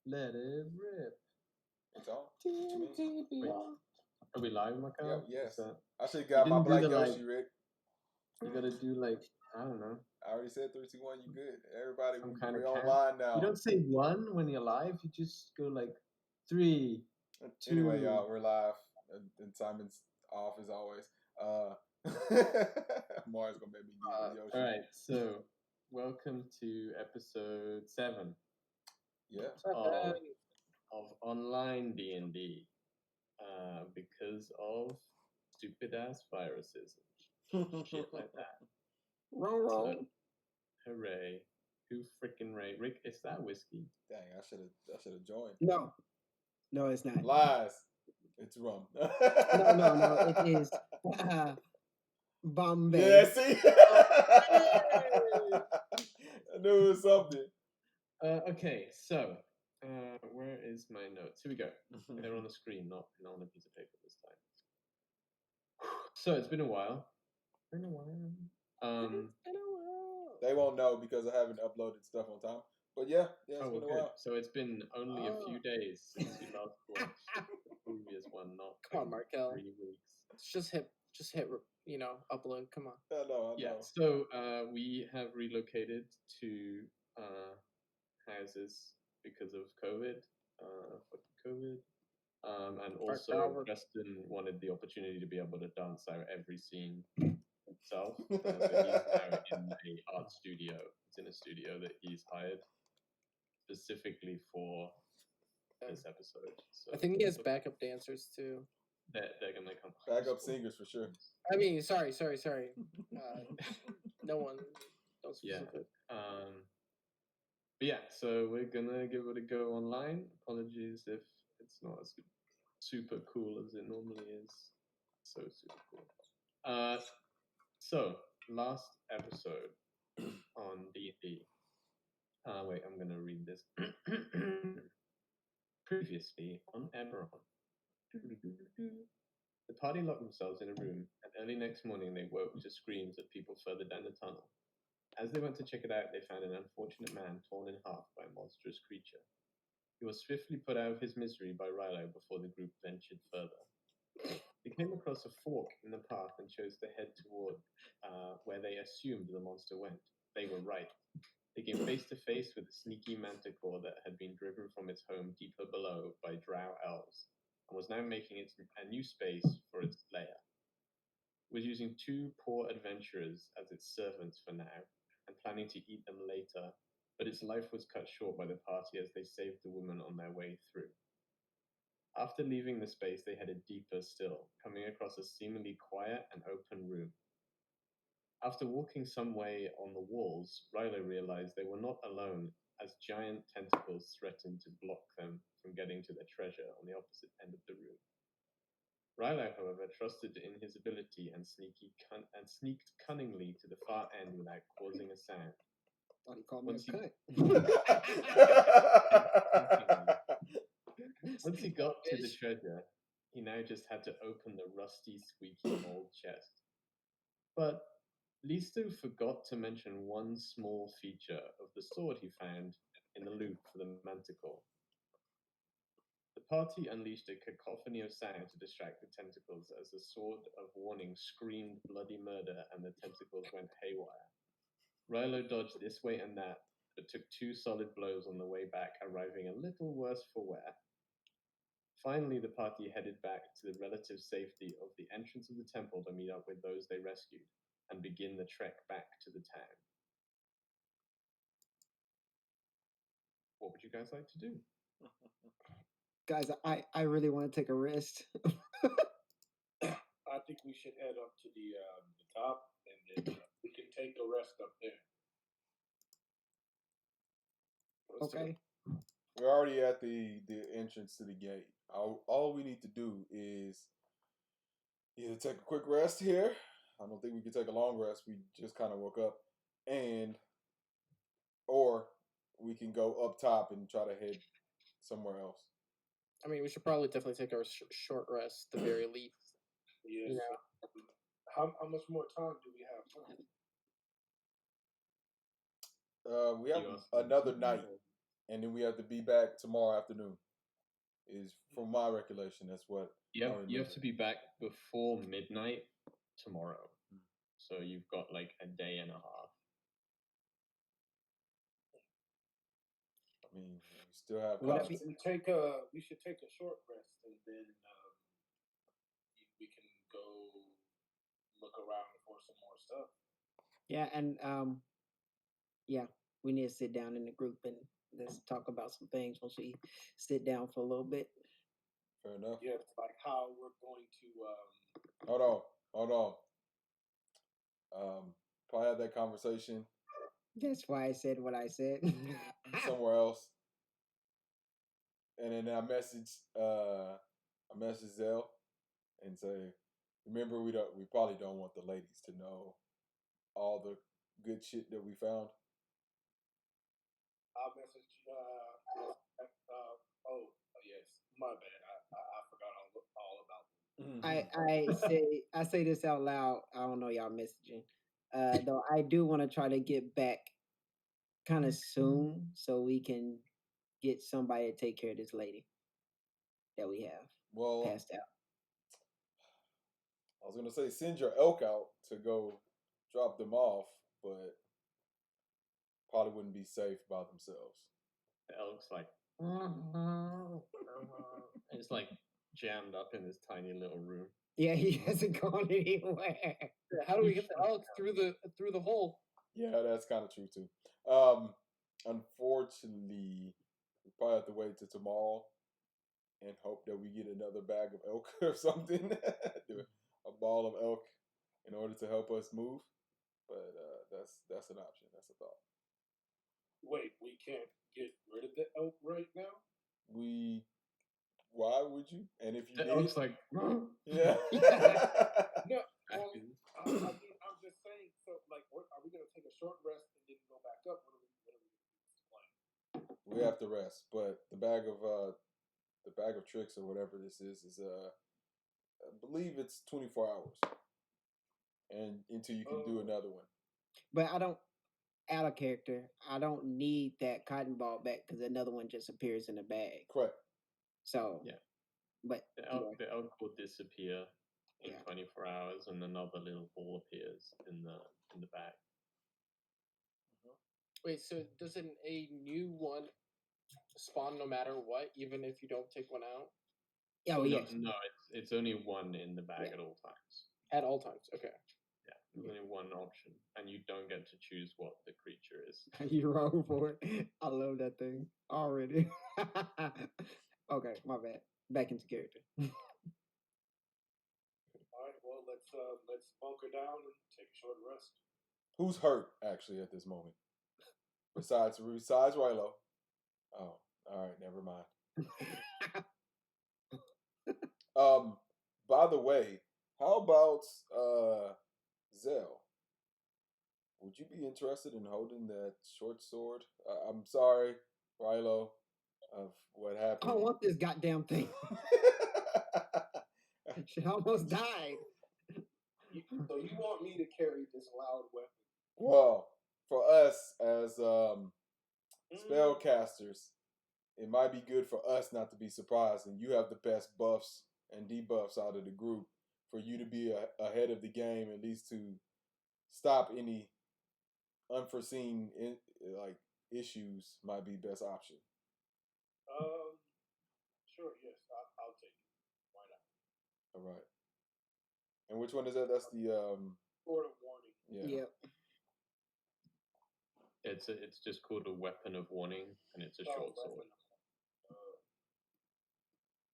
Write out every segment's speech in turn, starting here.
Let it rip. It's on. What you mean? Wait, are we live, Macau? Yes. So, I should have got my didn't do Black the, Yoshi, like- Rick. you gotta do I don't know. I already said 3, 2, 1. You good? Everybody, Some kind we're of count. online now. You don't say 1 when you're live. You just go 3, 2. Anyway, y'all, we're live, and Simon's off as always. Mars gonna make me get Yoshi. All right, so welcome to episode 7. Yeah. Of online D&D, because of stupid ass viruses and shit like that. Roll. So, hooray! Who freaking Ray? Rick, is that whiskey? Dang, I should have joined. No, it's not. Lies. It's rum. No, it is Bombay. Yeah, see? I knew it was something. Okay, so where is my notes? Here we go. They're on the screen, not on a piece of paper this time. So it's been a while. They won't know because I haven't uploaded stuff on time. But yeah, it's been a while. So it's been only a few days since you last watched the previous one, not Come on, Markel. 3 weeks. Just hit, upload. Come on. I know. Yeah. So we have relocated to houses because of COVID. And also Preston wanted the opportunity to be able to dance out every scene himself. So he's now in an art studio. It's in a studio that he's hired specifically for this episode. So I think he has backup dancers too. They're gonna come. Backup singers for sure. I mean, sorry. No one. Yeah. But yeah, so we're gonna give it a go online. Apologies if it's not as super cool as it normally is. So super cool. So last episode on D&D. Wait, I'm gonna read this. Previously on Eberron. The party locked themselves in a room, and early next morning they woke to screams of people further down the tunnel. As they went to check it out, they found an unfortunate man torn in half by a monstrous creature. He was swiftly put out of his misery by Rilo before the group ventured further. They came across a fork in the path and chose to head toward where they assumed the monster went. They were right. They came face to face with a sneaky manticore that had been driven from its home deeper below by drow elves and was now making a new space for its lair. It was using 2 poor adventurers as its servants for now and planning to eat them later, but its life was cut short by the party as they saved the woman on their way through. After leaving the space, they headed deeper still, coming across a seemingly quiet and open room. After walking some way on the walls, Rilo realized they were not alone, as giant tentacles threatened to block them from getting to their treasure on the opposite end of the room. Rilo, however, trusted in his ability and sneaked cunningly to the far end without causing a sound. Thought he called me a cunt. Once he got to the treasure, he now just had to open the rusty, squeaky old chest. But Listo forgot to mention one small feature of the sword he found in the loop for the manticore. The party unleashed a cacophony of sound to distract the tentacles as the sword of warning screamed bloody murder and the tentacles went haywire. Rilo dodged this way and that, but took 2 solid blows on the way back, arriving a little worse for wear. Finally, the party headed back to the relative safety of the entrance of the temple to meet up with those they rescued and begin the trek back to the town. What would you guys like to do? Guys, I really want to take a rest. I think we should head up to the top, and then we can take the rest up there. Okay. We're already at the entrance to the gate. All we need to do is either take a quick rest here. I don't think we can take a long rest. We just kind of woke up, or we can go up top and try to head somewhere else. I mean, we should probably definitely take our short rest, at the very least. Yes. You know? How much more time do we have? We have another night. and then we have to be back tomorrow afternoon. Is from my recollection, that's what I remember. You have to be back before midnight tomorrow. So you've got like a day and a half. I mean, we still have. What if We should take a short rest, and then we can go look around for some more stuff. Yeah, and yeah, we need to sit down in the group and let's talk about some things once we sit down for a little bit. Fair enough. Yeah, it's like how we're going to. Hold on. Probably have that conversation That's why I said what I said. somewhere else. And then I message Zell and say, remember we probably don't want the ladies to know all the good shit that we found. I'll message. Yes, my bad. I forgot all about them. I say this out loud. I don't know y'all messaging. Though I do want to try to get back kind of soon so we can get somebody to take care of this lady that we have passed out. I was gonna say send your elk out to go drop them off, but probably wouldn't be safe by themselves. The elk's like, it's like jammed up in this tiny little room. Yeah, he hasn't gone anywhere. How do we get the elk through the hole? Yeah, that's kind of true too. Unfortunately, we probably have to wait till tomorrow and hope that we get another bag of elk or something, a ball of elk, in order to help us move. But that's an option. That's a thought. Wait, we can't get rid of the elk right now? Why would you? And if you The did, elk's like, yeah. No, I'm just saying. So, like, are we gonna take a short rest and then go back up? What are we gonna do with this plan? We have to rest, but the bag of tricks or whatever this is I believe it's 24 hours, and until you can do another one. But I don't, out of character, I don't need that cotton ball back because another one just appears in the bag. Correct. So yeah, but the elk will disappear in 24 hours, and another little ball appears in the bag. Wait, so doesn't a new one spawn no matter what, even if you don't take one out? Yeah, No, it's only one in the bag at all times. At all times, okay. Yeah, there's only one option, and you don't get to choose what the creature is. You're wrong for it. I love that thing already. Okay, my bad. Back into character. All right. Well, let's bunker down and take a short rest. Who's hurt actually at this moment? Besides Rilo. Oh, all right, never mind. By the way, how about Zell? Would you be interested in holding that short sword? I'm sorry, Rilo, of what happened. I don't want this goddamn thing. She almost died. So you want me to carry this loud weapon? Well, for us as spellcasters, it might be good for us not to be surprised, and you have the best buffs and debuffs out of the group for you to be ahead of the game, at least to stop any unforeseen issues. Might be best option. Sure. Yes, I'll take it. Why not? All right. And which one is that? That's the Sword of warning. Yeah. Yep. It's just called a weapon of warning, and it's a short sword.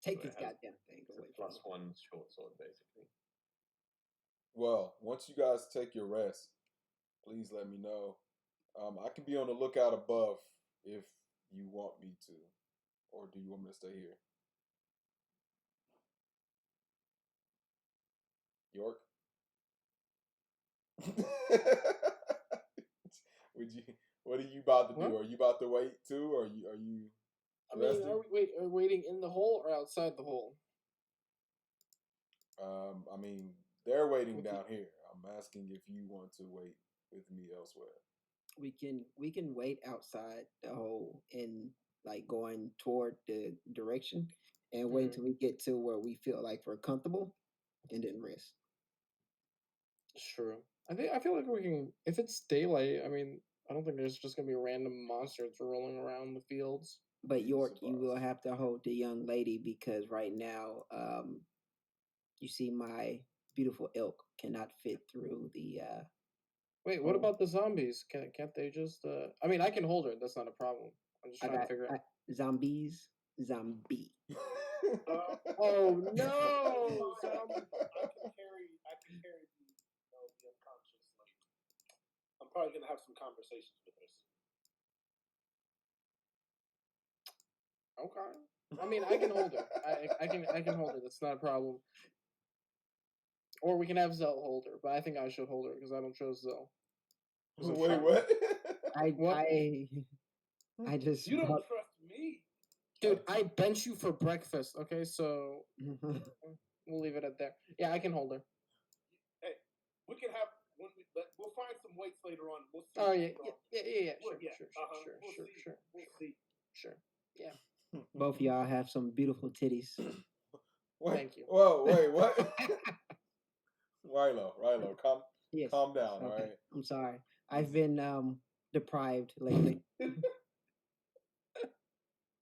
Take this goddamn thing away. It's a +1 short sword, basically. Well, once you guys take your rest, please let me know. I can be on the lookout above if you want me to, or do you want me to stay here? York? What are you about to do? Are you about to wait too, or are you resting? Are we waiting in the hole or outside the hole? I mean, they're waiting down here. I'm asking if you want to wait with me elsewhere. we can wait outside the hole and like going toward the direction and wait until we get to where we feel like we're comfortable and then rest. It's true. I feel like we can if it's daylight. I mean, I don't think there's just gonna be random monsters rolling around the fields. But York, you will Surprised. have to hold the young lady because right now, you see my beautiful elk cannot fit through the Wait, what hole. about the zombies? Can't they just? I mean, I can hold her. That's not a problem. I'm just I trying to got figure out. zombies, zombie. Oh That's no! fine. I can carry the, the unconscious lady. I'm probably gonna have some conversations with her soon. Okay. I mean, I can hold her. I can hold her. That's not a problem. Or we can have Zell hold her, but I think I should hold her because I don't trust Zell. Wait, what? What? I just You don't brought- trust me. Dude, I bench you for breakfast. Okay, so we'll leave it at there. Yeah, I can hold her. Hey, we can have we'll find some weights later on. We'll see. Oh yeah, yeah. Well, Sure. We'll see. Sure. Yeah. both of y'all have some beautiful titties. Wait, Thank you. Whoa, wait, what? Rilo, Yes. calm down, all Okay. right? I'm sorry. I've been deprived lately.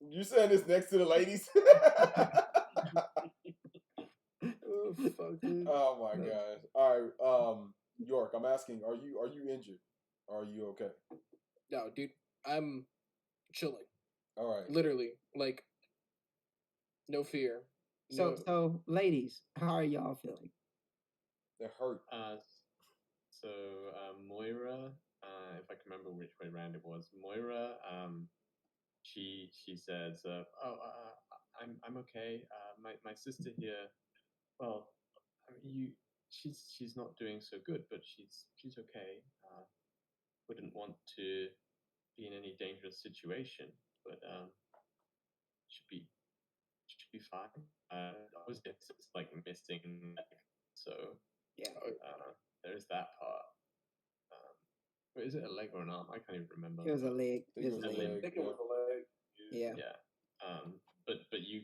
You saying this next to the ladies? Oh fuck, dude. Oh my gosh! All right, York, I'm asking, are you injured? Or are you okay? No, dude, I'm chilling. All right. Literally, like, no fear. No. So ladies, how are y'all feeling? They're hurt. So Moira, if I can remember which way round it was, Moira, she says, I'm okay. My sister here, well, I mean, she's not doing so good, but she's okay. Wouldn't want to be in any dangerous situation, but should be should be fine. Obviously, it's like missing, so Yeah. there's that part. Wait, is it a leg or an arm? I can't even remember. It was a leg. I think It was a leg. I think it was a leg. Yeah. Yeah. But you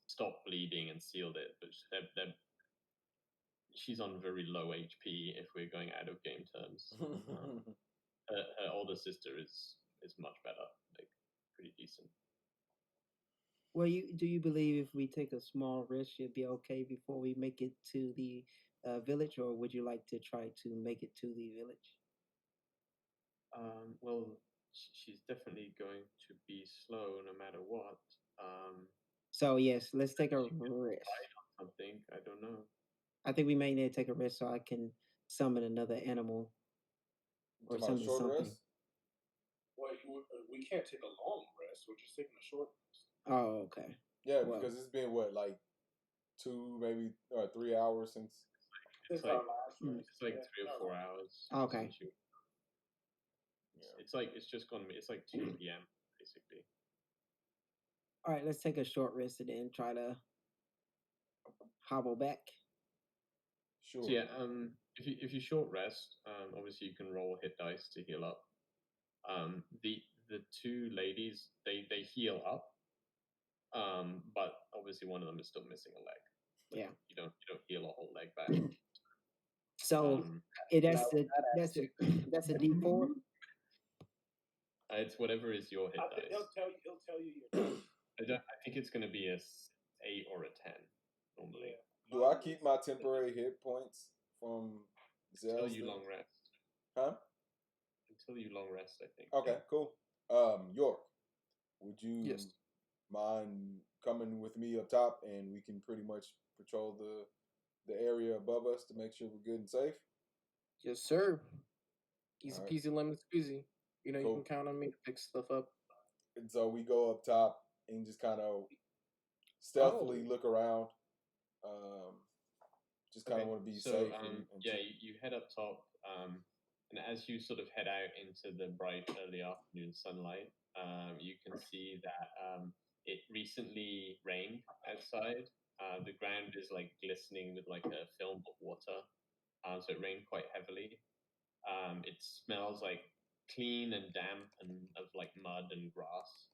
stopped bleeding and sealed it, but she's on very low HP if we're going out of game terms. Her older sister is much better, like pretty decent. Well, do you believe if we take a small risk, you'll be okay before we make it to the village, or would you like to try to make it to the village? Well, she's definitely going to be slow no matter what. So yes, let's take a She could risk. ride on something. I don't know. I think we may need to take a risk so I can summon another animal or Talking about summon short something. rest? Well, we can't take a long rest. We're just taking a short rest. Oh, okay. Yeah, Well- because it's been what, like 2, maybe 3 hours since. It's Since our like last rest. it's like Yeah, 3 or no, 4 no. hours. Okay. since It's just gone. It's like 2 p.m. basically. All right, let's take a short rest and then try to hobble back. Sure. So yeah, if you short rest, obviously you can roll hit dice to heal up. The two ladies they heal up, but obviously one of them is still missing a leg. Yeah. You don't heal a whole leg back. So that's a D4. It's whatever is your hit dice. He'll tell you your I think it's going to be a 8 or a 10 normally. Do I keep my temporary hit points from Until Zell's you thing? long rest. Huh? Until you long rest, I think. Okay, cool. York, would you Yes. mind coming with me up top, and we can pretty much patrol the area above us to make sure we're good and safe? Yes, sir. Easy Alright. peasy lemon squeezy. You know, Cool. you can count on me to pick stuff up. And so we go up top and just kind of stealthily Oh. look around. Just kind of Okay, want to be so, safe. yeah, you head up top, and as you sort of head out into the bright early afternoon sunlight, you can see that it recently rained outside. The ground is like glistening with like a film of water, so it rained quite heavily. It smells like clean and damp and of like mud and grass.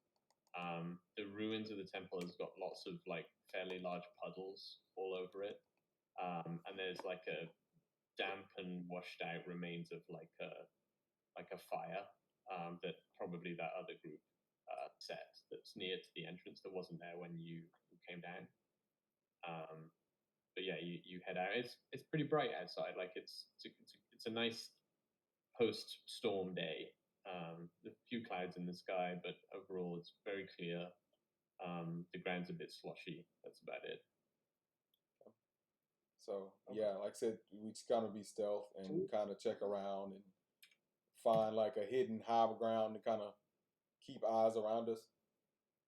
The ruins of the temple has got lots of like fairly large puddles all over it, and there's like a damp and washed out remains of like a fire that probably that other group set that's near to the entrance that wasn't there when you came down. But yeah, you head out. It's pretty bright outside. Like it's a nice post storm day. A few clouds in the sky, but overall it's very clear. The ground's a bit sloshy. That's about it. So yeah, like I said, we just kind of be stealth and kind of check around and find like a hidden high ground to kind of keep eyes around us.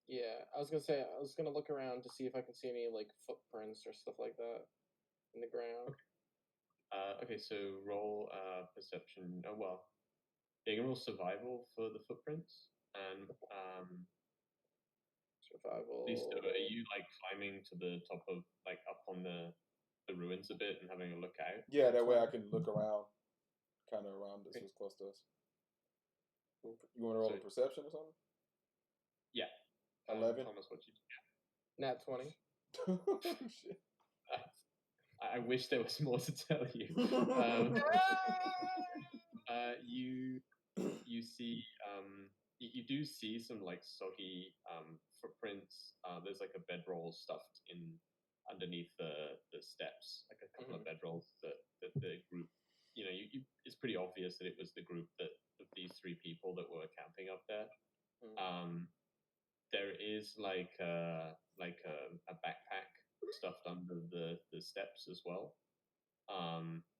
Yeah, I was gonna say I was gonna look around to see if I can see any like footprints or stuff like that in the ground. Okay, so roll perception. Oh well, you can roll survival for the footprints and Survival. Lisa, are you like climbing to the top of like up on the ruins a bit and having a look out? Yeah, that way I can look around, kind of around us, who's close to us. You want to roll a perception or something? Yeah. 11. Thomas, what you do? Nat 20. Shit. I wish there was more to tell you. You see you do see some like soggy footprints. There's like a bedroll stuffed in underneath the steps, like a couple of bedrolls that the group. You know, it's pretty obvious that it was the group of these three people that were camping up there. There is like a backpack stuffed under the steps as well,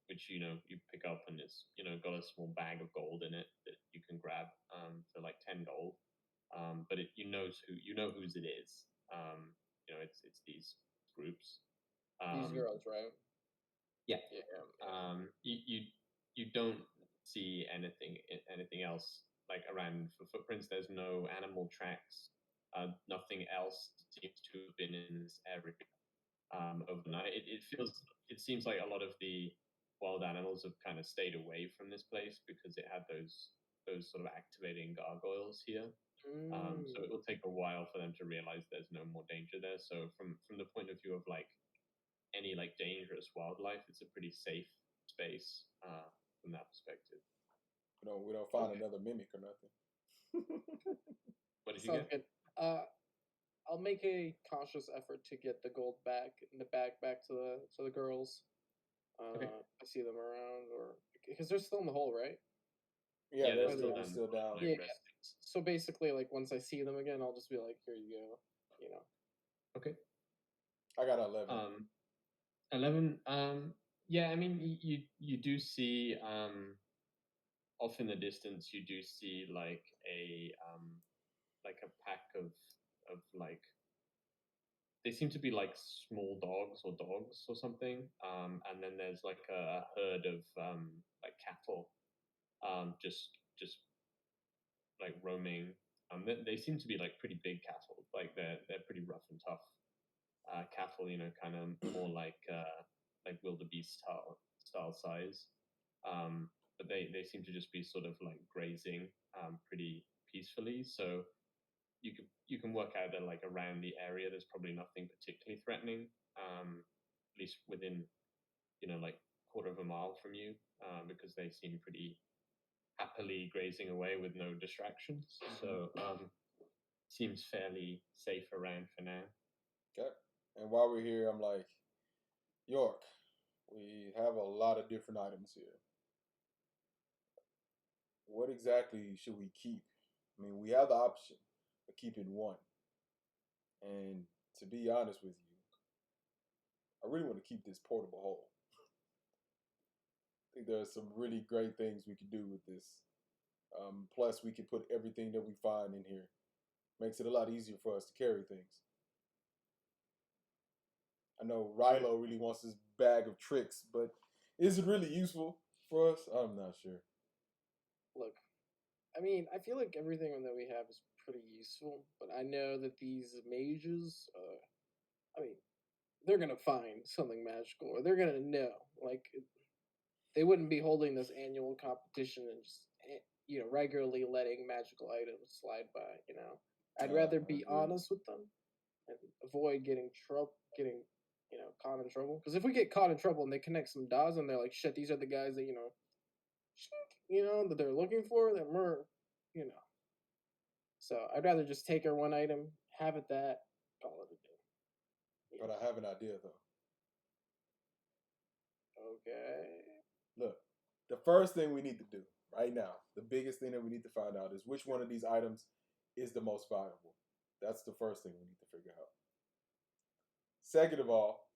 which you pick up and it's got a small bag of gold in it that you can grab for like 10 gold. But you know whose it is. It's these groups. These girls, right? Yeah. You don't see anything else like around for footprints. There's no animal tracks. Nothing else seems to have been in this area overnight. It seems like a lot of the wild animals have kind of stayed away from this place because it had those sort of activating gargoyles here. So it will take a while for them to realize there's no more danger there. So from the point of view of like any like dangerous wildlife, it's a pretty safe space from that perspective. We don't find another mimic or nothing. What did you get? Good. I'll make a conscious effort to get the gold back in the bag back to the girls. Okay. I see them around, or because they're still in the hole, right? Yeah, they're still down. Yeah. So basically, like once I see them again, I'll just be like, "Here you go," you know. Okay. I got 11. 11. Yeah, I mean, you do see off in the distance, you do see like a pack of like, they seem to be like small dogs or something. And then there's like a herd of like cattle, just like roaming. They seem to be like pretty big cattle. Like they're pretty rough and tough cattle. Kind of more like wildebeest style size. But they seem to just be sort of like grazing pretty peacefully. So you can work out that like around the area there's probably nothing particularly threatening, at least within like quarter of a mile from you, because they seem pretty happily grazing away with no distractions. So seems fairly safe around for now. Okay. And while we're here, I'm like, York, we have a lot of different items here. What exactly should we keep? I mean, we have the option of keeping one. And to be honest with you, I really want to keep this portable hole. I think there are some really great things we could do with this. Plus, we could put everything that we find in here. Makes it a lot easier for us to carry things. I know Rilo really wants this bag of tricks, but is it really useful for us? I'm not sure. Look, I mean, I feel like everything that we have is pretty useful, but I know that these mages, I mean, they're gonna find something magical, or they're gonna know. Like, they wouldn't be holding this annual competition and just regularly letting magical items slide by. I'd rather be honest with them and avoid getting caught in trouble. Because if we get caught in trouble and they connect some dots and they're like, shit, these are the guys that that they're looking for, then we're. So I'd rather just take our one item, have it that, call it a day. But I have an idea though. Okay. Look, the first thing we need to do right now, the biggest thing that we need to find out is which one of these items is the most valuable. That's the first thing we need to figure out. Second of all,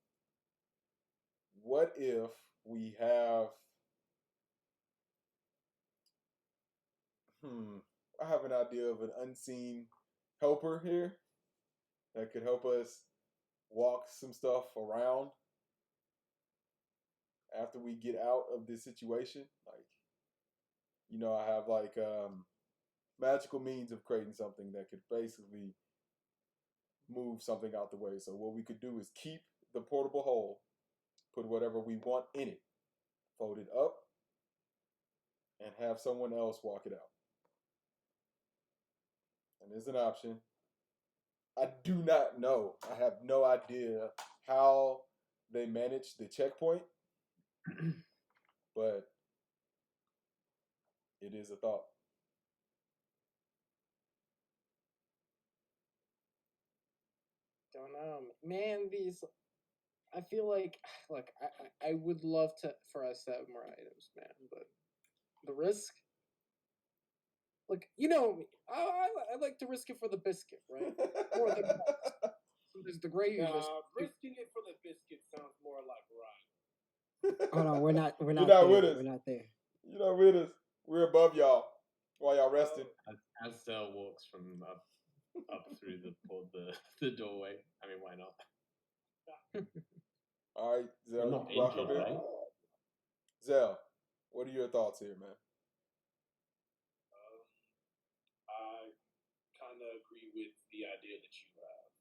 what if we have I have an idea of an unseen helper here that could help us walk some stuff around after we get out of this situation. I have magical means of creating something that could basically move something out the way. So what we could do is keep the portable hole, put whatever we want in it, fold it up, and have someone else walk it out. And there's an option. I do not know. I have no idea how they manage the checkpoint, but it is a thought. Don't know, man. I feel like, look, I would love for us to have more items, man, but the risk. Like, I like to risk it for the biscuit, right? More than there's the gravy. Risking it for the biscuit sounds more like right. Hold on, we're not You're there. not with us. We're not there. You're not with us. We're above y'all while y'all resting. As Zell walks from up through the doorway. I mean, why not? All right, Zell, not you rock injured, up here. right? Zell, what are your thoughts here, man? I kind of agree with the idea that you have.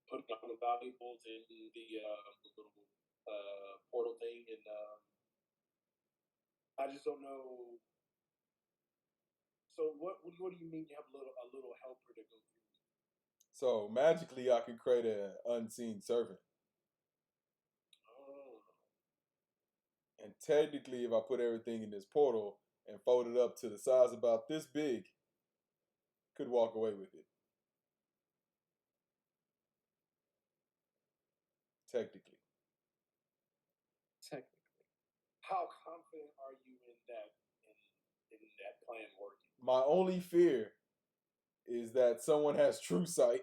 Putting all the valuables in the little portal thing, and I just don't know. So what do you mean you have a little helper to go through? So magically, I could create an unseen servant. Oh. And technically, if I put everything in this portal and fold it up to the size about this big, could walk away with it. Technically. How confident are you in that plan working? My only fear is that someone has true sight.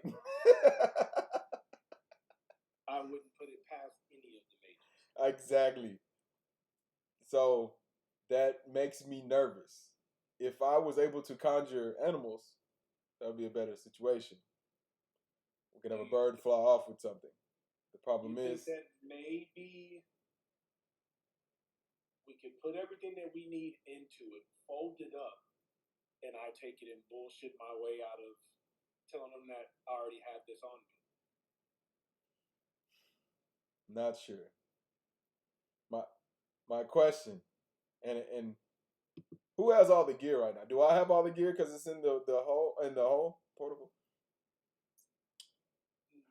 I wouldn't put it past any of the mages. Exactly. So that makes me nervous. If I was able to conjure animals, that would be a better situation. We could have a bird fly off with something. The problem is that maybe we could put everything that we need into it, fold it up, and I take it and bullshit my way out of telling them that I already have this on me. Not sure. My question, and who has all the gear right now? Do I have all the gear because it's in the hole portable?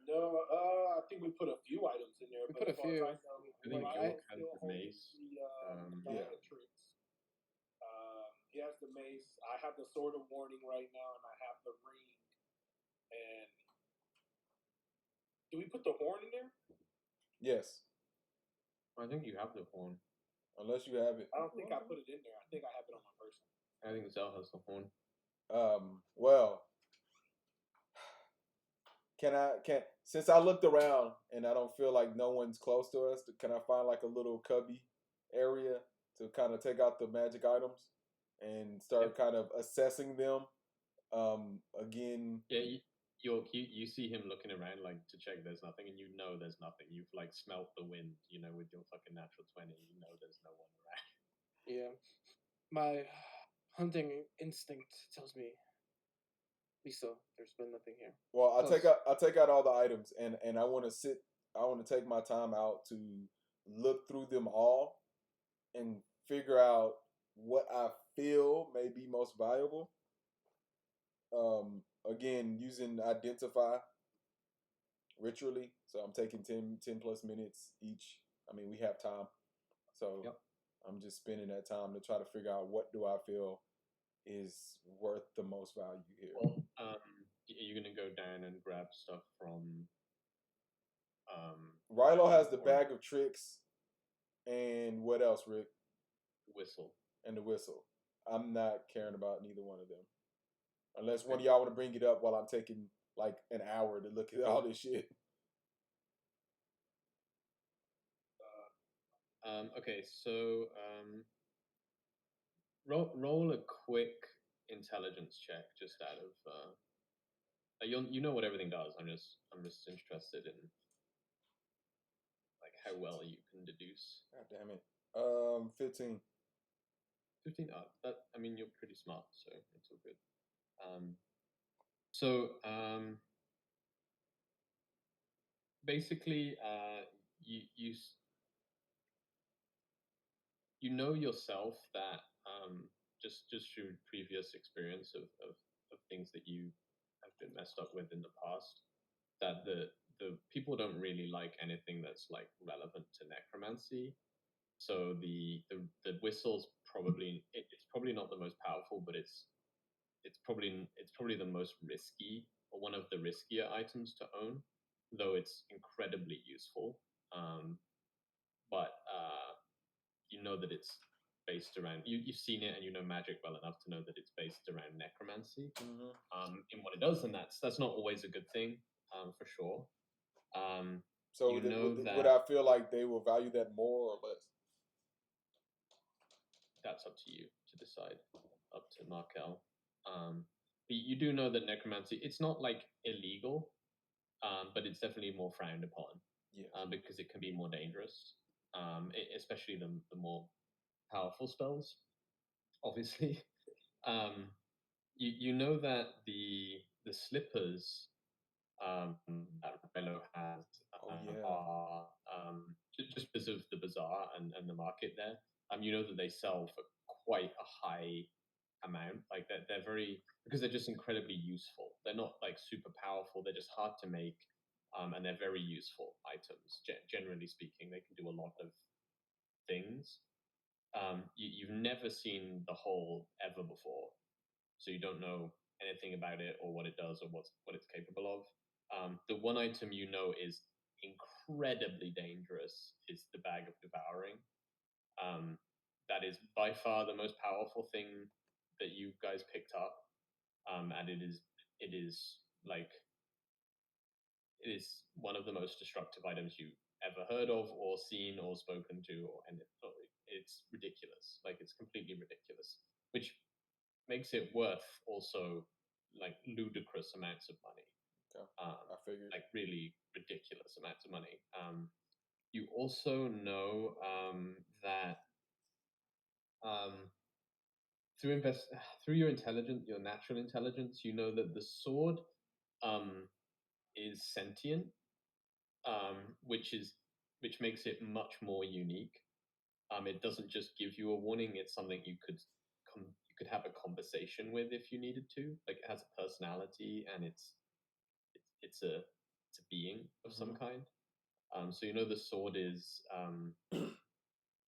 No, I think we put a few items in there. We put a few. I think York has the mace. Tricks. He has the mace. I have the sword of warning right now, and I have the ring. And do we put the horn in there? Yes. I think you have the horn. Unless you have it. I don't think I put it in there. I think I have it on my person. I think Zell has the horn. Well, since I looked around and I don't feel like no one's close to us, can I find like a little cubby area to kind of take out the magic items and start kind of assessing them again? Yeah, York, you see him looking around like to check there's nothing, and you know there's nothing. You've like smelt the wind, with your fucking natural 20. You know there's no one around. Yeah, my hunting instinct tells me, Lisa, there's been nothing here. Well, I'll take out all the items, and I want to take my time out to look through them all and figure out what I feel may be most valuable. Again, using identify ritually. So I'm taking 10 plus minutes each. I mean, we have time. So Yep. I'm just spending that time to try to figure out what do I feel is worth the most value here. Well, you're gonna go down and grab stuff from. Rilo has the bag of tricks, and what else, Rick? Whistle. And the whistle. I'm not caring about neither one of them, unless one of y'all want to bring it up while I'm taking like an hour to look at all this shit. Okay, so roll a quick intelligence check, just out of you know what everything does. I'm just interested in like how well you can deduce. God damn it. 15. 15. That, I mean, you're pretty smart, so it's all good. So basically, you know yourself that just through previous experience of things that you have been messed up with in the past, that the people don't really like anything that's like relevant to necromancy. So the whistle's probably it's probably not the most powerful, but it's probably the most risky, or one of the riskier items to own, though it's incredibly useful. But you know that it's based around you've seen it and you know magic well enough to know that it's based around necromancy. In what it does, and that's not always a good thing, for sure. So you know would I feel like they will value that more or less? That's up to you to decide, up to Markel. But you do know that necromancy, it's not like illegal, but it's definitely more frowned upon. Yeah. Because it can be more dangerous, especially the more powerful spells. Obviously, you know that the slippers that Rilo has are just because of the bazaar and the market there. You know that they sell for quite a high amount. Like they're very, because they're just incredibly useful. They're not like super powerful. They're just hard to make, and they're very useful items. Generally speaking, they can do a lot of things. You've never seen the whole ever before, so you don't know anything about it or what it does or what it's capable of. The one item you know is incredibly dangerous is the Bag of Devouring. That is by far the most powerful thing that you guys picked up, and it is one of the most destructive items you ever heard of or seen or spoken to, and it's ridiculous. Like, it's completely ridiculous, which makes it worth also like ludicrous amounts of money. I figured. Like really ridiculous amounts of money. You also know that through your intelligence, your natural intelligence, you know that the sword is sentient, which makes it much more unique. It doesn't just give you a warning; it's something you could have a conversation with if you needed to. Like, it has a personality, and it's a being of some kind. So you know the sword is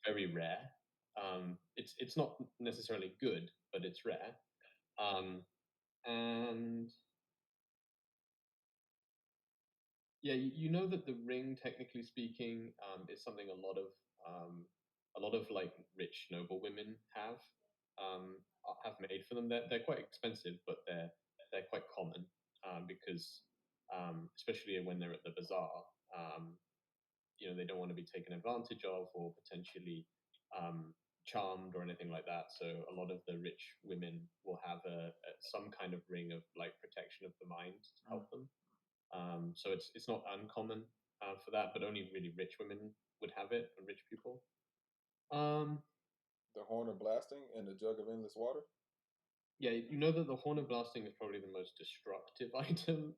very rare. It's not necessarily good, but it's rare. And yeah, you know that the ring, technically speaking, is something a lot of like rich noble women have made for them. They're quite expensive, but they're quite common, because especially when they're at the bazaar, they don't want to be taken advantage of or potentially charmed or anything like that. So a lot of the rich women will have some kind of ring of like protection of the mind to help them. So it's not uncommon for that, but only really rich women would have it, and rich people. The Horn of Blasting and the Jug of Endless Water? Yeah, you know that the Horn of Blasting is probably the most destructive item.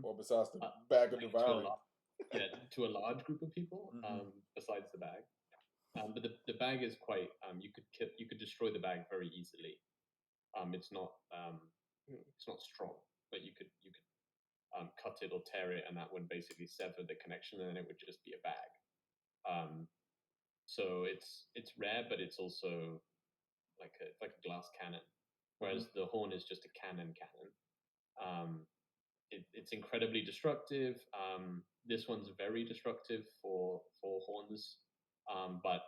Or besides the Bag of Devouring? Yeah, to a large group of people, besides the bag. But the bag is quite. You could destroy the bag very easily. It's not strong, but you could cut it or tear it, and that would basically sever the connection, and then it would just be a bag. So it's rare, but it's also like a glass cannon, whereas the horn is just a cannon. It's incredibly destructive. This one's very destructive for horns, but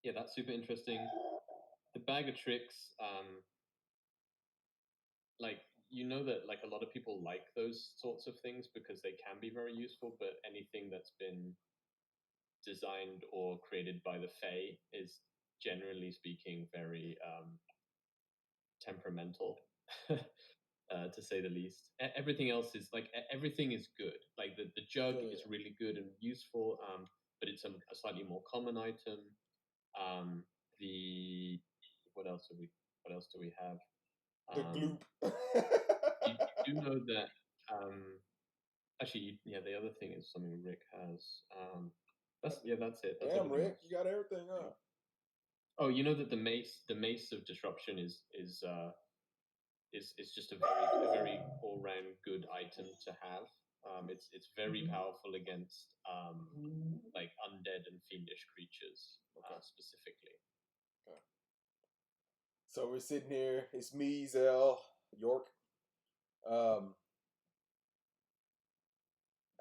yeah, that's super interesting. The bag of tricks, like that like a lot of people like those sorts of things because they can be very useful, but anything that's been designed or created by the Fae is generally speaking very temperamental. To say the least. Everything else is like everything is good. Like the jug is really good and useful, but it's a slightly more common item. The what else do we have? The gloop. you do know that actually, yeah, the other thing is something Rick has. That's it. That's Damn, Rick, you got everything up. Oh, you know that the mace of disruption is just a very all round good item to have. It's very powerful against like undead and fiendish creatures specifically. Okay. So we're sitting here. It's me, Zell, York.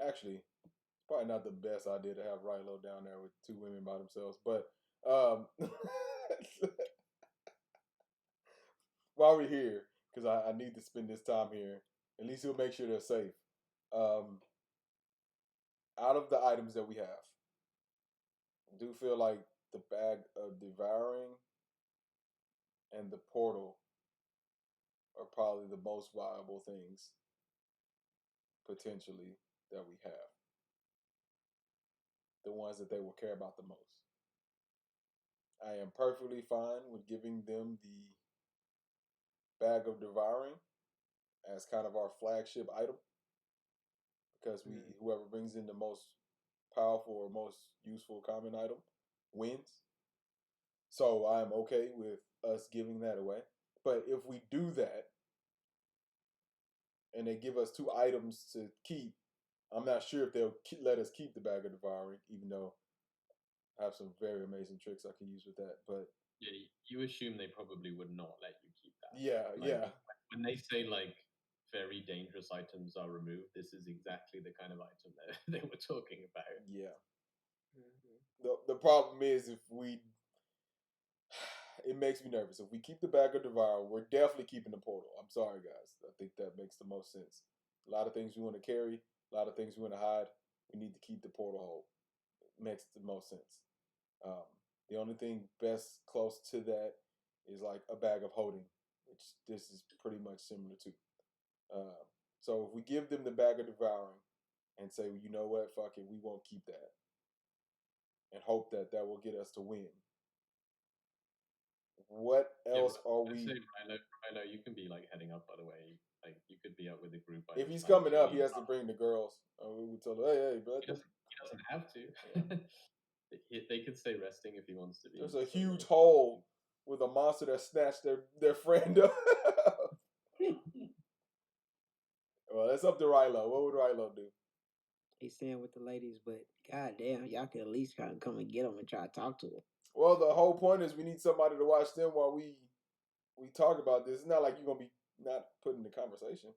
Actually, it's probably not the best idea to have Rilo down there with two women by themselves. But while we're here, because I need to spend this time here, at least he'll make sure they're safe. Out of the items that we have, I do feel like the bag of devouring and the portal are probably the most viable things potentially that we have. The ones that they will care about the most. I am perfectly fine with giving them the bag of devouring as kind of our flagship item, because whoever brings in the most powerful or most useful common item wins. So I'm okay with us giving that away. But if we do that and they give us two items to keep, I'm not sure if they'll let us keep the bag of devouring, even though I have some very amazing tricks I can use with that. But yeah, you assume they probably would not let you keep that. Yeah, yeah. When they say like very dangerous items are removed, this is exactly the kind of item that they were talking about. Yeah. The problem is it makes me nervous. If we keep the bag of devour, we're definitely keeping the portal. I'm sorry, guys. I think that makes the most sense. A lot of things we want to carry, a lot of things we want to hide. We need to keep the portal whole. It makes the most sense. The only thing best close to that is like a bag of holding, which this is pretty much similar to. So if we give them the bag of devouring and say, well, you know what, fuck it, we won't keep that, and hope that that will get us to win. What else are we? Say, Rilo, you can be like heading up. By the way, like you could be up with a group. If he's coming up, he has to bring the girls. We would tell him, hey, bro. He doesn't have to. They could stay resting if he wants to be. There's a huge hole with a monster that snatched their friend up. Well, that's up to Rilo. What would Rilo do? He's staying with the ladies, but goddamn, y'all could at least kind of come and get them and try to talk to them. Well, the whole point is we need somebody to watch them while we talk about this. It's not like you're gonna be not putting the conversation.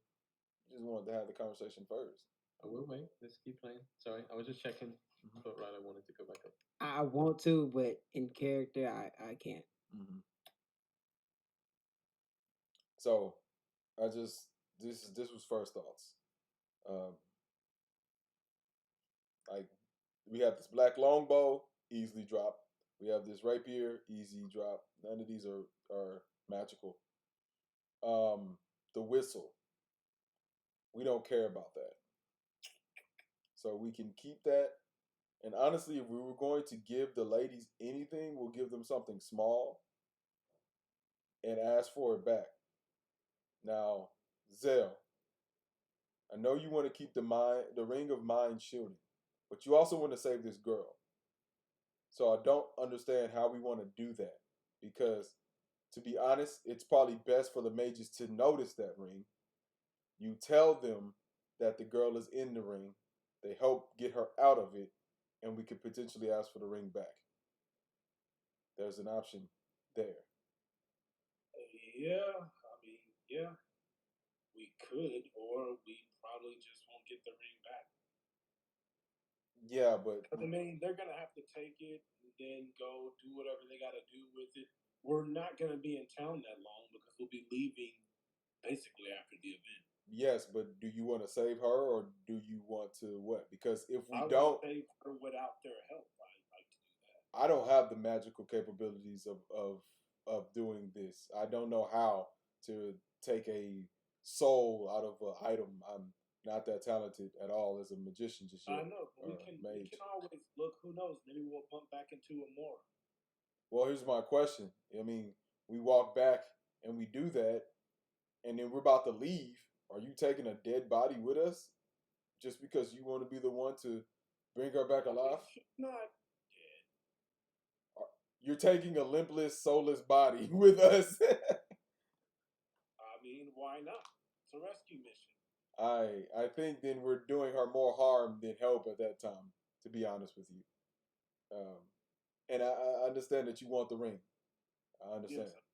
You just wanted to have the conversation first. I will wait. Let's keep playing. Sorry, I was just checking. I thought Rilo wanted to go back up. I want to, but in character, I can't. So, this was first thoughts. Like we have this black longbow, easily drop. We have this rapier, easy drop. None of these are magical. The whistle, we don't care about that. So we can keep that. And honestly, if we were going to give the ladies anything, we'll give them something small and ask for it back. Now, Zell, I know you want to keep the ring of mind shielded, but you also want to save this girl. So I don't understand how we want to do that. Because, to be honest, it's probably best for the mages to notice that ring. You tell them that the girl is in the ring. They help get her out of it, and we could potentially ask for the ring back. There's an option there. Yeah, I mean, yeah, we could, or we probably just won't get the ring back. Yeah, but I mean, they're gonna have to take it and then go do whatever they gotta do with it. We're not gonna be in town that long because we'll be leaving basically after the event. yes, but do you want to save her or do you want to what? Because if we I don't, would save her without their help. I'd like to do that. I don't have the magical capabilities of doing this. I don't know how to take a soul out of an item. I'm not that talented at all as a magician just yet. I know, but we can always look. Who knows? Maybe we'll bump back into it more. Well, here's my question. I mean, we walk back and we do that, and then we're about to leave. Are you taking a dead body with us just because you want to be the one to bring her back alive? She's not dead. You're taking a limpless, soulless body with us. I mean, why not? It's a rescue mission. I think then we're doing her more harm than help at that time, to be honest with you. And I understand that you want the ring. I understand. Yes.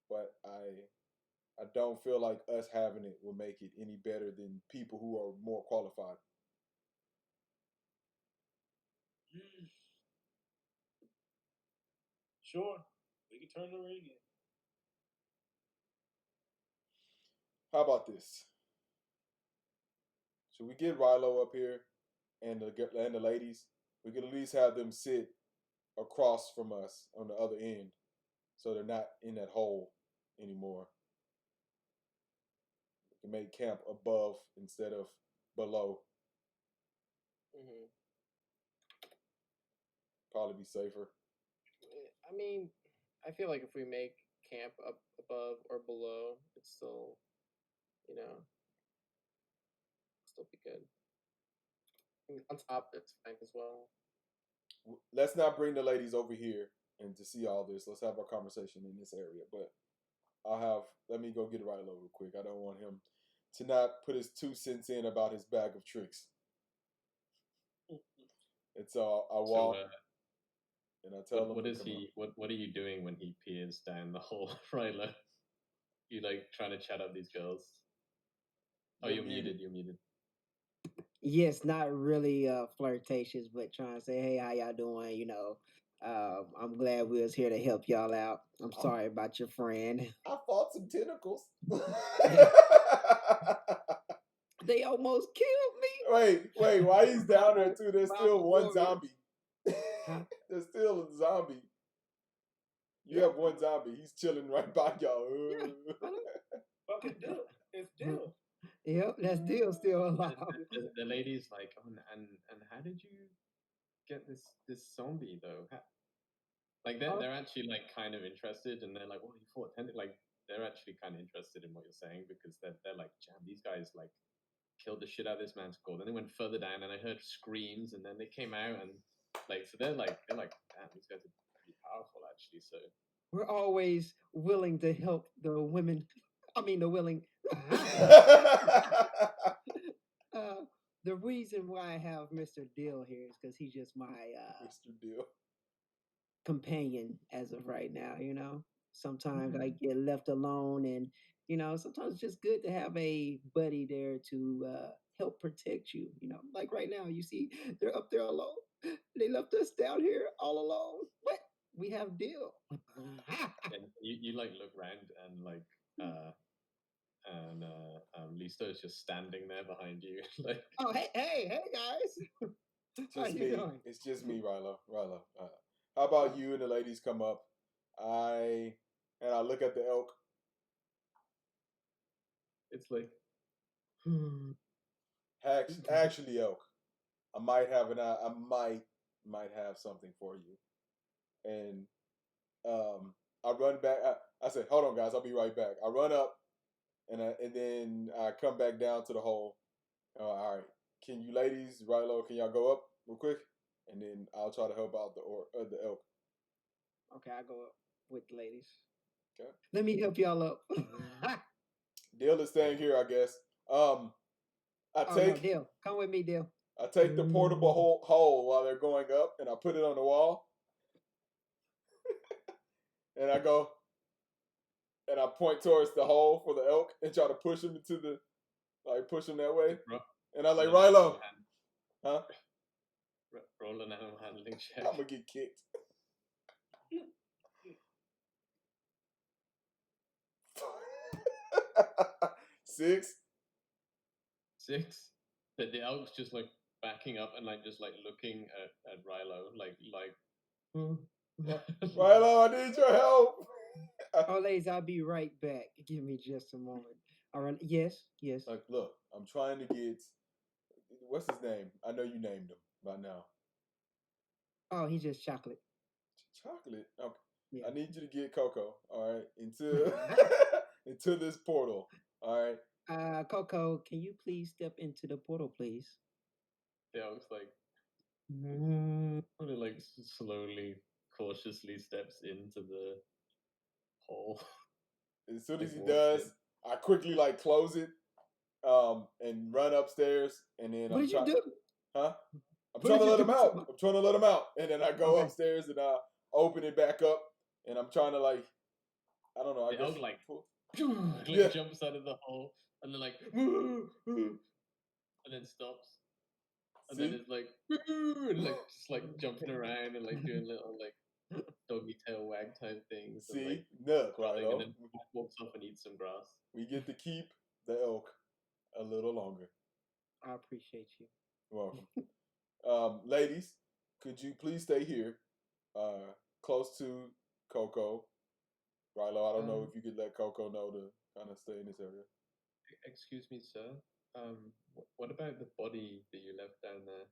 But I don't feel like us having it will make it any better than people who are more qualified. Sure, we can turn the ring in. How about this? Should we get Rilo up here and the ladies? We can at least have them sit across from us on the other end, so they're not in that hole anymore. We can make camp above instead of below. Mm-hmm. Probably be safer. I mean, I feel like if we make camp up above or below, it's still, still be good. On top, it's fine as well. Let's not bring the ladies over here and to see all this. Let's have our conversation in this area. But let me go get Rilo real quick. I don't want him to not put his 2 cents in about his bag of tricks. It's I walk and I tell him. What is he? What are you doing when he peers down the hole, Rilo? You like trying to chat up these girls? Oh, you're muted. You're muted. Yes, not really flirtatious, but trying to say, hey, how y'all doing? I'm glad we was here to help y'all out. I'm sorry about your friend. I fought some tentacles. They almost killed me. Wait, while he's down there too, there's still one zombie. There's still a zombie. You have one zombie. He's chilling right by y'all. Fucking Dill. It's Dill. Yep, that's Dill still alive. The lady's like, oh, and how did you get this zombie though? Like they're actually like kind of interested, and they're like, well, you fought like they're actually kind of interested in what you're saying because they're like, damn, these guys like killed the shit out of this man's skull. Then they went further down, and I heard screams, and then they came out, and like so they're like, damn, these guys are pretty powerful actually. So we're always willing to help the women. I mean, the willing. The reason why I have Mr. Dill here is because he's just my Mr. Dill companion as of right now. Sometimes I get left alone, and sometimes it's just good to have a buddy there to help protect you. Like right now, you see, they're up there alone. They left us down here all alone, but we have Dill. and you like look around and like Listo is just standing there behind you, like, oh hey guys. Just me. It's just me, Rilo. How about you and the ladies come up? I look at the elk. It's like, actually, elk. I might have something for you. And I run back. I said, hold on, guys. I'll be right back. I run up, and then I come back down to the hole. All right. Can you ladies, Rilo, can y'all go up real quick? And then I'll try to help out the elk. Okay, I go up with the ladies. Okay. Let me help y'all up. Dale is staying here, I guess. Dale, come with me, Dale. I take the portable hole while they're going up, and I put it on the wall. And I go, and I point towards the hole for the elk and try to push him push him that way. And I'm like, Rilo, huh? Roll an animal handling check. I'm gonna get kicked. 6. 6. The elk's just like backing up and like just like looking at Rilo like Rilo, I need your help. Oh, ladies, I'll be right back. Give me just a moment. All right. Yes. Like, look, I'm trying to get. What's his name? I know you named him by now. Oh, he's just chocolate. Chocolate. Okay. Yeah. I need you to get Coco. All right, into this portal. All right. Coco, can you please step into the portal, please? The elk's like slowly, cautiously steps into the hole. As soon as he does, I quickly close it, and run upstairs, and then what did you do? Huh? I'm trying to let him out. I'm trying to let him out, and then I go upstairs and I open it back up, and I'm trying to I don't know. I guess jumps out of the hole, and then and then stops, and then it's just jumping around and doing little doggy tail wag type things. See, and then walks off and eats some grass. We get to keep the elk a little longer. I appreciate you. Welcome. Ladies, could you please stay here, close to Coco? Rilo, I don't know if you could let Coco know to kind of stay in this area. Excuse me, sir. What about the body that you left down there?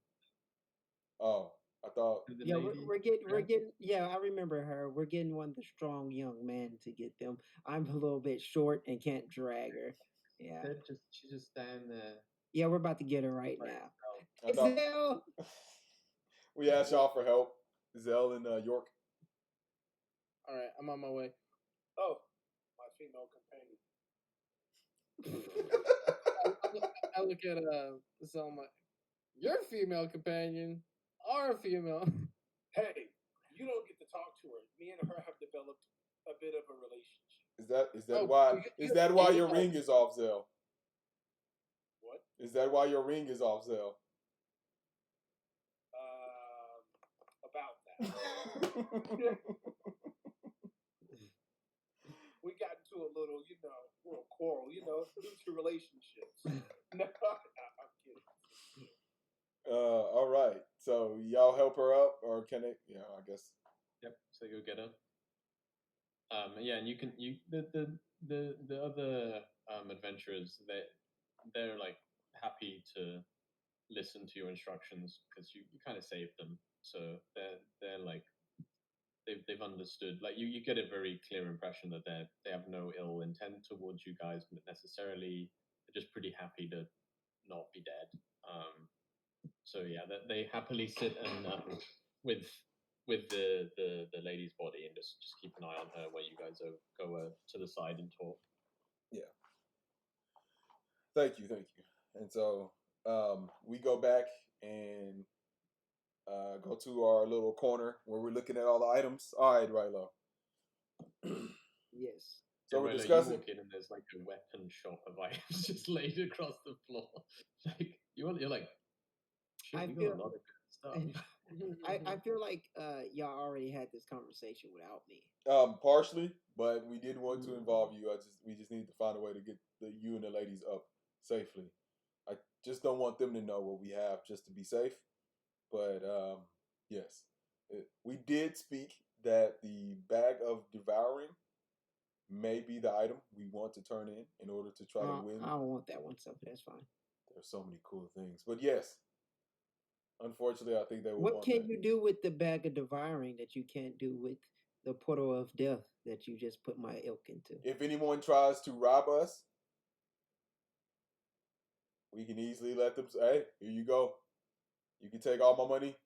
Oh, I thought. Yeah, we're getting. Yeah, I remember her. We're getting one of the strong young men to get them. I'm a little bit short and can't drag her. Yeah. She's just down there. Yeah, we're about to get her right now. Zell! We asked y'all for help. Zell and York. All right, I'm on my way. Oh, my female companion. I look at Zell. Your female companion, our female. Hey, you don't get to talk to her. Me and her have developed a bit of a relationship. Is that why your ring is off, Zell? What? Is that why your ring is off, Zell? About that. We got into a little quarrel, due to relationships. No, I'm kidding. All right. So y'all help her up, or can it? Yeah, I guess. Yep. So you'll get her. Yeah, and the other adventurers, they're happy to listen to your instructions because you kind of saved them. So they've understood. You get a very clear impression that they have no ill intent towards you guys necessarily. They're just pretty happy to not be dead. So yeah, they happily sit and with the lady's body and just keep an eye on her while you guys go to the side and talk. Yeah. Thank you. And so we go back and go to our little corner where we're looking at all the items. All right, Rilo. Yes. So we're discussing. You walk in and there's a weapon shop of items just laid across the floor. You're like, shit, we got a lot of good stuff. I feel like y'all already had this conversation without me. Partially, but we did want to involve you. We just need to find a way to get you and the ladies up safely. I just don't want them to know what we have just to be safe. But yes, we did speak that the bag of devouring may be the item we want to turn in order to try to win. I don't want that one, so that's fine. There's so many cool things, but yes, unfortunately, I think they will. What can you do with the bag of devouring that you can't do with the portal of death that you just put my ilk into? If anyone tries to rob us, we can easily let them say, hey, here you go. You can take all my money.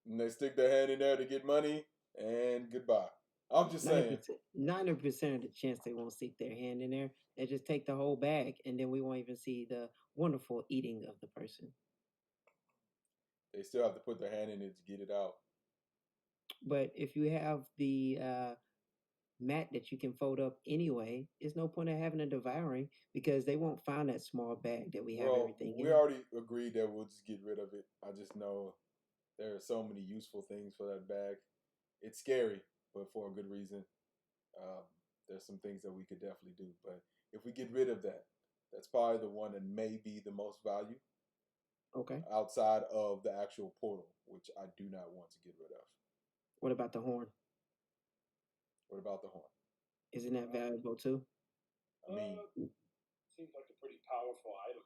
And they stick their hand in there to get money, and goodbye. I'm just saying. 90% of the chance they won't stick their hand in there. They just take the whole bag, and then we won't even see the wonderful eating of the person. They still have to put their hand in it to get it out. But if you have the mat that you can fold up anyway, there's no point in having a devouring because they won't find that small bag that we have everything in. We already agreed that we'll just get rid of it. I just know there are so many useful things for that bag. It's scary, but for a good reason. There's some things that we could definitely do. But if we get rid of that, that's probably the one that may be the most value. Okay. Outside of the actual portal, which I do not want to get rid of. What about the horn? What about the horn? Isn't that valuable too? I mean, seems like a pretty powerful item.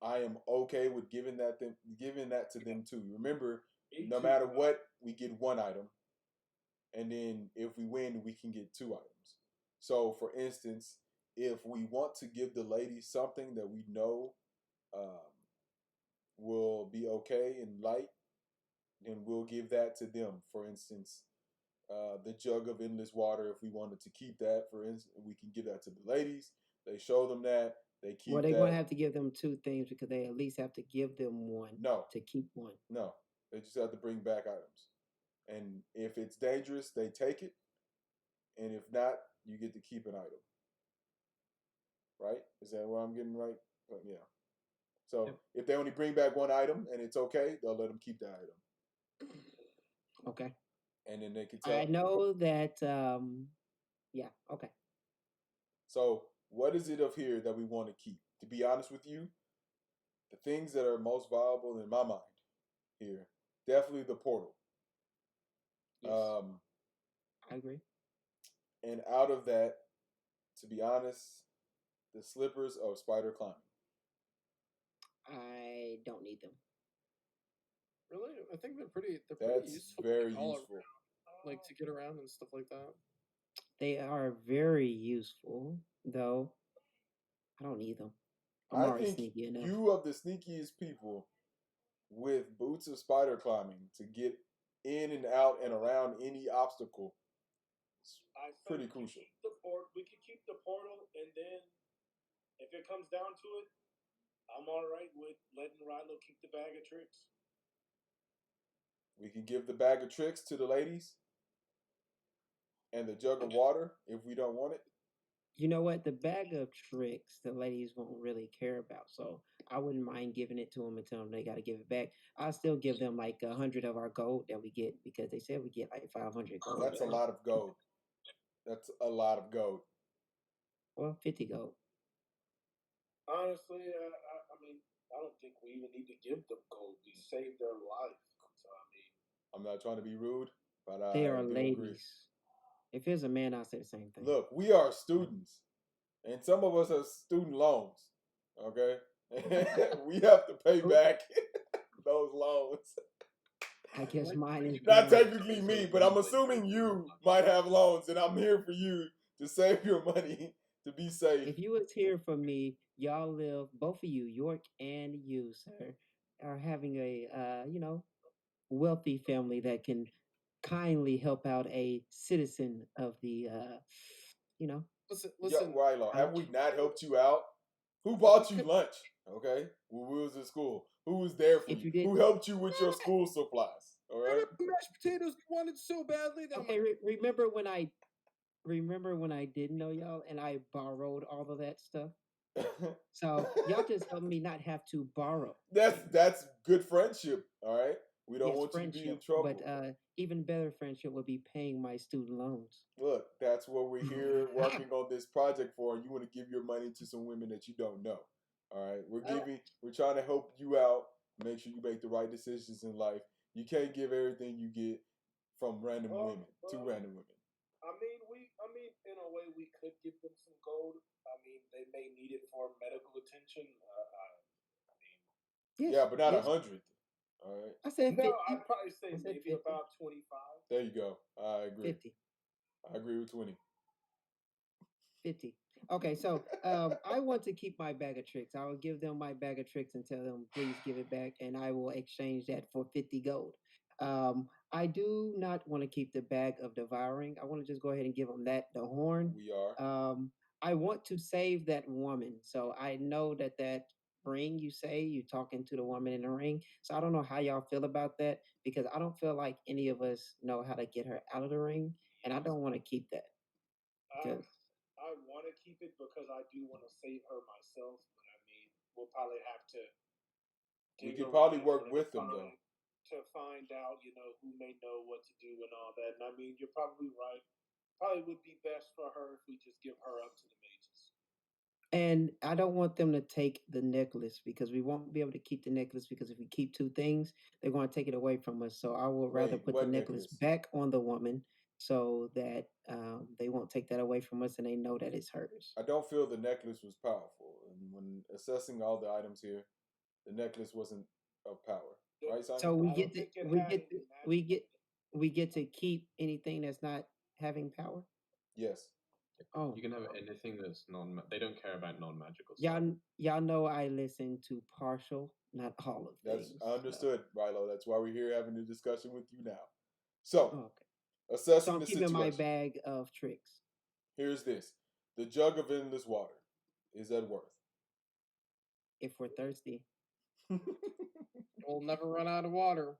I am okay with giving that to them too. Remember, no matter what, we get one item, and then if we win, we can get two items. So, for instance, if we want to give the ladies something that we know will be okay and light, then we'll give that to them. For instance, the jug of endless water, if we wanted to keep that, for instance, we can give that to the ladies. They show them that. They keep Well, they're that. going to have to give them two things because they at least have to give them one to keep one. No, they just have to bring back items. And if it's dangerous, they take it. And if not, you get to keep an item. Right? Is that what I'm getting right? Yeah. So if they only bring back one item and it's okay, they'll let them keep the item. Okay. And then they can tell. I know that, yeah, okay. So what is it of here that we want to keep? To be honest with you, the things that are most valuable in my mind here, definitely the portal. Yes. I agree. And out of that, to be honest, the slippers of spider climbing. I don't need them. Really? I think they're pretty useful. Very useful. Like to get around and stuff like that. They are very useful, though. I don't need them. I think you of the sneakiest people with boots of spider climbing to get in and out and around any obstacle. It's pretty crucial. We could keep the portal, and then if it comes down to it, I'm all right with letting Rilo keep the bag of tricks. We can give the bag of tricks to the ladies and the jug of water if we don't want it. You know what? The bag of tricks the ladies won't really care about, so I wouldn't mind giving it to them and telling them they got to give it back. I'll still give them like 100 of our gold that we get because they said we get like 500 gold. That's a lot of gold. That's a lot of gold. Well, 50 gold. Honestly, I mean, I don't think we even need to give them gold. We saved their life. So, I mean, I'm not trying to be rude, but they are ladies. Agree. If it's a man, I'll say the same thing. Look, we are students, and some of us have student loans. Okay, we have to pay back those loans. I guess mine is not technically me, but I'm assuming you might have loans, and I'm here for you to save your money to be safe. If you was here for me, y'all live, both of you, York and you, sir, are having a wealthy family that can kindly help out a citizen of the Listen. Rilo, have we not helped you out? Who bought you lunch? Okay, when we was in school, who was there for you? Who helped you with your school supplies? All right, mashed potatoes you wanted so badly. That okay, remember when I didn't know y'all and I borrowed all of that stuff? So y'all just helped me not have to borrow. That's good friendship. All right. We don't want you to be in trouble. But even better friendship would be paying my student loans. Look, that's what we're here working on this project for. You want to give your money to some women that you don't know. All right. We're trying to help you out. Make sure you make the right decisions in life. You can't give everything you get from random women to random women. I mean, in a way, we could give them some gold. I mean, they may need it for medical attention. Yeah, but not 100. All right. I said 50. No, I'd probably say maybe 50. About 25. There you go. I agree. 50. I agree with 20. 50. Okay, so I want to keep my bag of tricks. I will give them my bag of tricks and tell them, please give it back, and I will exchange that for 50 gold. I do not want to keep the bag of devouring. I want to just go ahead and give them that, the horn. We are. I want to save that woman. So I know that ring you say, you talking to the woman in the ring. So I don't know how y'all feel about that because I don't feel like any of us know how to get her out of the ring, and I don't want to keep that. Because I want to keep it because I do want to save her myself. But I mean, we'll probably have to. We dig could probably around work and with them though. to find out, who may know what to do and all that. And I mean, you're probably right. Probably would be best for her if we just give her up to the mages. And I don't want them to take the necklace because we won't be able to keep the necklace because if we keep two things, they're going to take it away from us. So I will rather Wait, put the what necklace necklace? back on the woman so that they won't take that away from us and they know that it's hers. I don't feel the necklace was powerful, and when assessing all the items here, the necklace wasn't of power. Right, Simon? So we I get don't to think it we had get any to, magic. we get to keep anything that's not having power. Yes. Oh, You can have anything that's non. They don't care about non-magical stuff. y'all know I listen to partial, not all of That's things. understood, Rilo. That's why we're here having a discussion with you now. So, Okay. assessing So I'm the keeping situation. my bag of tricks. Here's this: the jug of endless water. Is that worth? If we're thirsty. We'll never run out of water.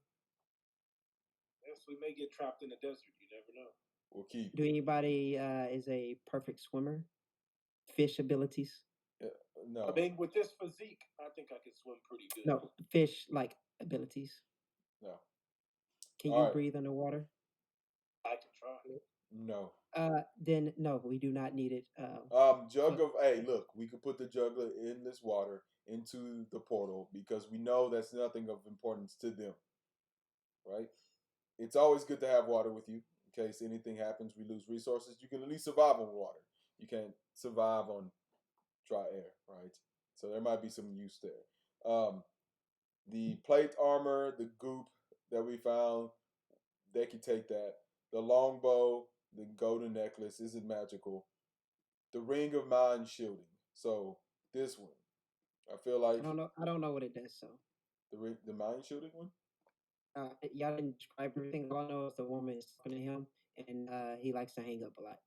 Yes, we may get trapped in the desert. You never know. We'll keep. Do anybody is a perfect swimmer? Fish abilities? No. I mean, with this physique, I think I could swim pretty good. No, fish like abilities. No. Can All you right. breathe underwater? I can try. No. Then no, we do not need it. Jug of hey, look, we could put the jug of endless water into the portal because we know that's nothing of importance to them. Right? It's always good to have water with you in case anything happens, we lose resources. You can at least survive on water. You can't survive on dry air, right? So there might be some use there. The plate armor, the goop that we found, they can take that. The longbow, the golden necklace isn't magical. The ring of mind shielding. So this one, I feel like I don't know what it does. So the mind shielding one. y'all didn't describe everything. All I know is the woman is talking to him, and he likes to hang up a lot.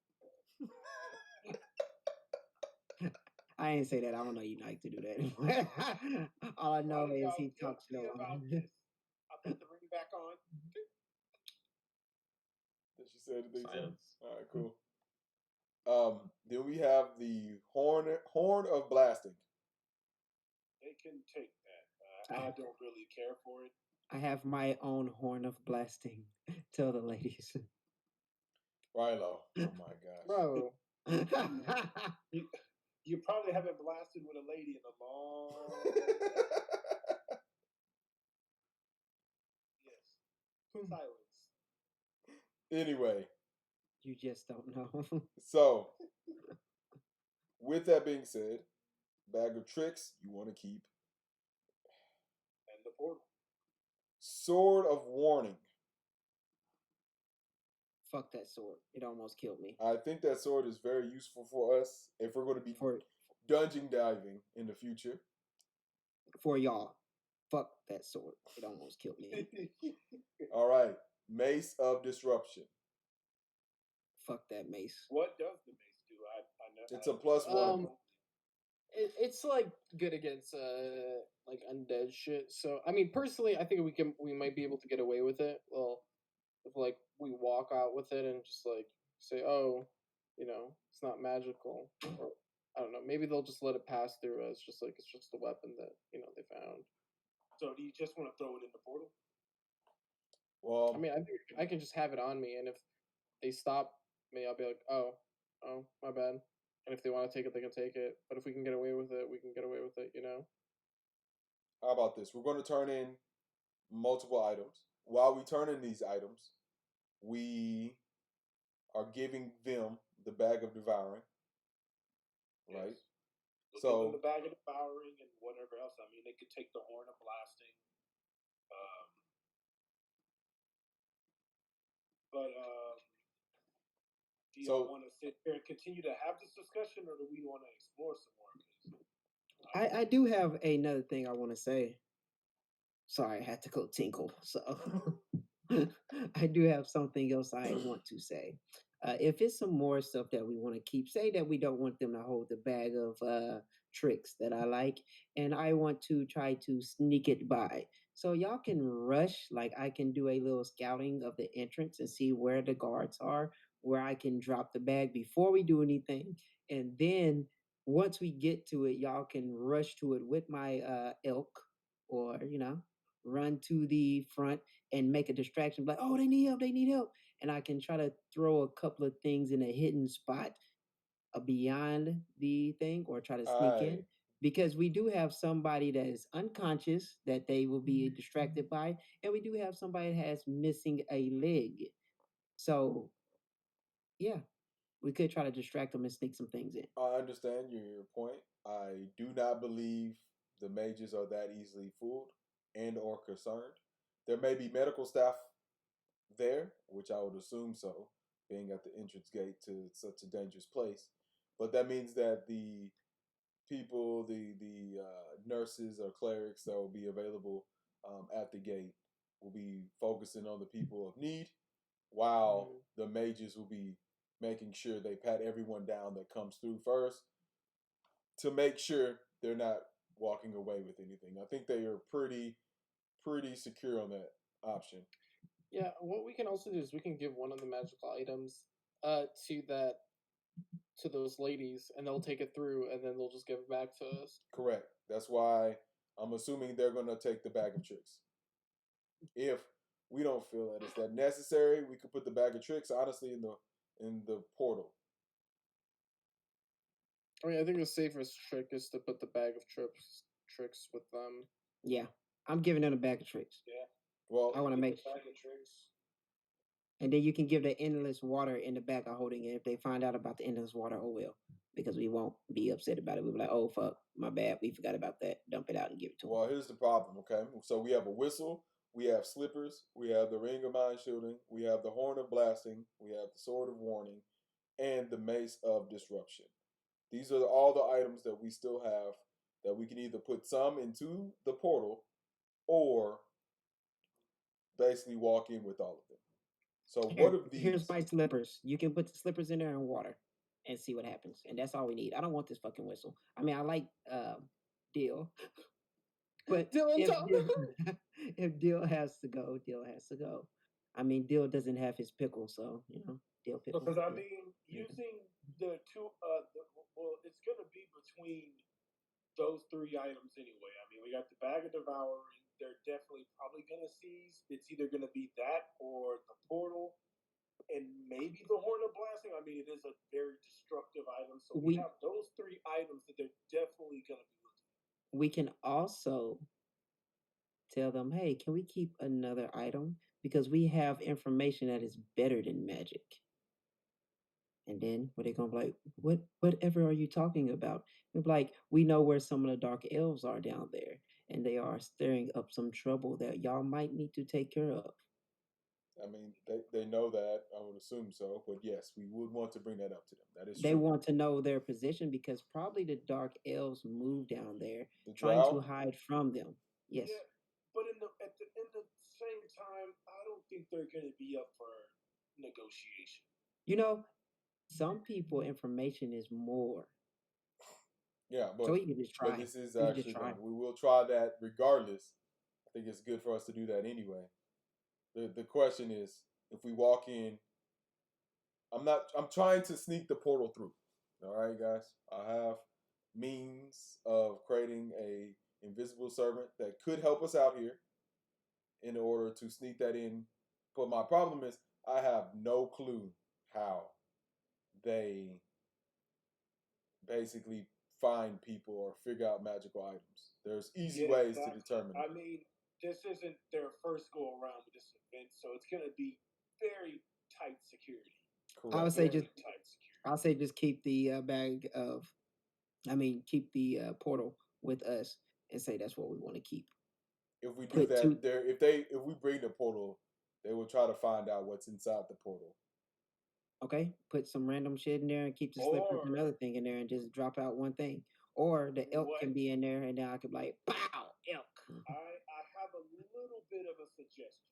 I ain't say that. I don't know you like to do that. All I know is he talks to the woman. I put the ring back on. Did she say anything? Silence. All right, cool. Then we have the horn of blasting. They can take that. I don't really care for it. I have my own horn of blasting. Tell the ladies. Rilo. Oh my gosh. Bro. You probably haven't blasted with a lady in a long yes. Silence. Anyway. You just don't know. So, with that being said, bag of tricks you want to keep. And the portal. Sword of warning. Fuck that sword. It almost killed me. I think that sword is very useful for us if we're going to be dungeon diving in the future. For y'all. Fuck that sword. It almost killed me. All right. Mace of disruption. Fuck that mace. What does the mace do? I know. It's a +1. It's like good against like undead shit. So I mean, personally, I think we might be able to get away with it. Well, if like we walk out with it and just like say, oh, it's not magical, or I don't know, maybe they'll just let it pass through us, just like it's just a weapon that they found. So do you just want to throw it in the portal? Well, I mean, I think I can just have it on me, and if they stop me, I'll be like, oh, my bad. And if they want to take it, they can take it. But if we can get away with it, we can get away with it, How about this? We're going to turn in multiple items. While we turn in these items, we are giving them the bag of devouring. Right? Yes. So the bag of devouring and whatever else. I mean, they could take the horn of blasting. Do you want to sit here and continue to have this discussion, or do we want to explore some more? I do have another thing I want to say. Sorry, I had to go tinkle. So I do have something else I want to say. If it's some more stuff that we want to keep, say that we don't want them to hold the bag of tricks that I like, and I want to try to sneak it by. So y'all can rush, like I can do a little scouting of the entrance and see where the guards are, where I can drop the bag before we do anything. And then once we get to it, y'all can rush to it with my elk or, run to the front and make a distraction like, oh, they need help. And I can try to throw a couple of things in a hidden spot beyond the thing or try to sneak in. I Because we do have somebody that is unconscious that they will be distracted by, and we do have somebody that has missing a leg. So, yeah, we could try to distract them and sneak some things in. I understand your point. I do not believe the mages are that easily fooled and or concerned. There may be medical staff there, which I would assume so, being at the entrance gate to such a dangerous place. But that means that the people, the nurses or clerics that will be available at the gate will be focusing on the people of need, while the mages will be making sure they pat everyone down that comes through first to make sure they're not walking away with anything. I think they are pretty secure on that option. Yeah, what we can also do is we can give one of the magical items to that to those ladies, and they'll take it through, and then they'll just give it back to us. Correct. That's why I'm assuming they're going to take the bag of tricks. If we don't feel that it's that necessary, we could put the bag of tricks honestly in the portal. I mean, I think the safest trick is to put the bag of tricks with them. Yeah, I'm giving them a bag of tricks. Yeah. Well, I want to make bag of tricks. And then you can give the endless water in the back of holding it. If they find out about the endless water, oh well, because we won't be upset about it. We'll be like, oh fuck, my bad, we forgot about that. Dump it out and give it to them. well, here's the problem. Okay, so we have a whistle, we have slippers, we have the ring of mind shielding, we have the horn of blasting, we have the sword of warning, and the mace of disruption. These are all the items that we still have that we can either put some into the portal or basically walk in with all of them. So what of these? Here's my slippers. You can put the slippers in there and water and see what happens. And that's all we need. I don't want this fucking whistle. I mean, I like Deal. But Dill on if top. Dill, if Dill has to go, Dill has to go. I mean, Dill doesn't have his pickle, so Dill pickle. Because I mean, using the two, well, it's gonna be between those three items anyway. I mean, we got the bag of devouring. They're definitely probably gonna seize. It's either gonna be that or the portal, and maybe the horn of blasting. I mean, it is a very destructive item, so we have those three items that they're definitely gonna be looking at. We can also tell them, hey, can we keep another item? Because we have information that is better than magic. And then what they gonna be like, whatever are you talking about? They'll be like, we know where some of the dark elves are down there, and they are stirring up some trouble that y'all might need to take care of. I mean, they know that. I would assume so. But yes, we would want to bring that up to them. That is They true. want to know their position because probably the dark elves moved down there The trying drow? to hide from them. Yes. Yeah, but at the same time, I don't think they're gonna be up for negotiation. Some people information is more. Yeah, but So you can just try. But this is You can just actually try. we will try that regardless. I think it's good for us to do that anyway. The question is, if we walk in, I'm trying to sneak the portal through. All right, guys. I have means of creating a invisible servant that could help us out here in order to sneak that in. But my problem is I have no clue how they basically find people or figure out magical items. There's easy ways to determine. I mean, this isn't their first go around with this event, so it's going to be very tight security. Correct. I would say just keep the keep the portal with us and say that's what we want to keep. If we do that, if we bring the portal, they will try to find out what's inside the portal. Okay, put some random shit in there and keep the slipper Or and another thing in there and just drop out one thing. Or the elk what can be in there and then I could be like, pow, elk. I have a little bit of a suggestion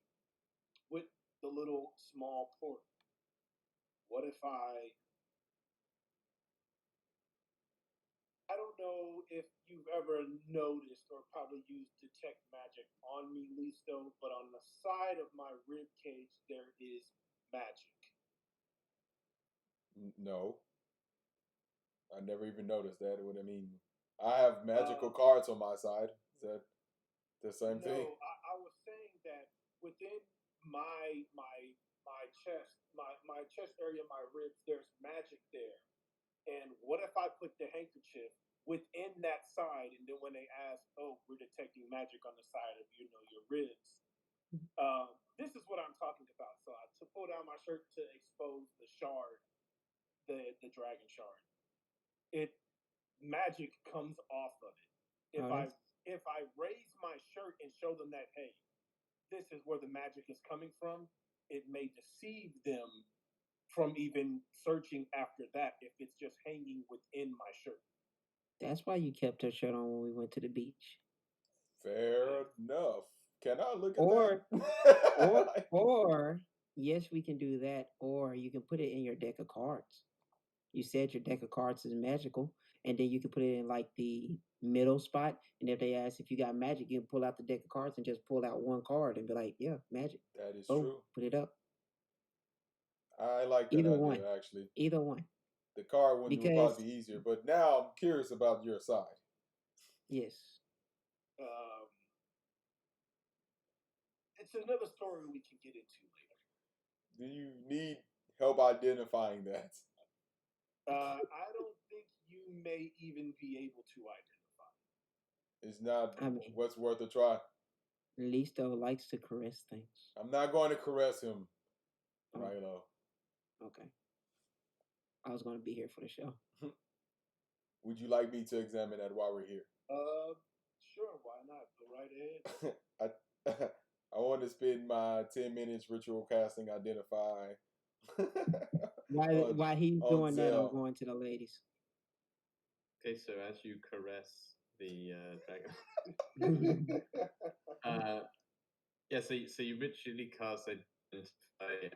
with the little small portal. What if I don't know if you've ever noticed or probably used detect magic on me, Listo, but on the side of my rib cage there is magic. No, I never even noticed that. What I mean, I have magical Uh, cards on my side. Is that the same thing? no, I was saying that within my chest, my chest area, my ribs, there's magic there. And what if I put the handkerchief within that side, and then when they ask, "Oh, we're detecting magic on the side of your ribs," this is what I'm talking about. So I pull down my shirt to expose the shard, the dragon shard. It magic comes off of it. If Oh, I that's if I raise my shirt and show them that, hey, this is where the magic is coming from, it may deceive them from even searching after that if it's just hanging within my shirt. that's why you kept her shirt on when we went to the beach. Fair enough. Can I look at Or that? or yes, we can do that. Or you can put it in your deck of cards. You said your deck of cards is magical, and then you can put it in like the middle spot. And if they ask if you got magic, you can pull out the deck of cards and just pull out one card and be like, "Yeah, magic." That is Boom, true. put it up. I like that Either idea one, actually. either one. The card one would Because probably be easier, but now I'm curious about your side. yes, Um, it's another story we can get into later. Do you need help identifying that? I don't think you may even be able to identify. It's not I mean, what's worth a try. Listo likes to caress things. I'm not going to caress him, Oh, Rhino. okay. I was going to be here for the show. Would you like me to examine that while we're here? Sure, why not? Go right ahead. I want to spend my 10 minutes ritual casting identify While he's on doing that, I'm Zell. going to the ladies. Okay, so as you caress the dragon, yeah, so you ritually cast identify.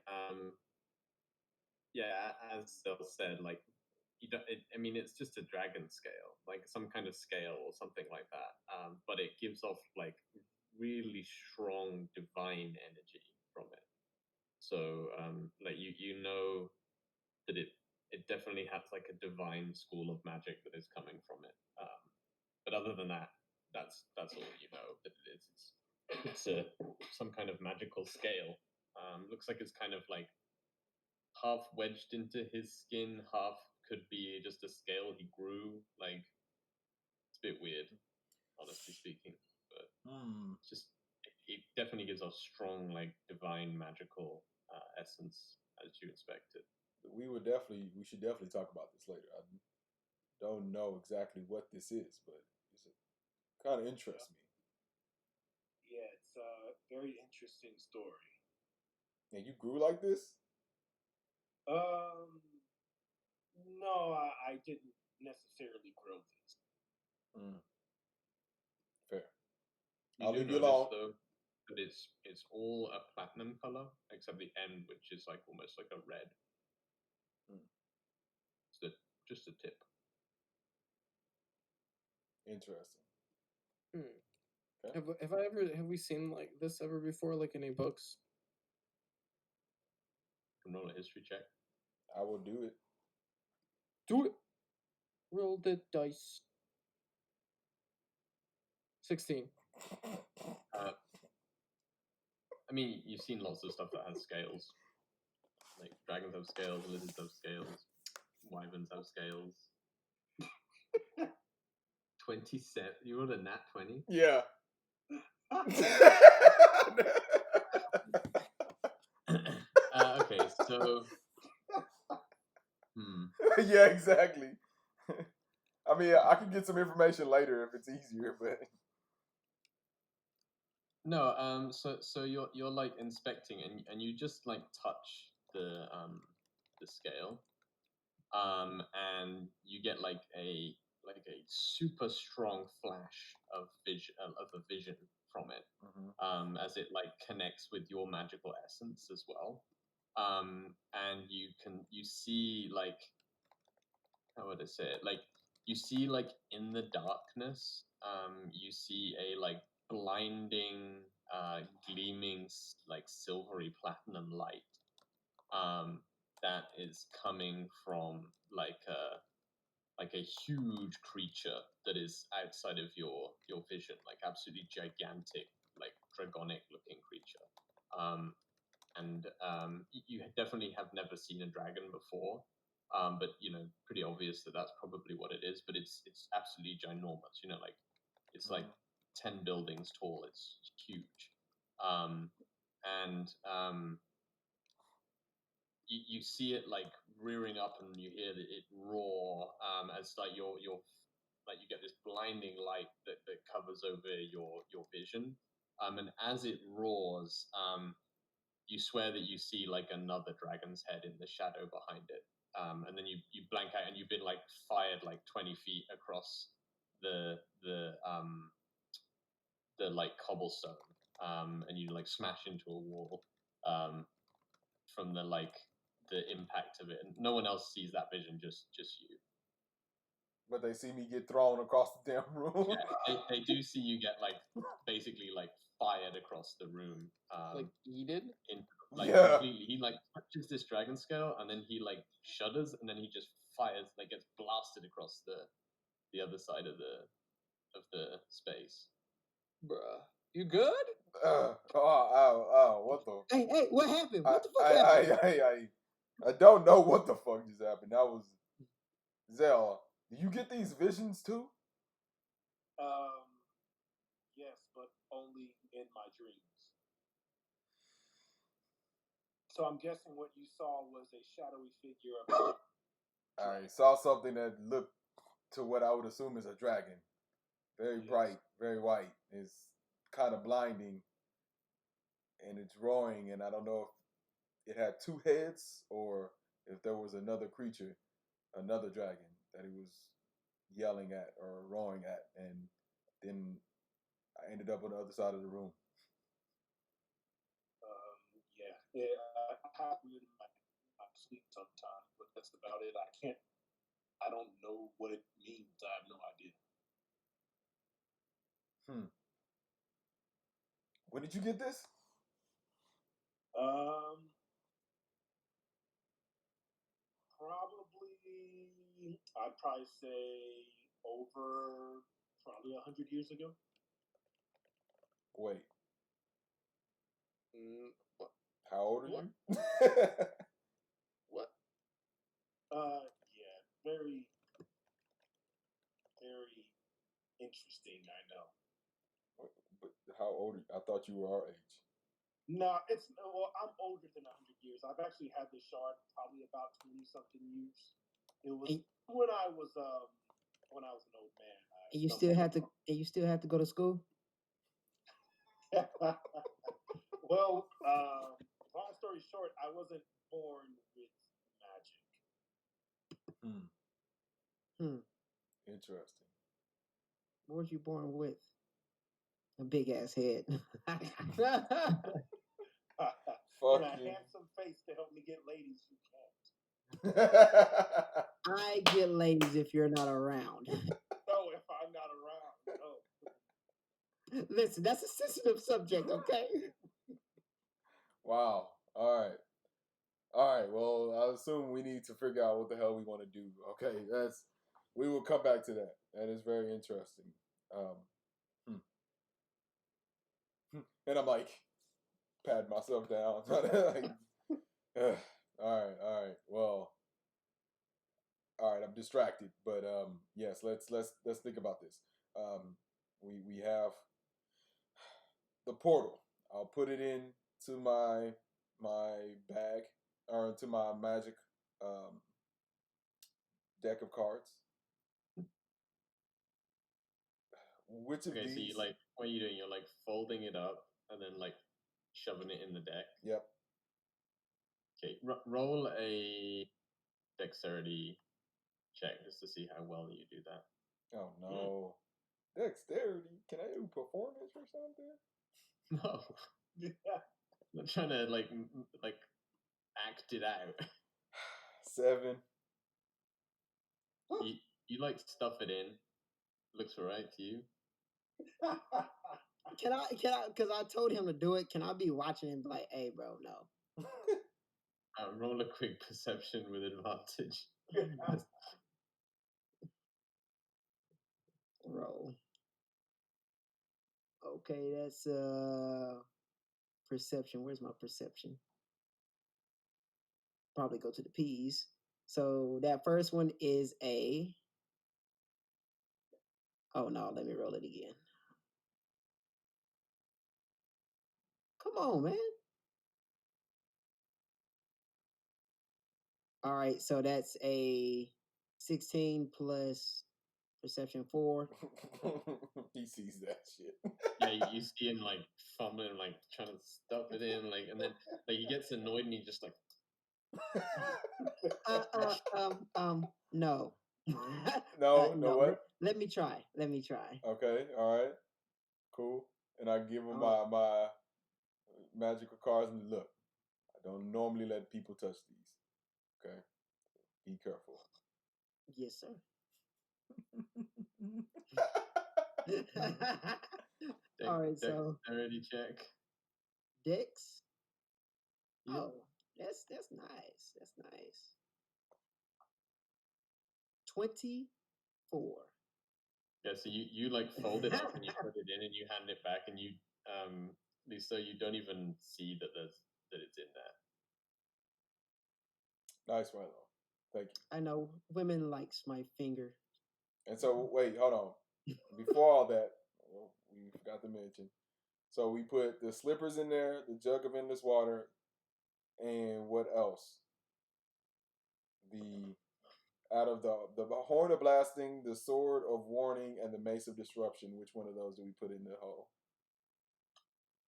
Yeah, as Phil said, like you don't. I mean, it's just a dragon scale, like some kind of scale or something like that. But it gives off like really strong divine energy from it. So, like you know that it definitely has like a divine school of magic that is coming from it. But other than that, that's all you know that it is. It's some kind of magical scale. Looks like it's kind of like half wedged into his skin, half could be just a scale he grew. Like it's a bit weird, honestly speaking. But it's just it definitely gives off strong, like divine magical essence as you expect it. We should definitely talk about this later. I don't know exactly what this is, but it kind of interests me. Yeah, it's a very interesting story. And you grew like this? No, I didn't necessarily grow this. Fair. You I'll do leave you notice alone. though that it's all a platinum color except the end, which is like almost like a red. It's just a tip. Interesting. Okay. Have we seen like this ever before, like any books? Can roll a history check. I will do it. Do it. Roll the dice. 16. I mean, you've seen lots of stuff that has scales. Like dragons have scales, lizards have scales, wyverns have scales. 27. You rolled a nat 20? Yeah. Okay, so. Yeah, exactly. I mean, I can get some information later if it's easier, but No, so you're like inspecting and you just like touch the scale, and you get like a super strong flash of a vision from it, as it like connects with your magical essence as well, and you see like, how would I say it, like you see like in the darkness, you see a like blinding, gleaming like silvery platinum light, that is coming from like a huge creature that is outside of your vision, like absolutely gigantic, like dragonic looking creature. And you definitely have never seen a dragon before, but pretty obvious that that's probably what it is. But it's absolutely ginormous. Like it's like 10 buildings tall. It's huge, and you see it like rearing up, and you hear it roar, as like your like you get this blinding light that covers over your vision, and as it roars, you swear that you see like another dragon's head in the shadow behind it, and then you blank out, and you've been like fired like 20 feet across the like cobblestone, and you like smash into a wall, from the impact of it, and no one else sees that vision, just you. But they see me get thrown across the damn room. Yeah, they do see you get like basically like fired across the room, like yeeted. Completely. He like touches this dragon scale, and then he like shudders, and then he just fires, like gets blasted across the other side of the space. Bruh, you good? What the? Hey, what happened? What the fuck happened? I don't know what the fuck just happened. That was Zell. Do you get these visions too? Yes, but only in my dreams. So I'm guessing what you saw was a shadowy figure of I saw something that looked to what I would assume is a dragon. Very bright, very white. It's kind of blinding, and it's roaring, and I don't know if it had two heads or if there was another creature, another dragon that he was yelling at or roaring at, and then I ended up on the other side of the room. Yeah, I have weird in my sleep sometimes, but that's about it. I don't know what it means. I have no idea. When did you get this? I'd probably say over probably 100 years ago. Wait. What? How old are you? What? Yeah, very, very interesting. I know. But how old are you? I thought you were our age. No, I'm older than 100 years. I've actually had this shard probably about 20 something years. It was when I was an old man. And you still have to go to school? Well, long story short, I wasn't born with magic. Interesting. What was you born with? A big ass head. And a handsome face to help me get ladies who can't. I get ladies if you're not around. No, if I'm not around, no. Listen, that's a sensitive subject, okay? Wow. All right. Well, I assume we need to figure out what the hell we want to do. Okay, we will come back to that. That is very interesting. And I'm like, pat myself down. Like, all right. Well, all right. I'm distracted, but yes. Let's think about this. We have the portal. I'll put it into my bag, or into my magic deck of cards. Which of these? So you like, what are you doing? You're like folding it up and then like shoving it in the deck. Yep. Okay, roll a dexterity check just to see how well you do that. Oh no. Dexterity. Can I do performance or something? No, I'm trying to like act it out. 7. You like stuff it in. Looks alright to you. Can I? Because I told him to do it. Can I be watching and be like, "Hey, bro, no." Roll a quick perception with advantage. Roll. Okay, that's perception. Where's my perception? Probably go to the P's. So that first one is a. Oh no, let me roll it again. Come on, man. All right, so that's a 16 plus perception 4. He sees that shit. Yeah, you see him like fumbling, like trying to stuff it in, like, and then like he gets annoyed and he just like. No. No, what? Let me try. Okay, all right, cool. And I give him Oh. my magical cards and look. I don't normally let people touch these. Okay, be careful. Yes, sir. All right, so dexterity check. Dex. Oh, that's nice. That's nice. 24. Yeah, so you like fold it up and you put it in and you hand it back and you Lisa, you don't even see that it's in there. Nice, Rilo. Thank you. I know women likes my finger. And so wait, hold on. Before all that, we forgot to mention. So we put the slippers in there, the jug of endless water, and what else? Out of the horn of blasting, the sword of warning, and the mace of disruption. Which one of those do we put in the hole?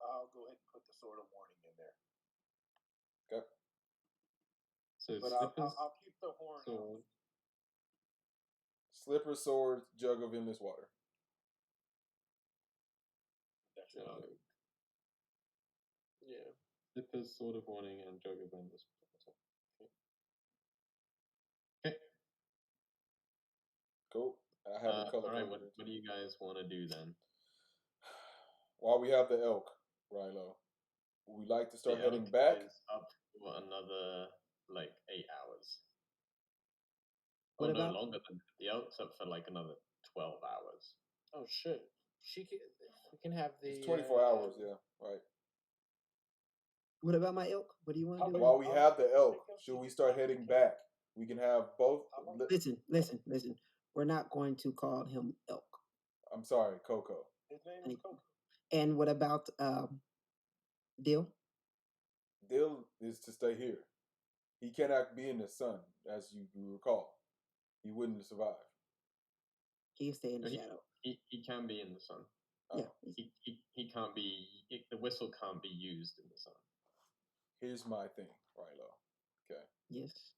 I'll go ahead and put the sword of warning in there. Okay. So but I'll keep the horn. Sword. Slipper, sword, jug of endless water. That's Yeah. Yeah. Slippers, sword of warning, and jug of endless water. Okay. Cool. I have a color. All right. What do you guys want to do then? While we have the elk, Rilo, we like to start The heading elk back. is up for another like 8 hours. What no, about longer than that. The elk's up for like another 12 hours. Oh shit. We can have the. It's 24 hours. Yeah. Right. what about my elk? What do you want to do? While we have the elk, should we start heading back? We can have both. Listen. We're not going to call him elk. I'm sorry, Coco. His name is Coco. And what about Dill? Dill is to stay here. He cannot be in the sun, as you recall. He wouldn't survive. He'll stay in the shadow. He can be in the sun. Yeah. He can't be. The whistle can't be used in the sun. Here's my thing, Rilo. Okay. Yes.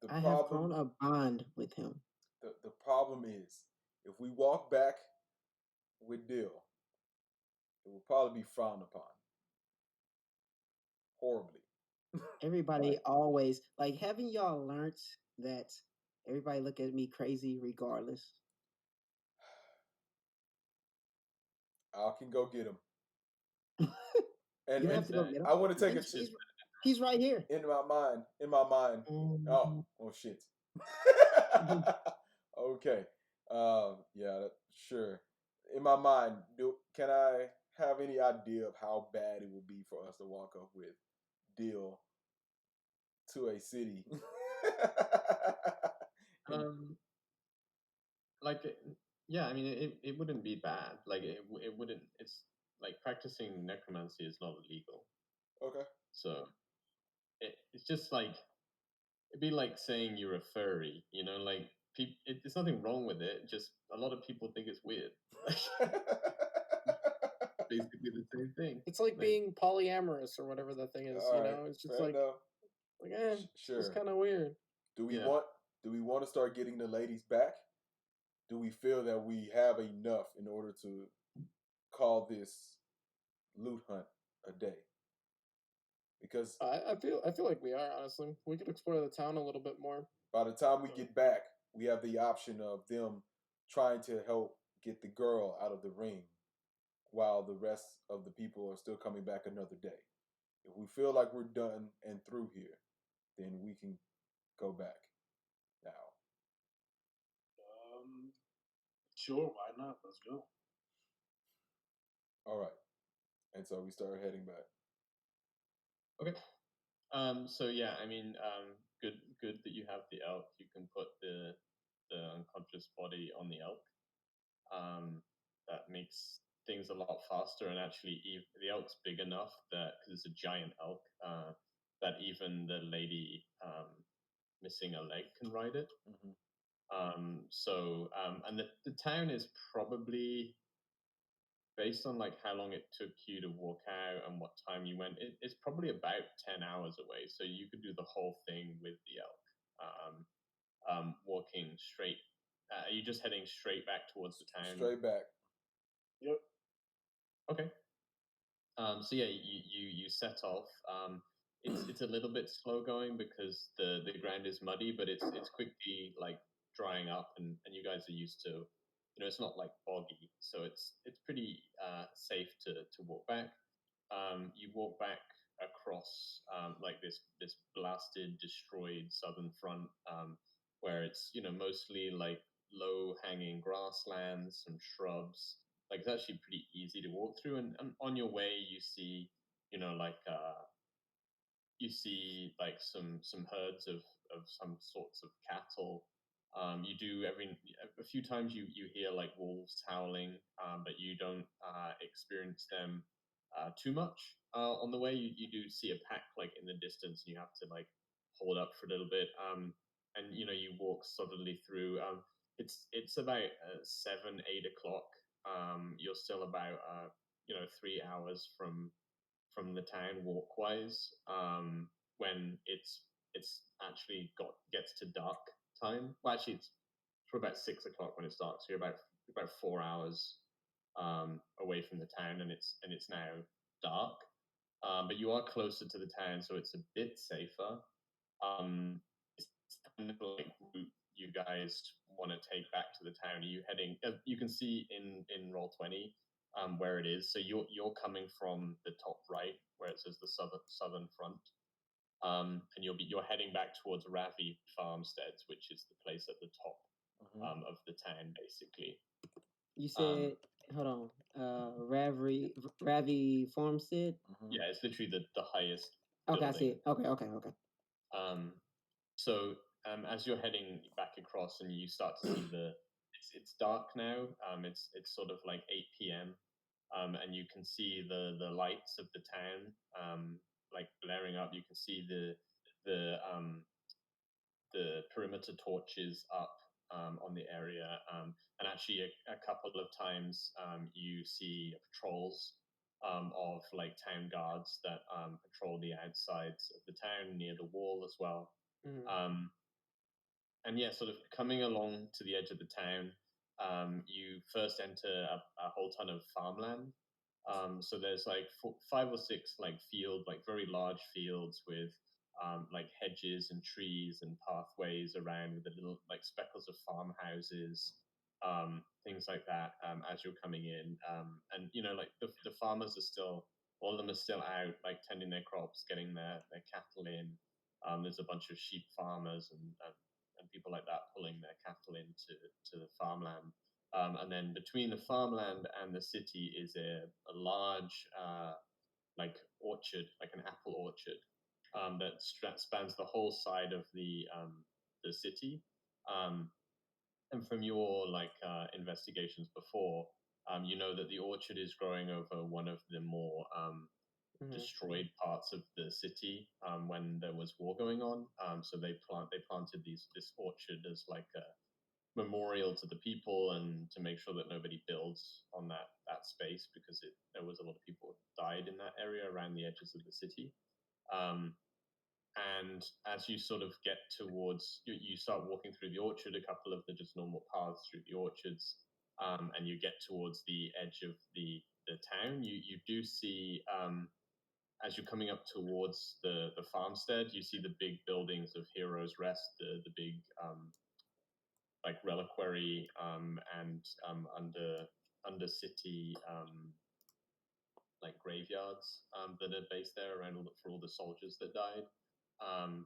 The I problem, have thrown a bond with him. The problem is, if we walk back with Dill, it will probably be frowned upon. Horribly. Everybody always like. Haven't y'all learned that everybody look at me crazy regardless? I can go get him. You have to go get him. I want to take He's right here. In my mind. Mm-hmm. Oh shit. Okay. Yeah, sure. In my mind, can I have any idea of how bad it would be for us to walk up with Dill to a city? Yeah, I mean, it wouldn't be bad. Like, it wouldn't. It's like practicing necromancy is not illegal. Okay. So it's just like it'd be like saying you're a furry. You know, like there's nothing wrong with it. Just a lot of people think it's weird. Basically the same thing. It's like being polyamorous or whatever the thing is. You know, it's just like enough. sure. It's kind of weird. Do we Yeah. want to start getting the ladies back? Do we feel that we have enough in order to call this loot hunt a day? Because I feel like we are, honestly. We could explore the town a little bit more. by the time we get back, we have the option of them trying to help get the girl out of the ring while the rest of the people are still coming back another day. If we feel like we're done and through here, then we can go back now. Sure, why not? Let's go. All right. And so we start heading back. Okay. So yeah, I mean, good that you have the elk. You can put the unconscious body on the elk. That makes things a lot faster, and actually, the elk's big enough that because it's a giant elk, that even the lady missing a leg can ride it. Mm-hmm. And the town is probably based on like how long it took you to walk out and what time you went. It's probably about 10 hours away, so you could do the whole thing with the elk. Walking straight. Are you just heading straight back towards the town? Straight back. Yep. Okay. So yeah, you set off. It's a little bit slow going because the ground is muddy, but it's quickly like drying up, and you guys are used to, it's not like boggy, so it's pretty safe to walk back. You walk back across like this blasted, destroyed southern front, where it's mostly like low hanging grasslands, some shrubs. Like it's actually pretty easy to walk through, and on your way you see like some herds of some sorts of cattle. You do a few times you hear like wolves howling, but you don't experience them too much. On the way, you do see a pack like in the distance, and you have to like hold up for a little bit. And you walk solidly through. It's about 7, 8 o'clock. You're still about 3 hours from the town walkwise. When it's actually gets to dark time. Well, actually, it's for about 6 o'clock when it's dark. So you're about 4 hours away from the town, and it's now dark. But you are closer to the town, so it's a bit safer. It's kind of like route you guys want to take back to the town. Are you heading? You can see in Roll20 where it is. So you're coming from the top right, where it says the southern front, and you're heading back towards Ravi Farmsteads, which is the place at the top of the town, basically. You said, hold on, Ravi Farmstead? Yeah, it's literally the highest. Okay, building. I see it. Okay. So as you're heading back across, and you start to see it's dark now. It's sort of like 8 p.m. And you can see the lights of the town like blaring up. You can see the perimeter torches up on the area, and actually a couple of times you see patrols of like town guards that patrol the outsides of the town near the wall as well. Mm-hmm. And yeah, sort of coming along to the edge of the town, you first enter a whole ton of farmland. So there's like 5 or 6 like like very large fields with like hedges and trees and pathways around with the little like speckles of farmhouses, things like that. As you're coming in, and like the farmers are still, all of them are still out like tending their crops, getting their cattle in. There's a bunch of sheep farmers and people like that pulling their cattle into the farmland. And then between the farmland and the city is a large like orchard, like an apple orchard, that spans the whole side of the city. And from your like investigations before, you know that the orchard is growing over one of the more destroyed parts of the city when there was war going on. So they planted this orchard as like a memorial to the people, and to make sure that nobody builds on that space, because there was a lot of people died in that area around the edges of the city. Um, and as you sort of get towards, you start walking through the orchard, a couple of the just normal paths through the orchards, and you get towards the edge of the town. You do see, as you're coming up towards the farmstead, you see the big buildings of Heroes Rest, the big like reliquary and under city like graveyards that are based there around for all the soldiers that died.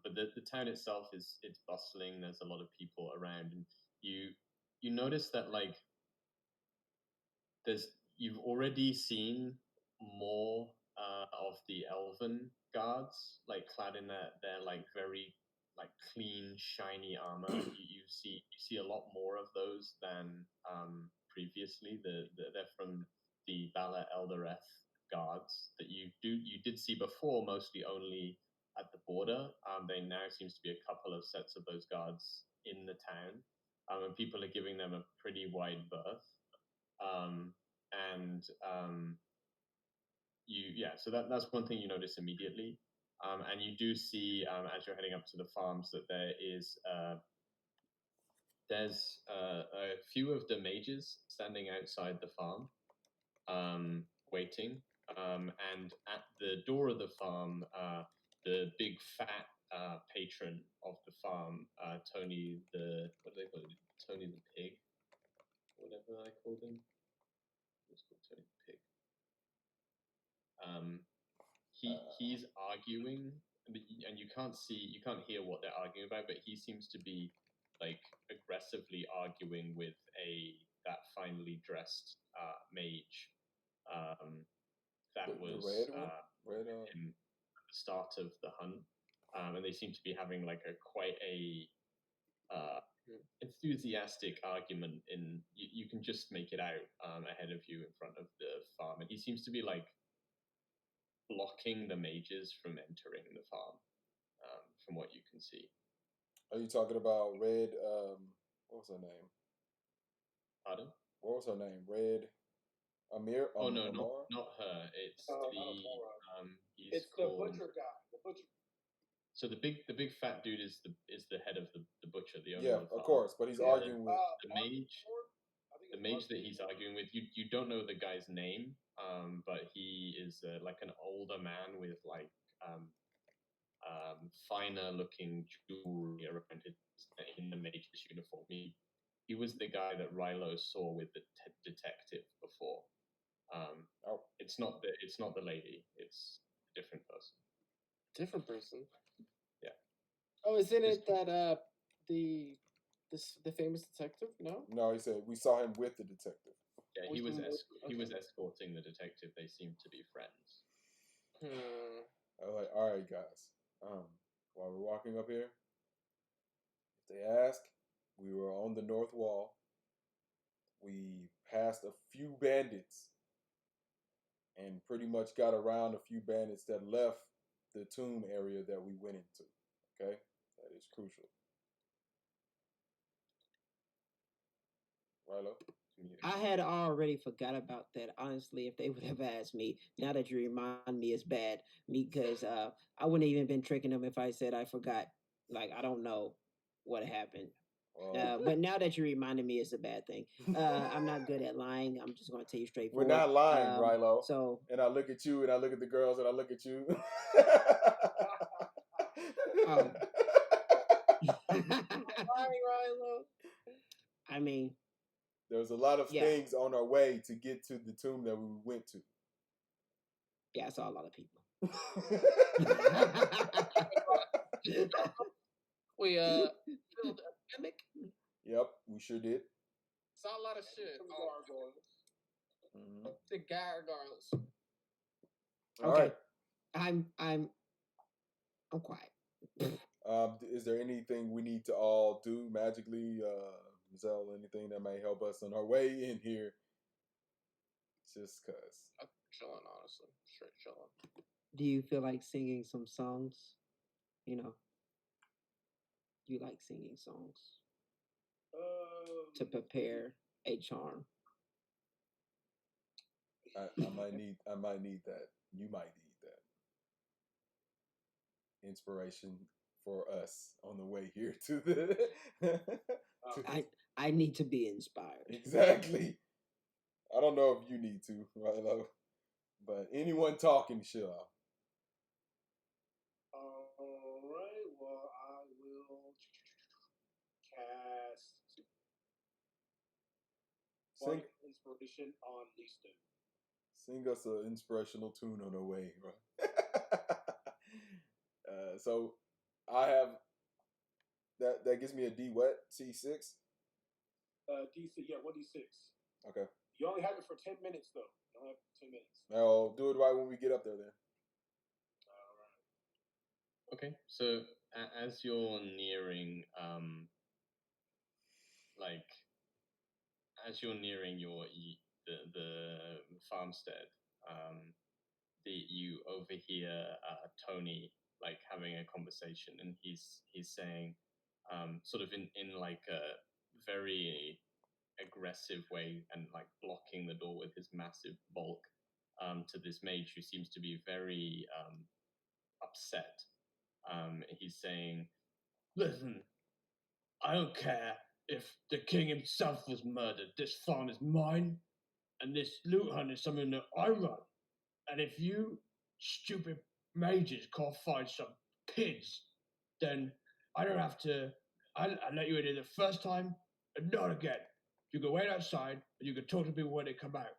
But the town itself it's bustling. There's a lot of people around, and you notice that like you've already seen more of the elven guards, like clad in their like very like clean, shiny armor. you see a lot more of those than previously. They're from the Bala Eldereth guards that you did see before, mostly only at the border. There now seems to be a couple of sets of those guards in the town, and people are giving them a pretty wide berth. And so that's one thing you notice immediately. And you do see as you're heading up to the farms that there's a few of the mages standing outside the farm, waiting. And at the door of the farm, the big fat patron of the farm, Tony the what do they call it? Tony the pig, whatever I called him. It's called Tony the pig. He's arguing, and you can't hear what they're arguing about, but he seems to be like aggressively arguing with that finely dressed mage that was red one? him at the start of the hunt, and they seem to be having like quite a enthusiastic argument. You can just make it out ahead of you in front of the farm, and he seems to be like blocking the mages from entering the farm, from what you can see. Are you talking about Red? What was her name? Pardon? What was her name? Red Amir? Oh no, not her. It's it's called... the butcher guy. The butcher. So the big fat dude is the head of the butcher. The owner. Yeah, of course. But he's arguing with the mage. The mage that he's arguing with, you don't know the guy's name, but he is like an older man with like finer looking jewelry around in the mage's uniform. He was the guy that Rilo saw with the detective before. It's not the lady. It's a different person. Different person. Yeah. Oh, isn't it that the famous detective? No, he said we saw him with the detective. Yeah, he was escorting the detective. They seemed to be friends. I was like, all right, guys. While we're walking up here, if they ask, we were on the north wall. We passed a few bandits and pretty much got around a few bandits that left the tomb area that we went into. Okay? That is crucial. Rilo? I had already forgot about that. Honestly, if they would have asked me, now that you remind me, it's bad because I wouldn't have even been tricking them if I said I forgot. Like, I don't know what happened. But now that you reminded me, it's a bad thing. I'm not good at lying. I'm just going to tell you straightforward. We're not lying, Rilo. So, and I look at you, and I look at the girls, and I look at you. Lying, Rilo. I mean, there was a lot of things on our way to get to the tomb that we went to. Yeah, I saw a lot of people. We filled a gimmick. Yep, we sure did. Saw a lot of shit. Mm-hmm. The gargoyles. All okay. Right. I'm quiet. Is there anything we need to all do magically? Zell, anything that may help us on our way in here? Just cause. I'm chilling, honestly. Straight chilling. Do you feel like singing some songs? You know, you like singing songs to prepare a charm. I might need that. You might need that. inspiration for us on the way here to the. I need to be inspired. Exactly. I don't know if you need to, Rilo, but anyone talking, sure. All right. Well, I will cast Sing, inspiration on Leaston. sing us an inspirational tune on the way, right? So I have that gives me a D what? C6? DC, yeah, 1d6. Okay. You only have it for 10 minutes, though. You only have it for 10 minutes. I'll do it right when we get up there then. All right. Okay, so as you're nearing, like, as you're nearing the farmstead, you overhear Tony like having a conversation, and he's saying, sort of in like a very aggressive way, and like blocking the door with his massive bulk, to this mage who seems to be very upset. He's saying, "Listen, I don't care if the king himself was murdered. This farm is mine, and this loot hunt is something that I run. And if you stupid mages can't find some kids, then I don't have to. I let you in here the first time, and not again. You can wait outside, and you can talk to people when they come out.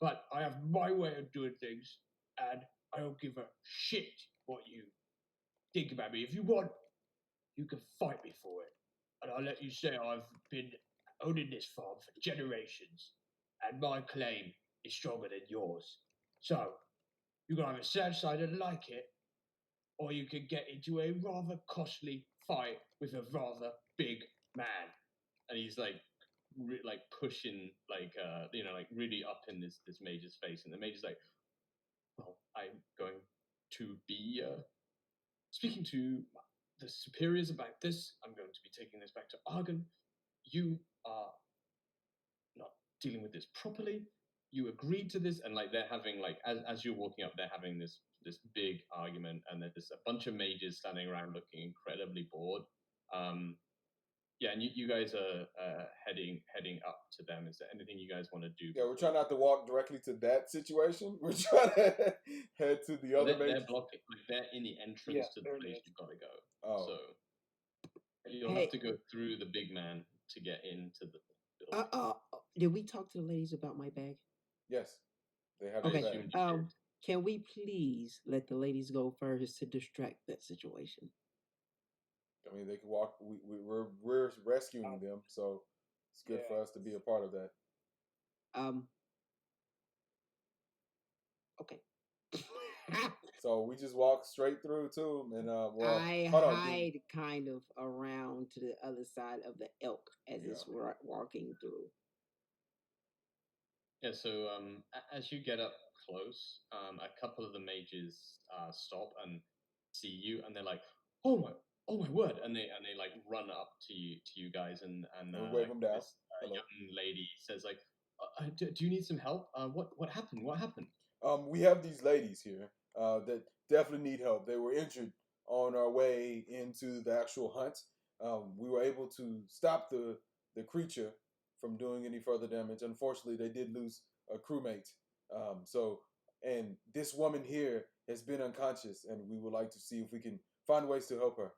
But I have my way of doing things, and I don't give a shit what you think about me. If you want, you can fight me for it. And I'll let you say I've been owning this farm for generations, and my claim is stronger than yours. So, you can either sit outside and like it, or you can get into a rather costly fight with a rather big man." And he's like, like pushing, like like really up in this mage's face, and the mage is like, "Well, I'm going to be speaking to the superiors about this. I'm going to be taking this back to Argon. You are not dealing with this properly. You agreed to this," and like they're having like as you're walking up, they're having this big argument, and there's a bunch of mages standing around looking incredibly bored. Yeah, and you guys are heading up to them. Is there anything you guys want to do? Yeah, we're trying not to walk directly to that situation. We're trying to head to the other mages. They're blocking, like they're in the entrance to the place you've got to go. Oh. So you'll have to go through the big man to get into the building. Did we talk to the ladies about my bag? Yes, they have Okay. a bag. Can we please let the ladies go first to distract that situation? I mean, they can walk. We're rescuing them, so it's good for us to be a part of that. Okay. So we just walk straight through to them, and I hide kind of around to the other side of the elk as it's walking through. Yeah. So as you get up close, a couple of the mages stop and see you, and they're like, "Oh my word!" And they like run up to you guys, and wave them down. This young lady says like, do you need some help? What happened? What happened? We have these ladies here that definitely need help. They were injured on our way into the actual hunt. We were able to stop the creature from doing any further damage. Unfortunately, they did lose a crewmate. And this woman here has been unconscious, and we would like to see if we can find ways to help her.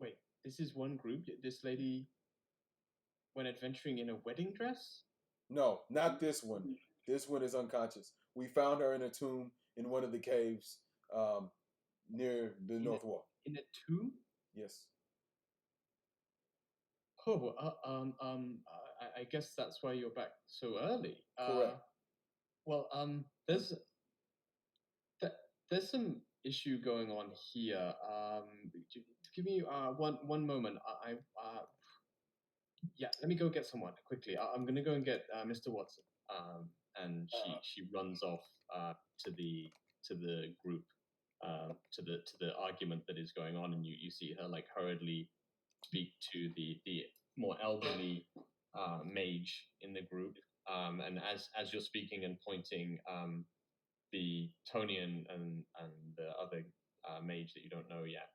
Wait, this is one group? This lady went adventuring in a wedding dress? No, not this one. This one is unconscious. We found her in a tomb in one of the caves near the North Wall. In a tomb? Yes. Oh, I guess that's why you're back so early. Correct. Well, there's some issue going on here. Give me one moment. Yeah, let me go get someone quickly. I'm gonna go and get Mr. Watson. And she runs off to the group, to the argument that is going on, and you see her like hurriedly speak to the more elderly mage in the group. And as you're speaking and pointing, the Tony and the other mage that you don't know yet,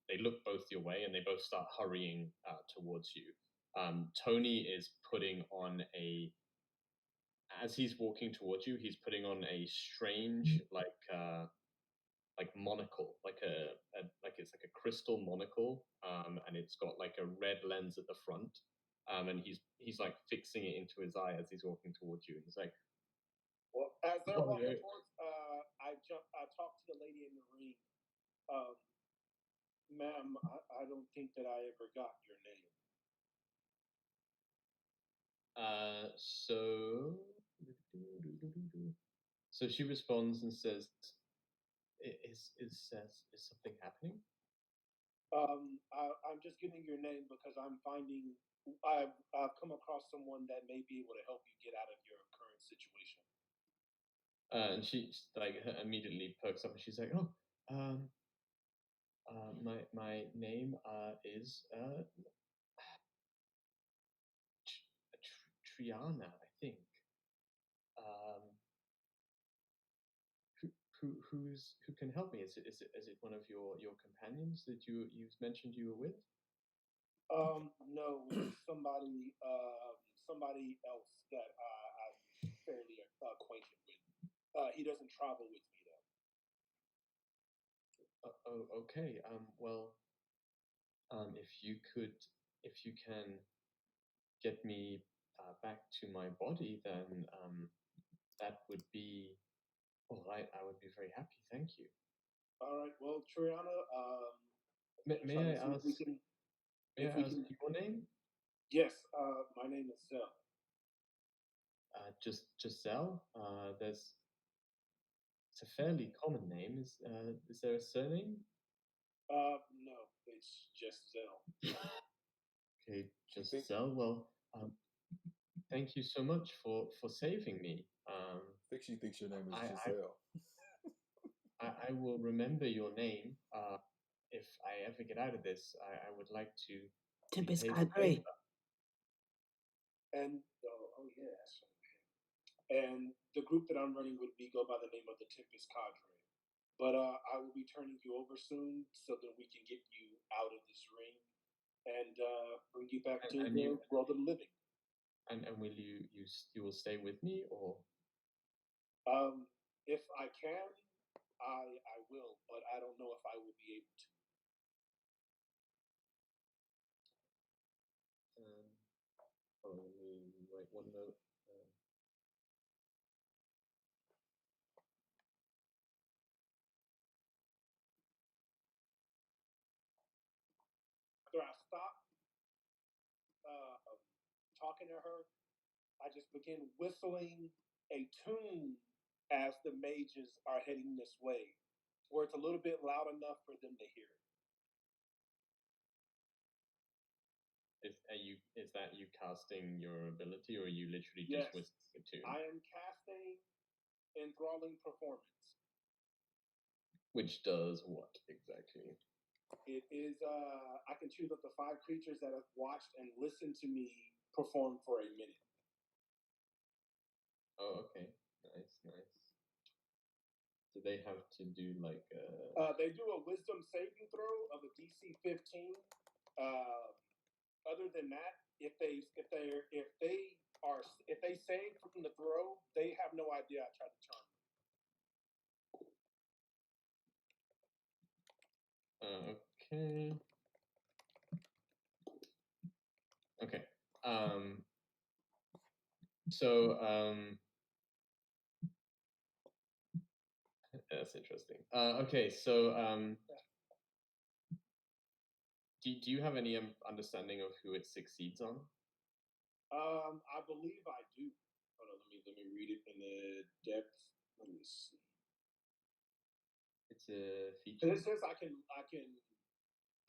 they look both your way and they both start hurrying towards you. Tony is putting on as he's walking towards you, he's putting on a strange like monocle, like it's like a crystal monocle, and it's got like a red lens at the front, and he's like fixing it into his eye as he's walking towards you. And he's like, well, as they're walking towards, I talk to the lady in the ring. Ma'am, I don't think that I ever got your name. So she responds and says, "Is something happening?" I'm just getting your name because I've come across someone that may be able to help you get out of your current situation. And she like immediately perks up and she's like, "Oh, my name is Triana, I think. Who can help me? Is it one of your companions that you mentioned you were with?" No, somebody else that I'm fairly acquainted with. He doesn't travel with me though. Oh, okay. Well, if you can get me back to my body, then that would be all right. I would be very happy. Thank you. All right. Well, Triana, may I ask? May I ask your name? Yes. My name is Zell. Just Zell. It's a fairly common name. Is there a surname? No, it's just Zell. Okay, just Zell. Well, thank you so much for saving me. I think she thinks your name is Giselle. I will remember your name. If I ever get out of this, I would like to. Tempest Cadre. And oh yes. And the group that I'm running with me go by the name of the Tempest Cadre. But I will be turning you over soon so that we can get you out of this ring and bring you back to the world of the living. And will you will stay with me, or? If I can, I will, but I don't know if I will be able to. Let me write one note. After I stop talking to her, I just begin whistling a tune as the mages are heading this way, where it's a little bit loud enough for them to hear it. Is that you casting your ability, or are you literally just whistling a tune? I am casting Enthralling Performance. Which does what exactly? It is I can choose up to 5 creatures that have watched and listened to me perform for a minute. Oh, okay. Nice. Do they have to do like they do a wisdom saving throw of a DC 15. Other than that, if they save from the throw, they have no idea I tried to charm them. Okay. So that's interesting. Okay, so do you have any understanding of who it succeeds on? I believe I do. Hold on, let me read it in the depth. Let me see. It's a feature. It says I can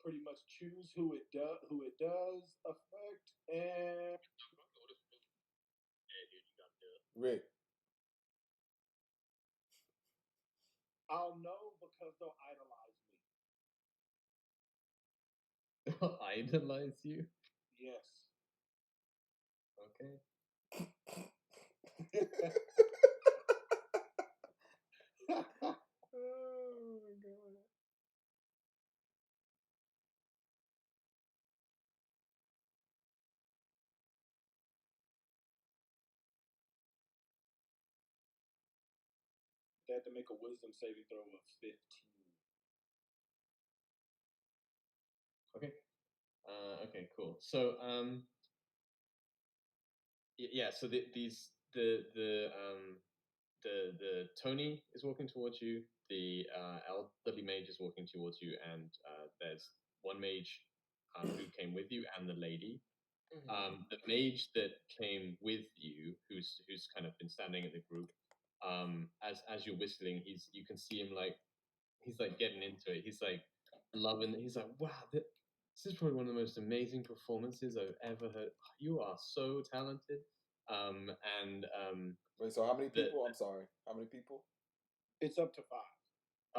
pretty much choose who it does affect, and Rick. I'll know because they'll idolize me. They'll idolize you? Yes. Okay. Oh my god. They had to make a wisdom saving throw of 15. Okay. Okay. Cool. So yeah. So the Tony is walking towards you. The elderly mage is walking towards you, and there's one mage who came with you, and the lady. The mage that came with you, who's kind of been standing at the group, as you're whistling, you can see him like he's like getting into it. He's like loving it. He's like, wow, this is probably one of the most amazing performances I've ever heard. You are so talented. And Wait, so how many the people? I'm sorry. How many people? It's up to 5.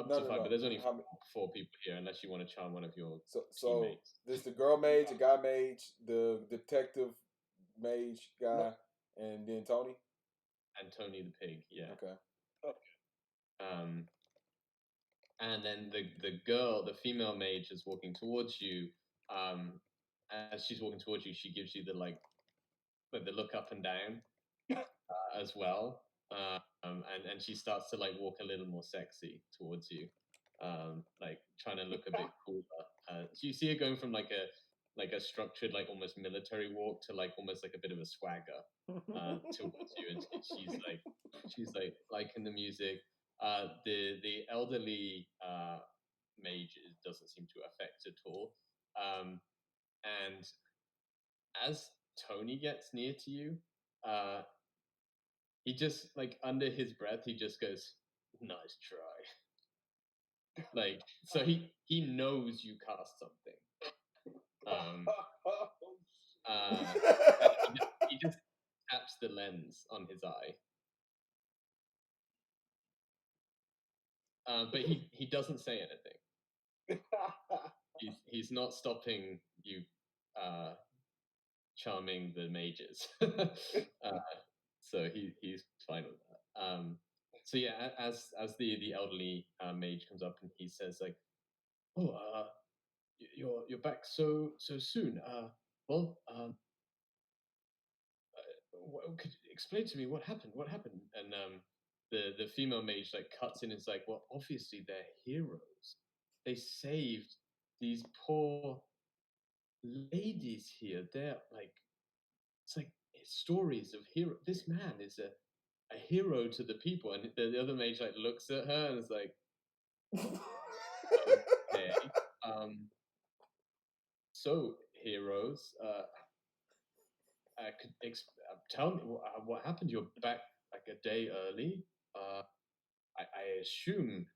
up No, to no, five, no. but there's only How many? four people here, unless you want to charm one of your So teammates. there's the girl mage, the guy mage, the detective mage guy, and then Tony. And Tony the pig, yeah. Okay. And then the girl, the female mage, is walking towards you. As she's walking towards you, she gives you the the look up and down as well. And she starts to like walk a little more sexy towards you, like trying to look a bit cooler. So you see her going from like a structured, like almost military walk to like almost like a bit of a swagger towards you, and she's like liking the music. The elderly mage doesn't seem to affect at all. And as Tony gets near to you, uh, he just like under his breath, he just goes, "Nice try." Like so, he knows you cast something. Um, and he just taps the lens on his eye. But he doesn't say anything. He's not stopping you charming the mages. So he's fine with that. So yeah, as the elderly mage comes up and he says like, "Oh, you're back so soon. Well, could you explain to me what happened? What happened?" And the female mage like cuts in and is like, "Well, obviously they're heroes. They saved these poor ladies here. They're like it's like stories of hero. This man is a hero to the people." And the other mage like looks at her and is like, "Okay, um, so heroes, tell me what happened. You're back like a day early. I assume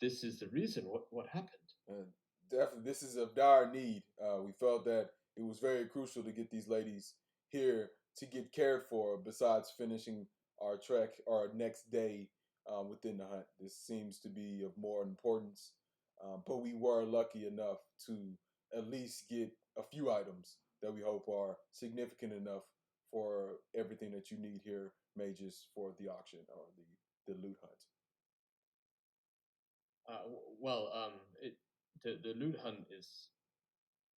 this is the reason. What happened?" Definitely, this is of dire need. We felt that it was very crucial to get these ladies here to get cared for. Besides finishing our trek, our next day within the hunt, this seems to be of more importance. But we were lucky enough to at least get a few items that we hope are significant enough for everything that you need here, mages, for the auction or the loot hunt. Well, the loot hunt is.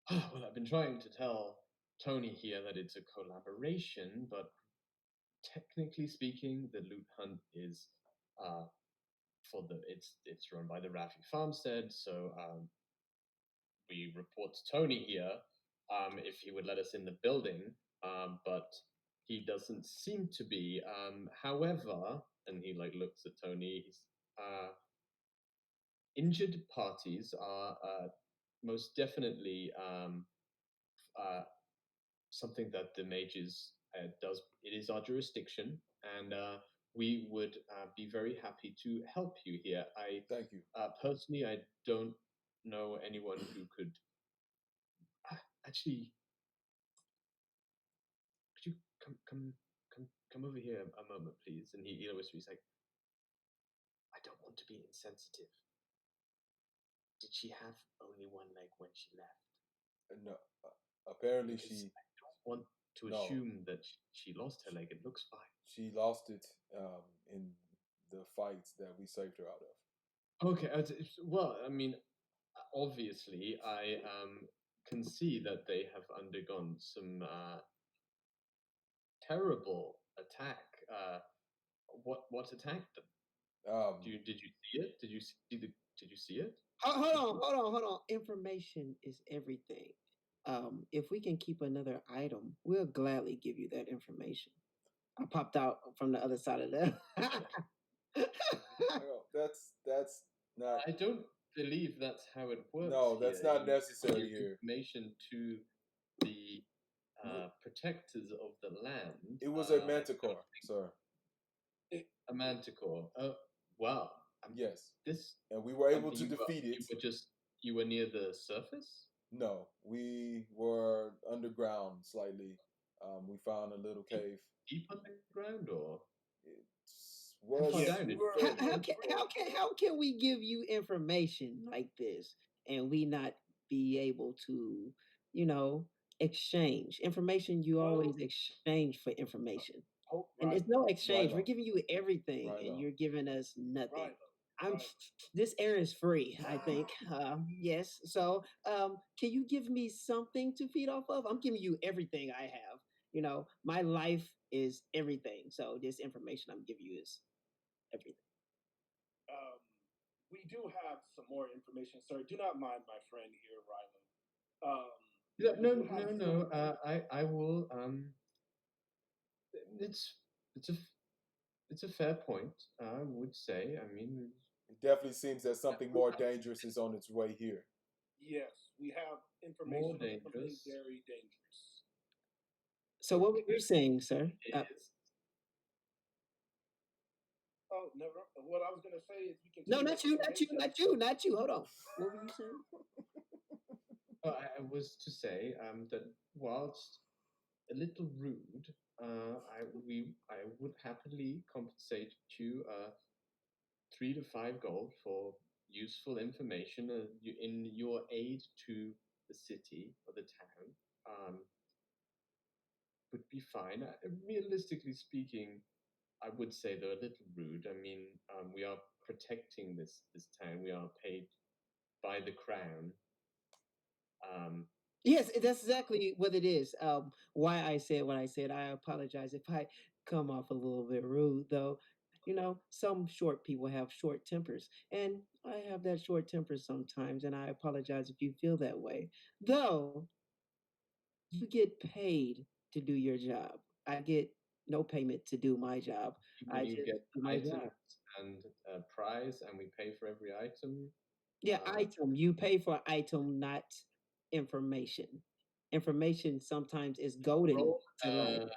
Well, I've been trying to tell Tony here that it's a collaboration, but technically speaking, the loot hunt is uh, it's run by the Raffi Farmstead. So we report to Tony here if he would let us in the building, but he doesn't seem to be. However, and he like looks at Tony. Injured parties are most definitely something that the mages does. It is our jurisdiction, and we would be very happy to help you here. I Thank you. personally, I don't know anyone who could actually. Could you come over here a moment, please? And he whispers, he's like, "I don't want to be insensitive. Did she have only one leg when she left?" No, apparently Because she I don't want to no. assume that she lost her leg. It looks fine. She lost it in the fights that we saved her out of. Okay. Well, I mean, obviously, I can see that they have undergone some terrible attack. What attacked them? Did you see it? Did you see it? Hold on. Information is everything. If we can keep another item, we'll gladly give you that information. I popped out from the other side of that. That's not. I don't believe that's how it works. No, that's here. not You necessary give here. Information to the protectors of the land. It was a manticore, sir. A manticore. Oh, wow. Yes. This. And we were able to defeat it. You were near the surface? No, we were underground slightly. We found a little cave. Deep underground, or how can we give you information like this and we not be able to, exchange information? You always exchange for information, and there's no exchange. We're giving you everything, and you're giving us nothing. This air is free, I think. Yes. So, can you give me something to feed off of? I'm giving you everything I have. My life is everything. So this information I'm giving you is everything. We do have some more information, sir. Do not mind my friend here, Rilo. No. I will. It's a fair point. I would say. I mean, it definitely seems that something more dangerous is on its way here. Yes, we have information on something very dangerous. So what were you saying, sir? Oh, never. What I was gonna say is we can. No, not you. Hold on. What were you saying? I was to say that whilst a little rude, I would happily compensate you 3 to 5 gold for useful information in your aid to the city or the town. Would be fine. Realistically speaking, I would say they're a little rude. I mean, we are protecting this town. We are paid by the crown. Yes, that's exactly what it is. Why I said what I said. I apologize if I come off a little bit rude, though. Some short people have short tempers, and I have that short temper sometimes, and I apologize if you feel that way. Though, you get paid to do your job. I get no payment to do my job. I just get do my job. And a prize, and we pay for every item. Yeah, item. You pay for item, not information. Information sometimes is golden to life.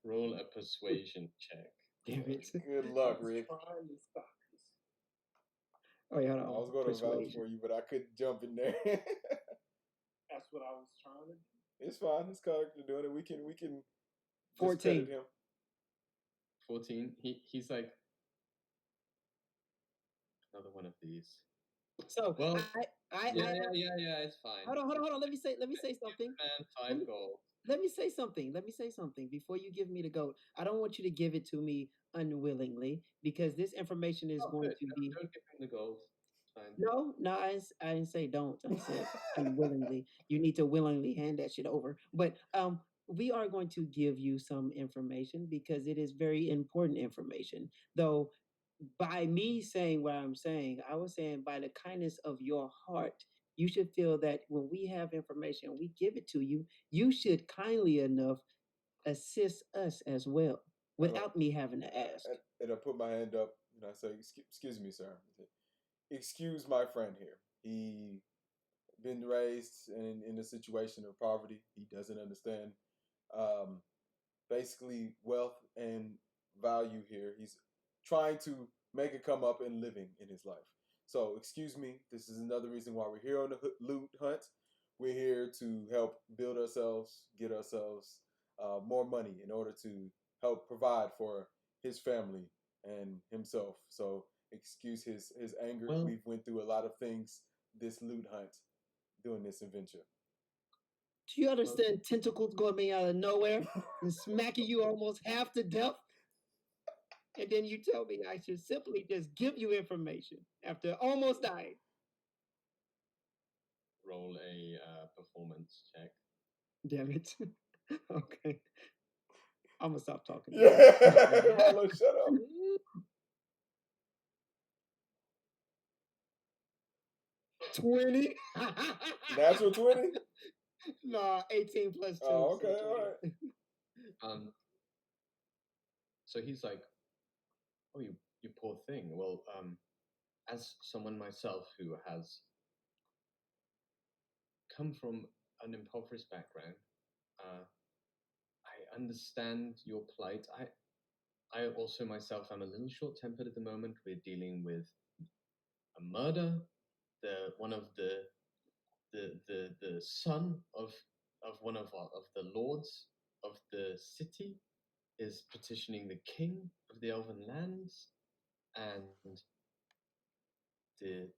Roll a persuasion check. Damn it. Good luck, Rick. Oh, yeah, I was going to vouch for you, but I couldn't jump in there. That's what I was trying to do. It's fine. His character doing it. We can 14. Him. 14. He's like another one of these. So well, I it's fine. Hold on. Let me say something. Man, 5 gold. Let me say something before you give me the gold. I don't want you to give it to me unwillingly, because this information is going to be. Don't give him the gold. Fine. No, I didn't say don't. I said unwillingly. You need to willingly hand that shit over. But we are going to give you some information because it is very important information. Though, by me saying what I'm saying, I was saying by the kindness of your heart, you should feel that when we have information, we give it to you, you should kindly enough assist us as well without me having to ask. And I put my hand up and I say, excuse me, sir. Excuse my friend here. He been raised in a situation of poverty. He doesn't understand basically wealth and value here. He's trying to make a come up in living in his life. So excuse me, this is another reason why we're here on the loot hunt. We're here to help build ourselves, get ourselves more money in order to help provide for his family and himself. So excuse his anger. Well, we've went through a lot of things this loot hunt doing this adventure. Do you understand tentacles going out of nowhere and smacking you almost half to death? And then you tell me I should simply just give you information after almost dying. Roll a performance check. Damn it. Okay. I'm gonna stop talking. Yeah, Milo, shut up. 20. Natural 20? No, 18 plus 2. Oh, so okay, all right. So he's like, "Oh, you poor thing. Well, as someone myself who has come from an impoverished background, I understand your plight. I also myself am a little short-tempered at the moment. We're dealing with a murder. One of the son of one of the lords of the city is petitioning the king of the elven lands, and the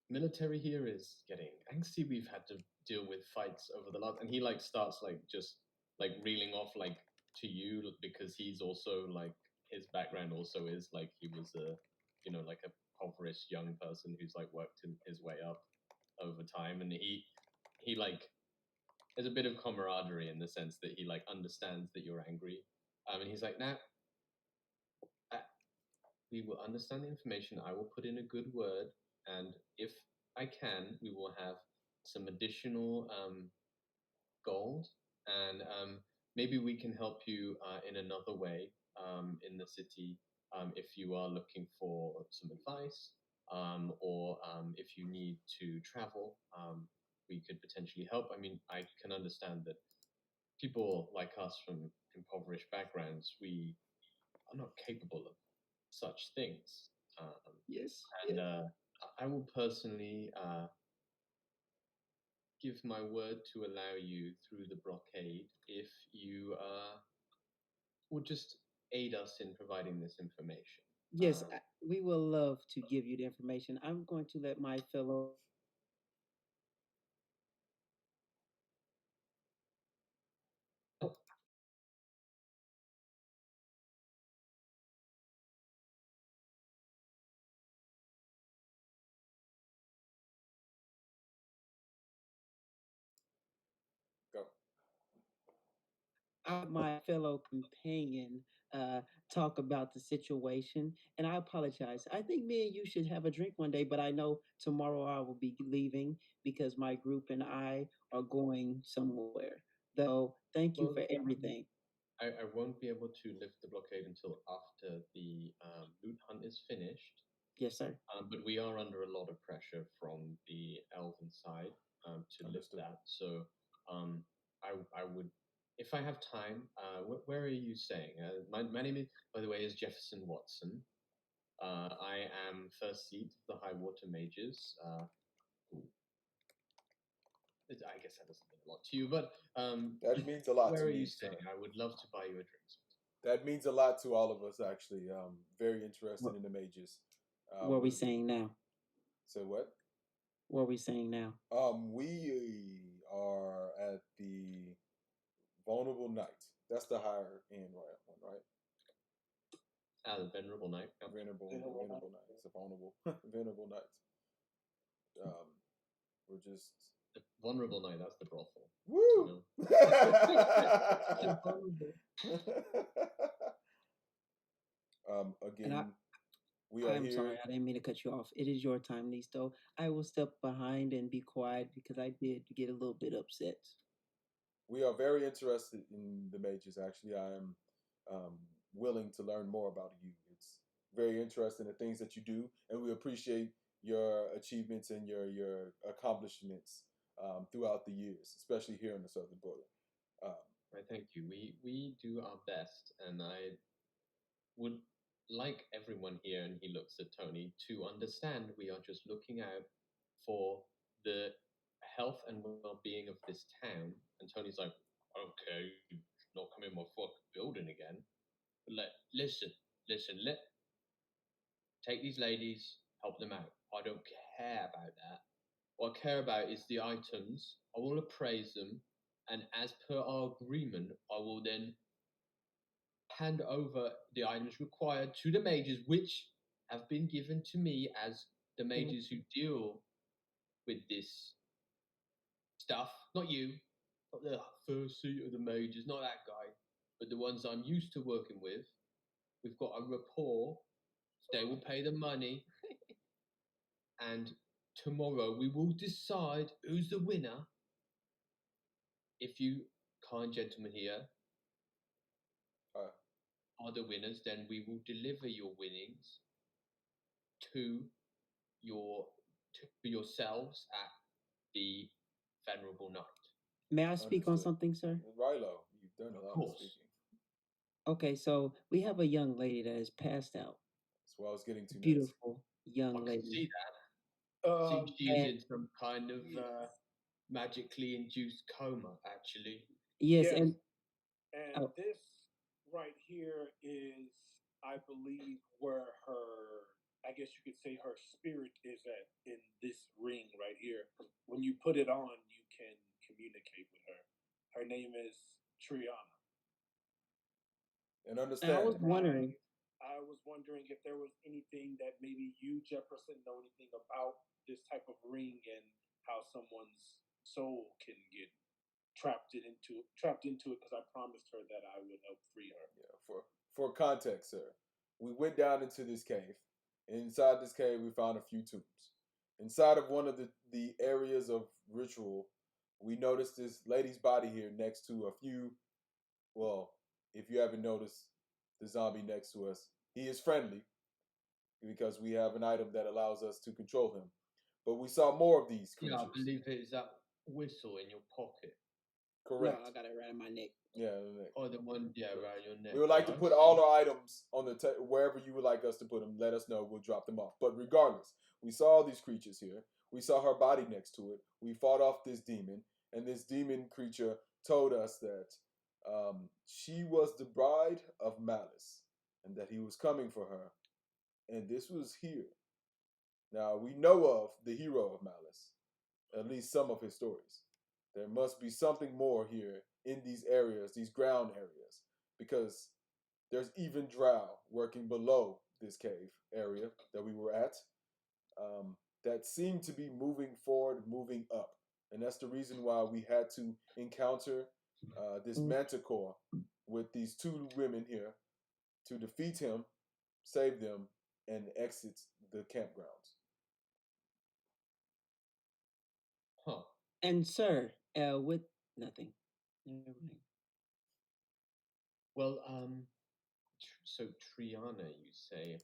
military here is getting angsty. We've had to deal with fights over the last, and he like starts like just like reeling off like to you because he's also like his background also is like he was a like a impoverished young person who's like worked his way up over time, and he like there's a bit of camaraderie in the sense that he like understands that you're angry, and he's like, now we will understand the information. I will put in a good word, and if I can, we will have some additional gold, and maybe we can help you in another way in the city if you are looking for some advice, or if you need to travel. We could potentially help. I mean, I can understand that people like us from impoverished backgrounds, we are not capable of such things. yes. And I will personally give my word to allow you through the blockade if you would just aid us in providing this information. Yes, we will love to give you the information. I'm going to let my fellow Go. my fellow companion talk about the situation. And I apologize. I think me and you should have a drink one day, but I know tomorrow I will be leaving because my group and I are going somewhere. Though, thank you Well, for everything. I won't be able to lift the blockade until after the loot hunt is finished. Yes, sir. But we are under a lot of pressure from the elven side to lift Understood. that. So I would, if I have time, where are you staying? My name is, by the way, is Jefferson Watson. I am first seat of the High Water Mages. I guess that doesn't mean a lot to you, but That means a lot where to are me, you sir. staying? I would love to buy you a drink. That means a lot to all of us, actually. Very interested What, in the mages. what are we saying now? So what? What are we saying now? We are at the Vulnerable Knight. That's the higher end one, right? The Venerable Knight. Venerable Knight. It's a vulnerable, Venerable Knight. We're just The Vulnerable Knight, that's the brothel. woo. And Again, we are I'm here. sorry, I didn't mean to cut you off. It is your time, Listo. I will step behind and be quiet because I did get a little bit upset. We are very interested in the mages. Actually, I am willing to learn more about you. It's very interesting the things that you do, and we appreciate your achievements and your accomplishments throughout the years, especially here on the southern border. Right, thank you. We do our best, and I would like everyone here, and he looks at Tony, to understand we are just looking out for the health and well-being of this town. And Tony's like, okay, not come in my fucking building again. But listen, let take these ladies, help them out. I don't care about that. What I care about is the items. I will appraise them, and as per our agreement, I will then hand over the items required to the mages, which have been given to me as the mages who deal with this stuff. Not you, not the first seat of the mages, not that guy, but the ones I'm used to working with. We've got a rapport. They will pay the money, and tomorrow we will decide who's the winner. If you, kind gentlemen here, are the winners, then we will deliver your winnings to yourselves at the venerable night. May I speak on something, sir? Rilo, you've done a lot of speaking. Okay, so we have a young lady that has passed out. That's what I was getting to. Beautiful young I lady. can see that. Seems she's in some kind of magically induced coma, actually. Yes, and this right here is, I believe, where her, I guess you could say her spirit is at, in this ring right here. When you put it on, you can communicate with her. Her name is Triana. And understand. I was wondering if there was anything that maybe you, Jefferson, know anything about this type of ring and how someone's soul can get trapped into it, because I promised her that I would help free her. Yeah, for context, sir, we went down into this cave. Inside this cave, we found a few tombs. Inside of one of the areas of ritual, we noticed this lady's body here next to a few. Well, if you haven't noticed, the zombie next to us, he is friendly because we have an item that allows us to control him. But we saw more of these creatures. Yeah, I believe it is that whistle in your pocket. Correct. No, I got it right in my neck. Yeah, the neck. Oh, the one, around your neck. We would like to put all our items on the wherever you would like us to put them. Let us know. We'll drop them off. But regardless, we saw all these creatures here. We saw her body next to it. We fought off this demon, and this demon creature told us that she was the bride of Malice, and that he was coming for her. And this was here. Now, we know of the hero of Malice, at least some of his stories. There must be something more here in these areas, these ground areas, because there's even drow working below this cave area that we were at that seemed to be moving forward, moving up. And that's the reason why we had to encounter this manticore with these two women here to defeat him, save them, and exit the campgrounds. Huh. And sir, with nothing. Never mind. Well, so Triana, you say?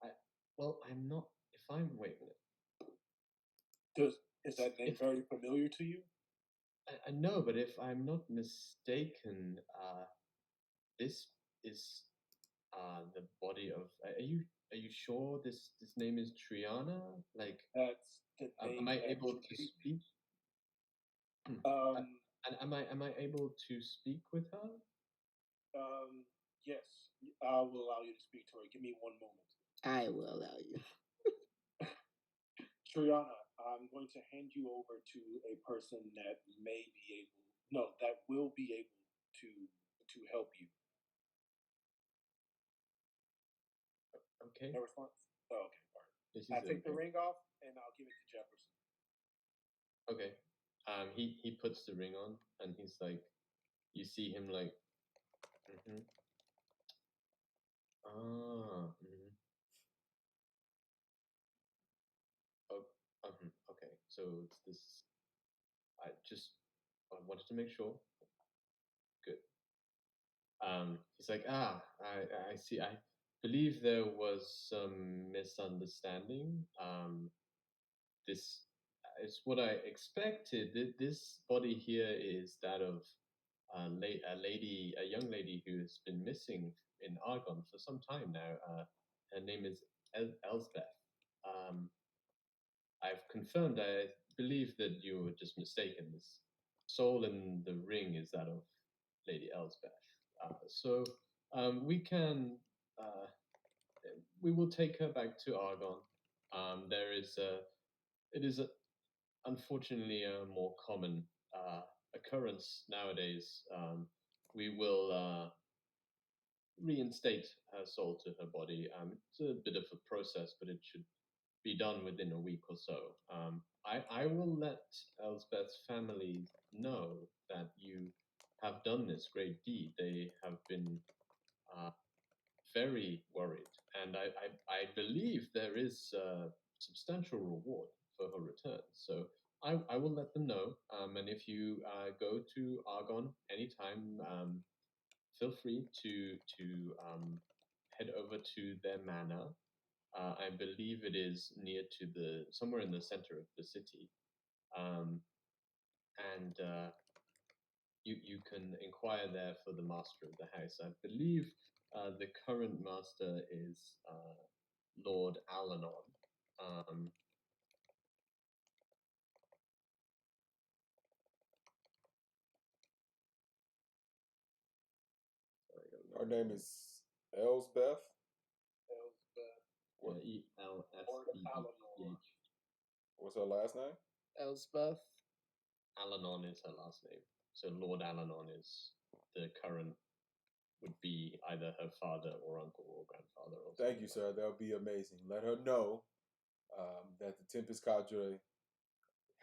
I'm not. If I'm wait a minute. Is that name very familiar to you? I know, but if I'm not mistaken, this is the body of. Are you sure this name is Triana? Like, that's the name. Am I able to speak? And am I able to speak with her? Yes, I will allow you to speak to her. Give me one moment. I will allow you. Triana, I'm going to hand you over to a person that will be able to help you. Okay. No response? Oh, okay, all right. I take the ring off and I'll give it to Jefferson. Okay. He puts the ring on and he's like, you see him like, okay. So it's this. I wanted to make sure. Good. He's like, I see. I believe there was some misunderstanding. This is what I expected. This body here is that of a young lady who has been missing in Argonne for some time now. Her name is Elsbeth. I've confirmed. I believe that you were just mistaken. This soul in the ring is that of Lady Elsbeth. So we can. We will take her back to Argonne. It is unfortunately a more common occurrence nowadays. We will reinstate her soul to her body. It's a bit of a process, but it should be done within a week or so. I will let Elsbeth's family know that you have done this great deed. They have been very worried, and I believe there is a substantial reward for her return. So I will let them know. And if you go to Argon anytime, feel free to head over to their manor. I believe it is near to somewhere in the center of the city, and you can inquire there for the master of the house. I believe the current master is Lord Alanon. Her name is Elsbeth. What? ELSBETH. What's her last name? Elsbeth. Alanon is her last name. So Lord Alanon is the current, would be either her father or uncle or grandfather. Or Thank you, sir. That would be amazing. Let her know that the Tempest Cadre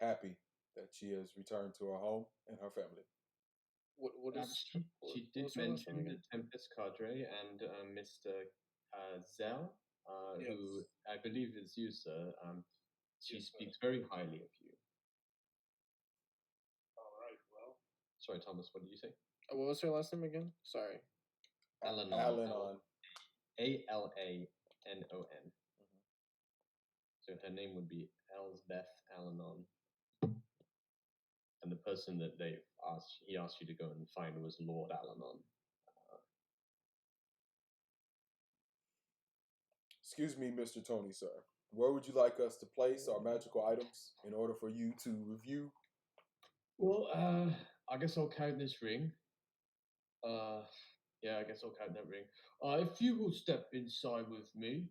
happy that she has returned to her home and her family. What is she did mention the Tempest Cadre and Mr. Zell, Yes. who I believe is you, sir. She Yes, sir. speaks very highly of you. All right. Well, Sorry, Thomas. What did you say? What was her last name again? Sorry. Alanon. Alanon. ALANON. So her name would be Elsbeth Alanon. And the person that he asked you to go and find was Lord Alanon. Excuse me, Mr. Tony, sir. Where would you like us to place our magical items in order for you to review? Well, I guess I'll count this ring. Yeah, I guess I'll count that ring. If you will step inside with me,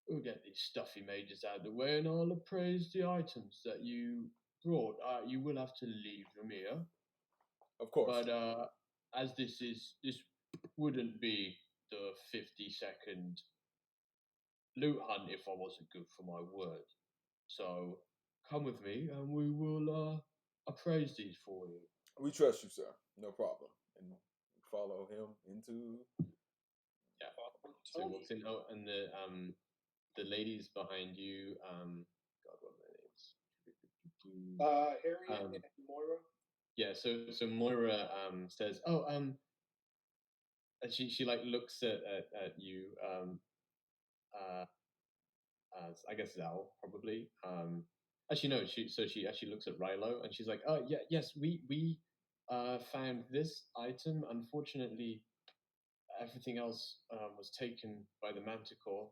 we'll get these stuffy mages out of the way and I'll appraise the items that you brought. You will have to leave them here. Of course. But as this wouldn't be the 50-second loot hunt if I wasn't good for my word. So come with me and we will appraise these for you. We trust you, sir. No problem. And follow him into. Yeah. So what's in? Oh, and the ladies behind you. God, what are their names? Harriet and Moira. Yeah. So Moira says, "Oh, and she like looks at you. I guess Zal probably. Actually, no. She actually looks at Rilo and she's like, "Oh, yeah, yes, we found this item. Unfortunately, everything else was taken by the Manticore.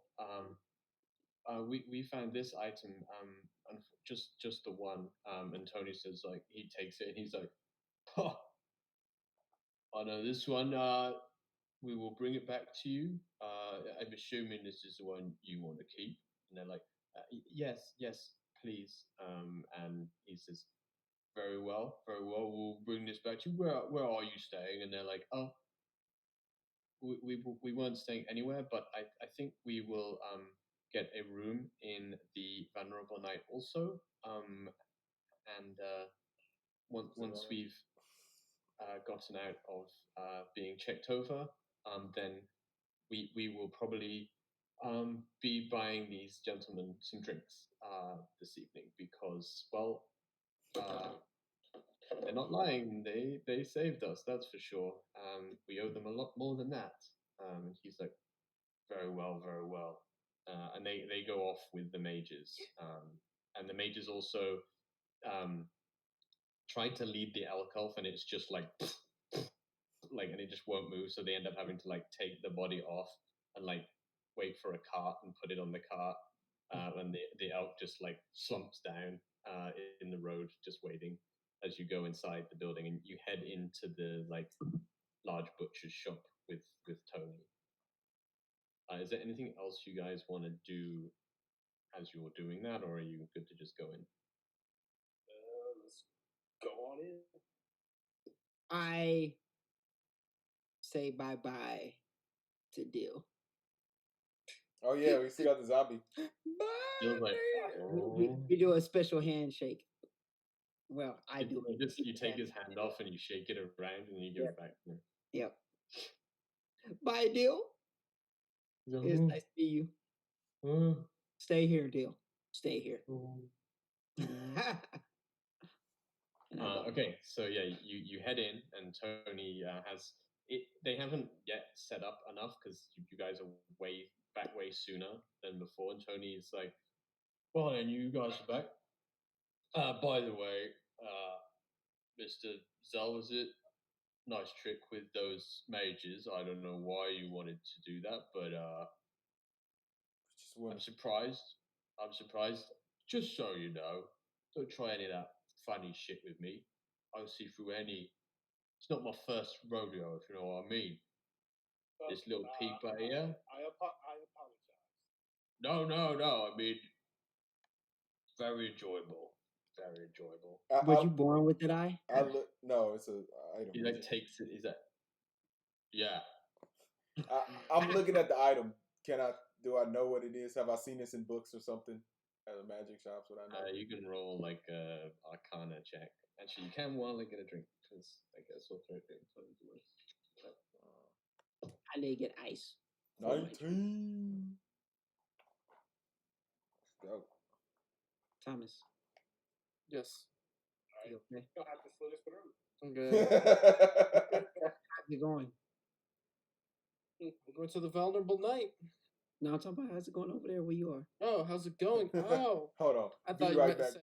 We found this item, and just the one." And Tony says like he takes it and he's like, "Oh, I know this one. We will bring it back to you. I'm assuming this is the one you want to keep." And they're like, yes, please." And he says, very well. We'll bring this back to you. Where are you staying?" And they're like, "Oh, we weren't staying anywhere, but I think we will get a room in the Venerable Knight also. And once we've gotten out of being checked over, then we will probably be buying these gentlemen some drinks this evening because, well, they're not lying. They saved us, that's for sure. We owe them a lot more than that." And he's like, very well, very well. And they go off with the mages. And the mages also try to lead the elk elf, and it's just like, and it just won't move. So they end up having to like take the body off and like wait for a cart and put it on the cart. And the elk just like slumps down in the road, just waiting as you go inside the building and you head into the like large butcher's shop with Tony. Is there anything else you guys want to do as you're doing that, or are you good to just go in? Let's go on in. I say bye bye to Dill. Oh yeah, we still got the zombie. Dill's like, We do a special handshake. Well, I do. You take his hand off and you shake it around and you give it back to him. Yep. Bye, Dill. He's like, It's nice to see you. Stay here, Dill. Stay here. Okay, so yeah, you head in, and Tony has it. They haven't yet set up enough because you guys are way sooner than before. And Tony's like, "Well, then you guys are back. By the way, Mr. Zell, was it? Nice trick with those mages. I don't know why you wanted to do that, but I'm surprised. I'm surprised. Just so you know, don't try any of that funny shit with me. I'll see through any. It's not my first rodeo, if you know what I mean. This little peeper here. I apologize. No. I mean, very enjoyable. Very enjoyable. Was you born with that eye? No, it's a item. He like takes it. Is that? Yeah. I'm looking at the item. Do I know what it is? Have I seen this in books or something? At the magic shops, would I know? You can roll like a Arcana check. Actually, you can while I get a drink because I guess I'll throw it in. I need to get ice. 19. Let's go. Thomas. Yes. You okay? You'll have to slit his throat. I'm good. How's it going? I'm going to the vulnerable night. No, I'm talking about how's it going over there where you are. Oh, how's it going? Oh. Hold on. I Be thought you right meant to back. say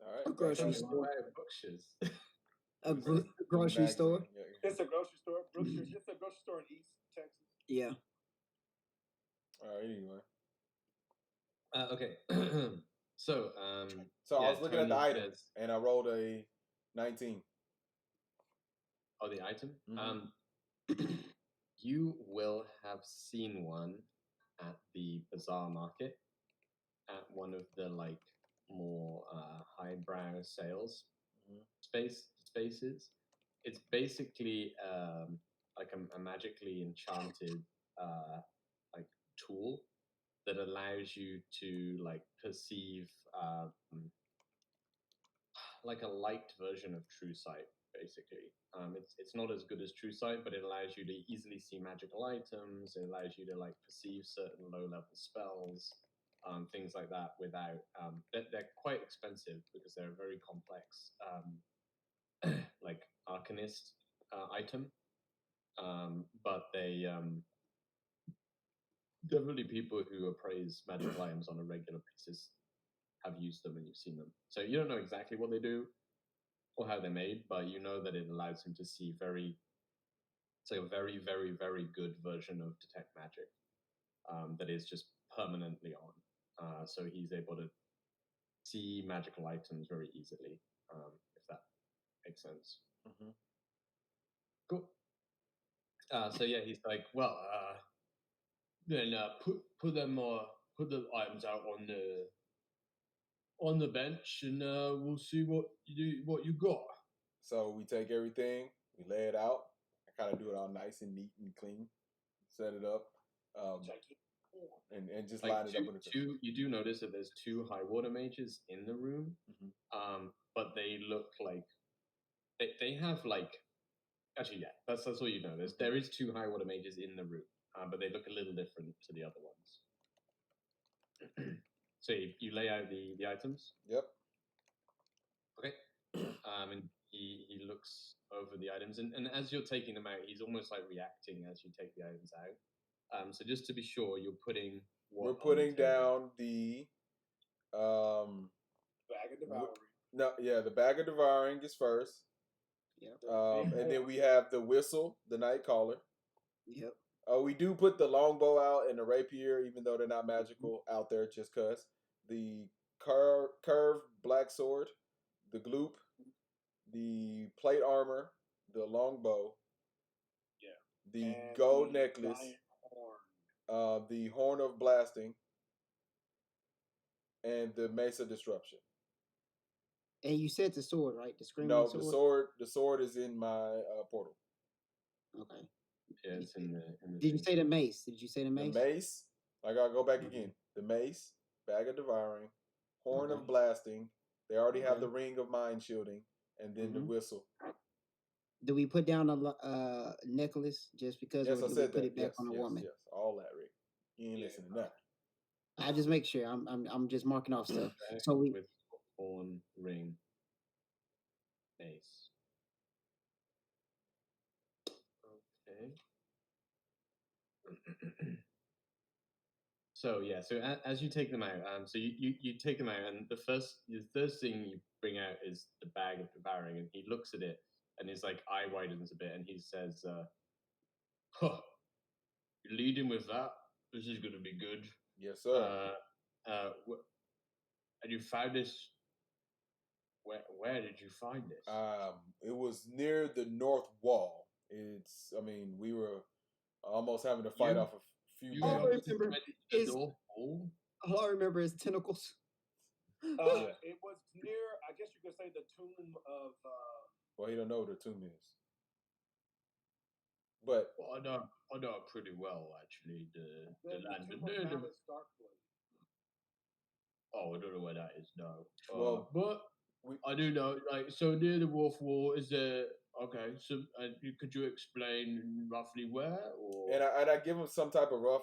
All right. A grocery Tell me store. about Brookshire's. A grocery Magazine, store. Yeah. It's a grocery store. Brookshire's. It's a grocery store in East Texas. Yeah. All right. Anyway. Okay. So, So I yeah, was looking at the Tony item, says- and I rolled a 19. Oh, the item? Mhm. You will have seen one at the bazaar market at one of the like more highbrow sales Mhm. spaces. It's basically like a magically enchanted like tool that allows you to like perceive like a light version of True Sight, basically. It's not as good as True Sight, but it allows you to easily see magical items. It allows you to like perceive certain low level spells, things like that. Without they're quite expensive because they're a very complex like arcanist item. But they definitely people who appraise magical items on a regular basis have used them and you've seen them. So you don't know exactly what they do or how they're made, but you know that it allows him to see it's like a very, very, very good version of detect magic that is just permanently on. So he's able to see magical items very easily, if that makes sense. Mhm. Cool. So yeah, he's like, well, then put the items out on the bench, and we'll see what you got. So we take everything, we lay it out. I kind of do it all nice and neat and clean, set it up, and just Like line it up with the two, you do notice that there's two high water mages in the room, but they look like they have like actually yeah, that's all you know. There is two high water mages in the room, but they look a little different to the other ones. So you lay out the items. Yep. Okay. And he looks over the items, and as you're taking them out, he's almost like reacting as you take the items out. So just to be sure, you're putting what We're on the putting table? down the Bag of devouring. the bag of devouring is first. Yep. And then we have the whistle, the night caller. Yep. We do put the longbow out and the rapier, even though they're not magical, out there just cause. The curved black sword, the gloop, the plate armor, the longbow, the And gold the necklace, giant horn. the horn of blasting, and the mace of disruption. And you said the sword, right? The screaming No, sword. the sword is in my portal. Okay. Yeah, it's in the Did you thing. say the mace? Did you say the mace? The mace, I gotta go back again. The mace, bag of devouring, horn Okay. of blasting. They already have Okay. the ring of mind shielding, and then the whistle. Do we put down a necklace just because, Yes, or I do said we put that. it back on a woman? Yes, all that, Rick. You ain't listening to that. I just make sure. I'm just marking off stuff. Bag So we with horn, ring, mace. Okay. So yeah, so as you take them out, so you take them out, and the first thing you bring out is the bag of devouring, and he looks at it, and his like eye widens a bit, and he says, "Huh, you're leading with that. This is gonna be good." Yes, sir. And you found this. Where did you find this? It was near the north wall. I mean, we were almost having to fight off a few All I bandits. remember is all I remember is tentacles. It was near, I guess you could say, the tomb of. Well, he don't know what a tomb is. But I know it pretty well, actually. The land. tomb of Malice Darkblade. Oh, I don't know where that is now. Well, but I do know. Like, so near the Wolf Wall, is there? Okay, so could you explain roughly where? Or and I give him some type of rough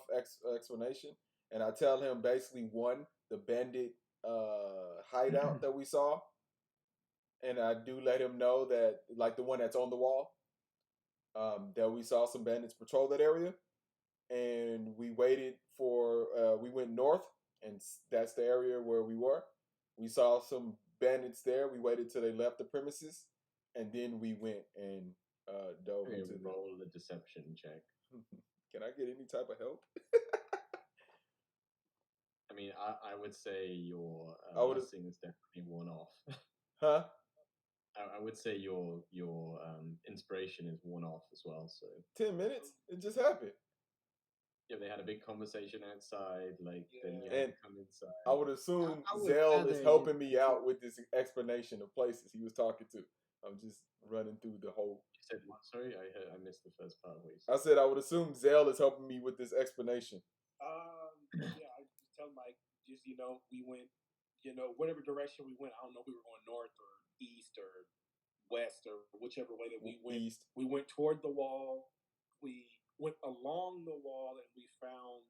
explanation, and I tell him basically the bandit hideout that we saw, and I do let him know that like the one that's on the wall, that we saw some bandits patrol that area, and we waited for we went north, and that's the area where we were. We saw some bandits there. We waited till they left the premises, and then we went and dove Okay, into the. roll the deception check. Can I get any type of help? I mean, I would say your I would've- blessing is definitely worn off. Huh? I would say your inspiration is worn off as well. So 10 minutes? It just happened. yeah, they had a big conversation outside. Like then you Yeah. had And to come inside. I would assume I would Zell is rather helping just- me out with this explanation of places he was talking to. I'm just running through the whole. You said what? Sorry, I missed the first part of what you I said. said I would assume Zell is helping me with this explanation. Yeah, I just tell Mike, just we went, whatever direction we went. I don't know if we were going north or east or west or whichever way that we went. East. We went toward the wall. We went along the wall and we found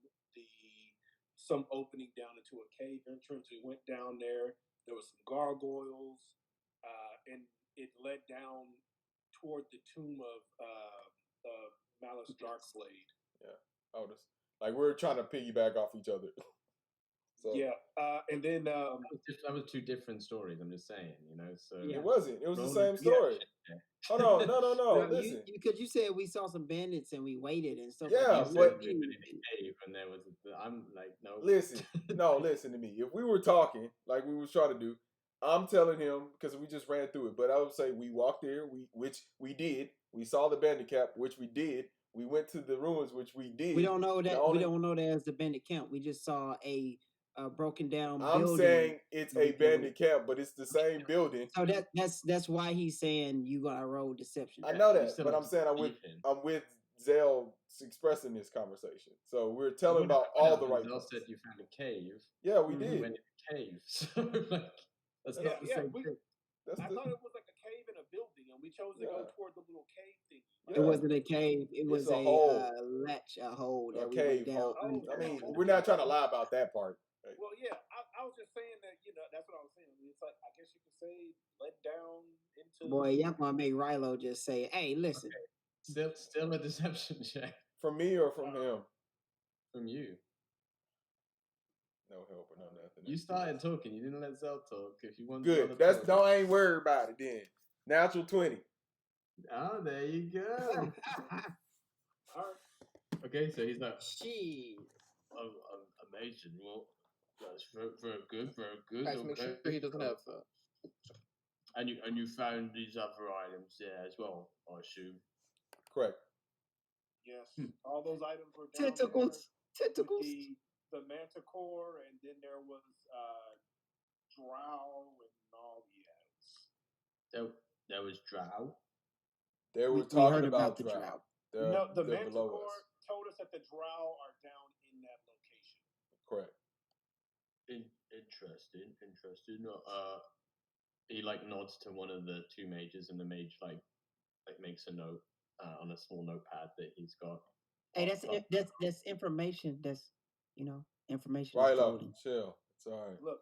some opening down into a cave entrance. We went down there. There was some gargoyles, and it led down toward the tomb of Malice Darkblade. Yeah. I would like we're trying to piggyback off each other. So Yeah, and then That was two different stories. I'm just saying, So it wasn't. It was the roll same the story. deception check. Hold on, no. No, Listen. because you said we saw some bandits and we waited and stuff. Yeah, like that. You what- said we were in a cave and there was. I'm like, no. Listen, no, listen to me. If we were talking like we was trying to do, I'm telling him because we just ran through it. But I would say we walked there, which we did. We saw the bandit camp, which we did. We went to the ruins, which we did. We don't know that. only- We don't know that as the bandit camp. We just saw a broken down I'm building. saying it's a bandit camp, but it's the same building. So that's why he's saying you gotta roll deception. I know You that, still but have I'm to saying believe him. I'm with Zell expressing this conversation. So we're telling What about happened all is the right Zell things. said you found a cave. Yeah, we Mhm. did. You went in a cave. So like, that's Yeah, not the yeah, same we- thing. That's I the, thought it was like a cave in a building, and we chose to go Yeah. toward the little cave thing. Yeah. It wasn't a cave. It was a a hole. latch, a hole that a we cave went down. hole. under. I mean, Oh, we're not trying to lie about that part. Well, yeah, I was just saying that that's what I was saying. It's like I guess you could say let down into. Boy, y'all gonna make Rilo just say, "Hey, listen." Still a deception check From me or from him? from you. No help or no nothing. You started talking. You didn't let Zell talk. If you want Good. That's no. I ain't worried about it then. Natural 20. Oh, there you go. All right. Okay, so he's like, She. amazing. Well, that's very good. Very good. Guys, make sure he doesn't have. And you found these other items there as well, I assume. Correct. Yes, all those items were down Tentacles. there with Tentacles. the manticore, and then there was drow and all the items. There was drow. They were We talking heard about the drought. drought. No, the they're below manticore us. told us that the drow are down in that location. Correct. Interesting. He like nods to one of the two mages, and the mage like makes a note on a small notepad that he's got. Hey, that's information. That's information. Right, is golden. chill. It's all right. Look,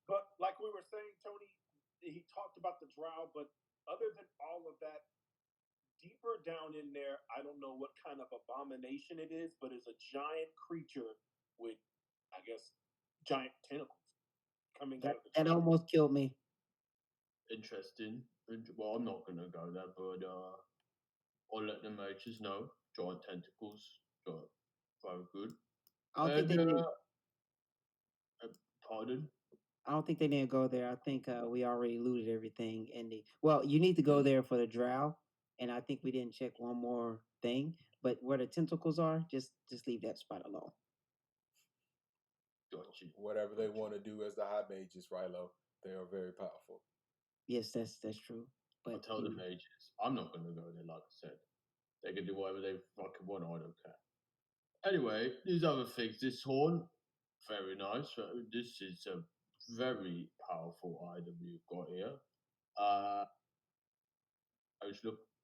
but like we were saying, Tony, he talked about the drow, but other than all of that, deeper down in there, I don't know what kind of abomination it is, but it's a giant creature with, I guess, giant tentacles coming out of the That ground. almost killed me. Interesting. Well, I'm not gonna go there, but I'll let the mages know. Giant tentacles. Very good. I don't think they did. Pardon? I don't think they didn't go there. I think we already looted everything. Well, you need to go there for the drow, and I think we didn't check one more thing. But where the tentacles are, just leave that spot alone. Gotcha. Whatever they want to do as the high mages, Rilo, they are very powerful. Yes, that's true. But I'll tell the mages. I'm not gonna go there, like I said. They can do whatever they fucking want. I don't care. Anyway, these other things. This horn, very nice. This is a very powerful item you've got here. It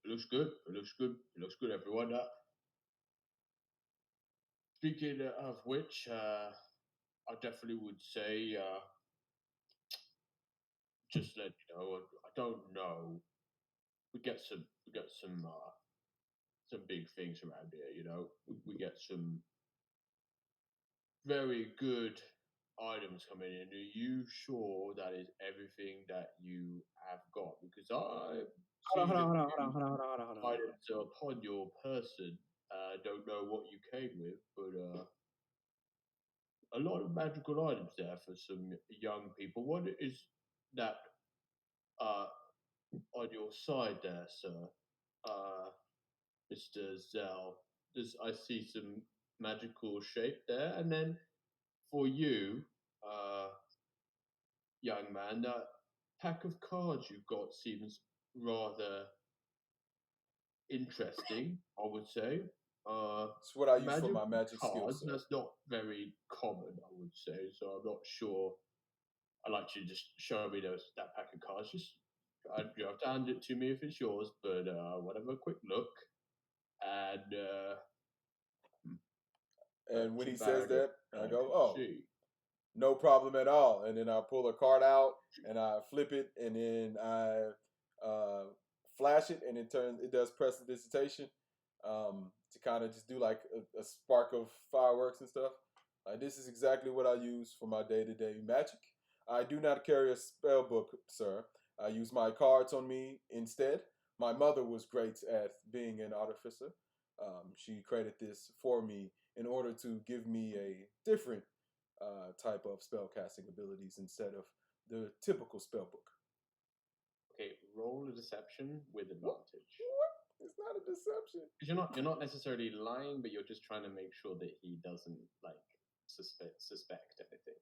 looks good. It looks good, everyone. Speaking of which, I definitely would say, just let you know. I don't know. We get some big things around here. We get some very good items coming in. Are you sure that is everything that you have got? Because I see Hold on, hold on, that hold on, hold on, hold on, hold on, hold on. items are upon your person. Don't know what you came with, but a lot of magical items there for some young people. What is that on your side there, sir? Mr. Zell. I see some magical shape there, and then for you, young man, that pack of cards you've got seems rather interesting, I would say. It's what I use for my magic skills, cards, sir. that's not very common, I would say, so I'm not sure. I'd like you to just show me that pack of cards. You have to hand it to me if it's yours, but we'll have a quick look. And And when too he says bad that, I I go, can "Oh, see. no problem at all." And then I pull a card out and I flip it, and then I flash it, and it does prestidigitation to kind of just do like a spark of fireworks and stuff. This is exactly what I use for my day-to-day magic. I do not carry a spell book, sir. I use my cards on me instead. My mother was great at being an artificer. She created this for me in order to give me a different type of spell casting abilities instead of the typical spell book. Okay, roll a deception with What? advantage. It's not a deception. Because you're not necessarily lying, but you're just trying to make sure that he doesn't like suspect anything.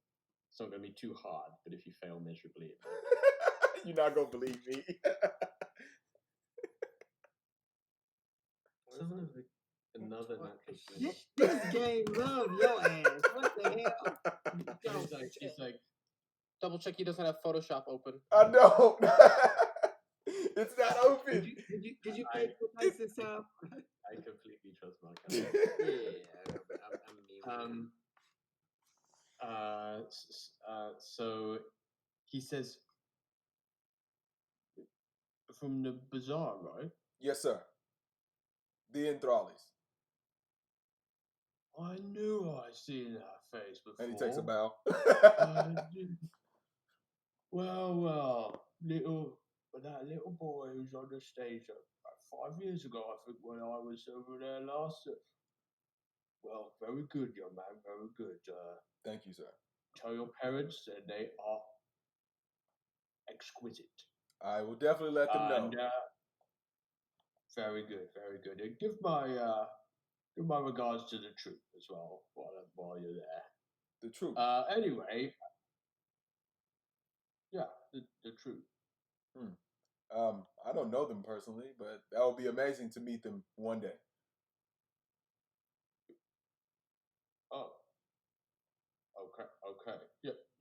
It's not going to be too hard, but if you fail miserably, it might. You're not gonna believe me. Another natural 20. This game love your ass. What the hell? He's like, Double check he doesn't have Photoshop open. I don't. It's not open. Did you pay for nice this time? I completely trust my character. I'm So he says, from the bazaar, right? Yes, sir. The Enthrallies. I knew I seen that face before. And he takes a bow. Well, that little boy who's on the stage about 5 years ago, I think, when I was over there last. Well, very good, young man, very good. Thank you, sir. Tell your parents that they are exquisite. I will definitely let them know. Very good, very good. And give my regards to the troop as well while you're there. The troop. Anyway, yeah, the troop. I don't know them personally, but that would be amazing to meet them one day. Oh. Okay.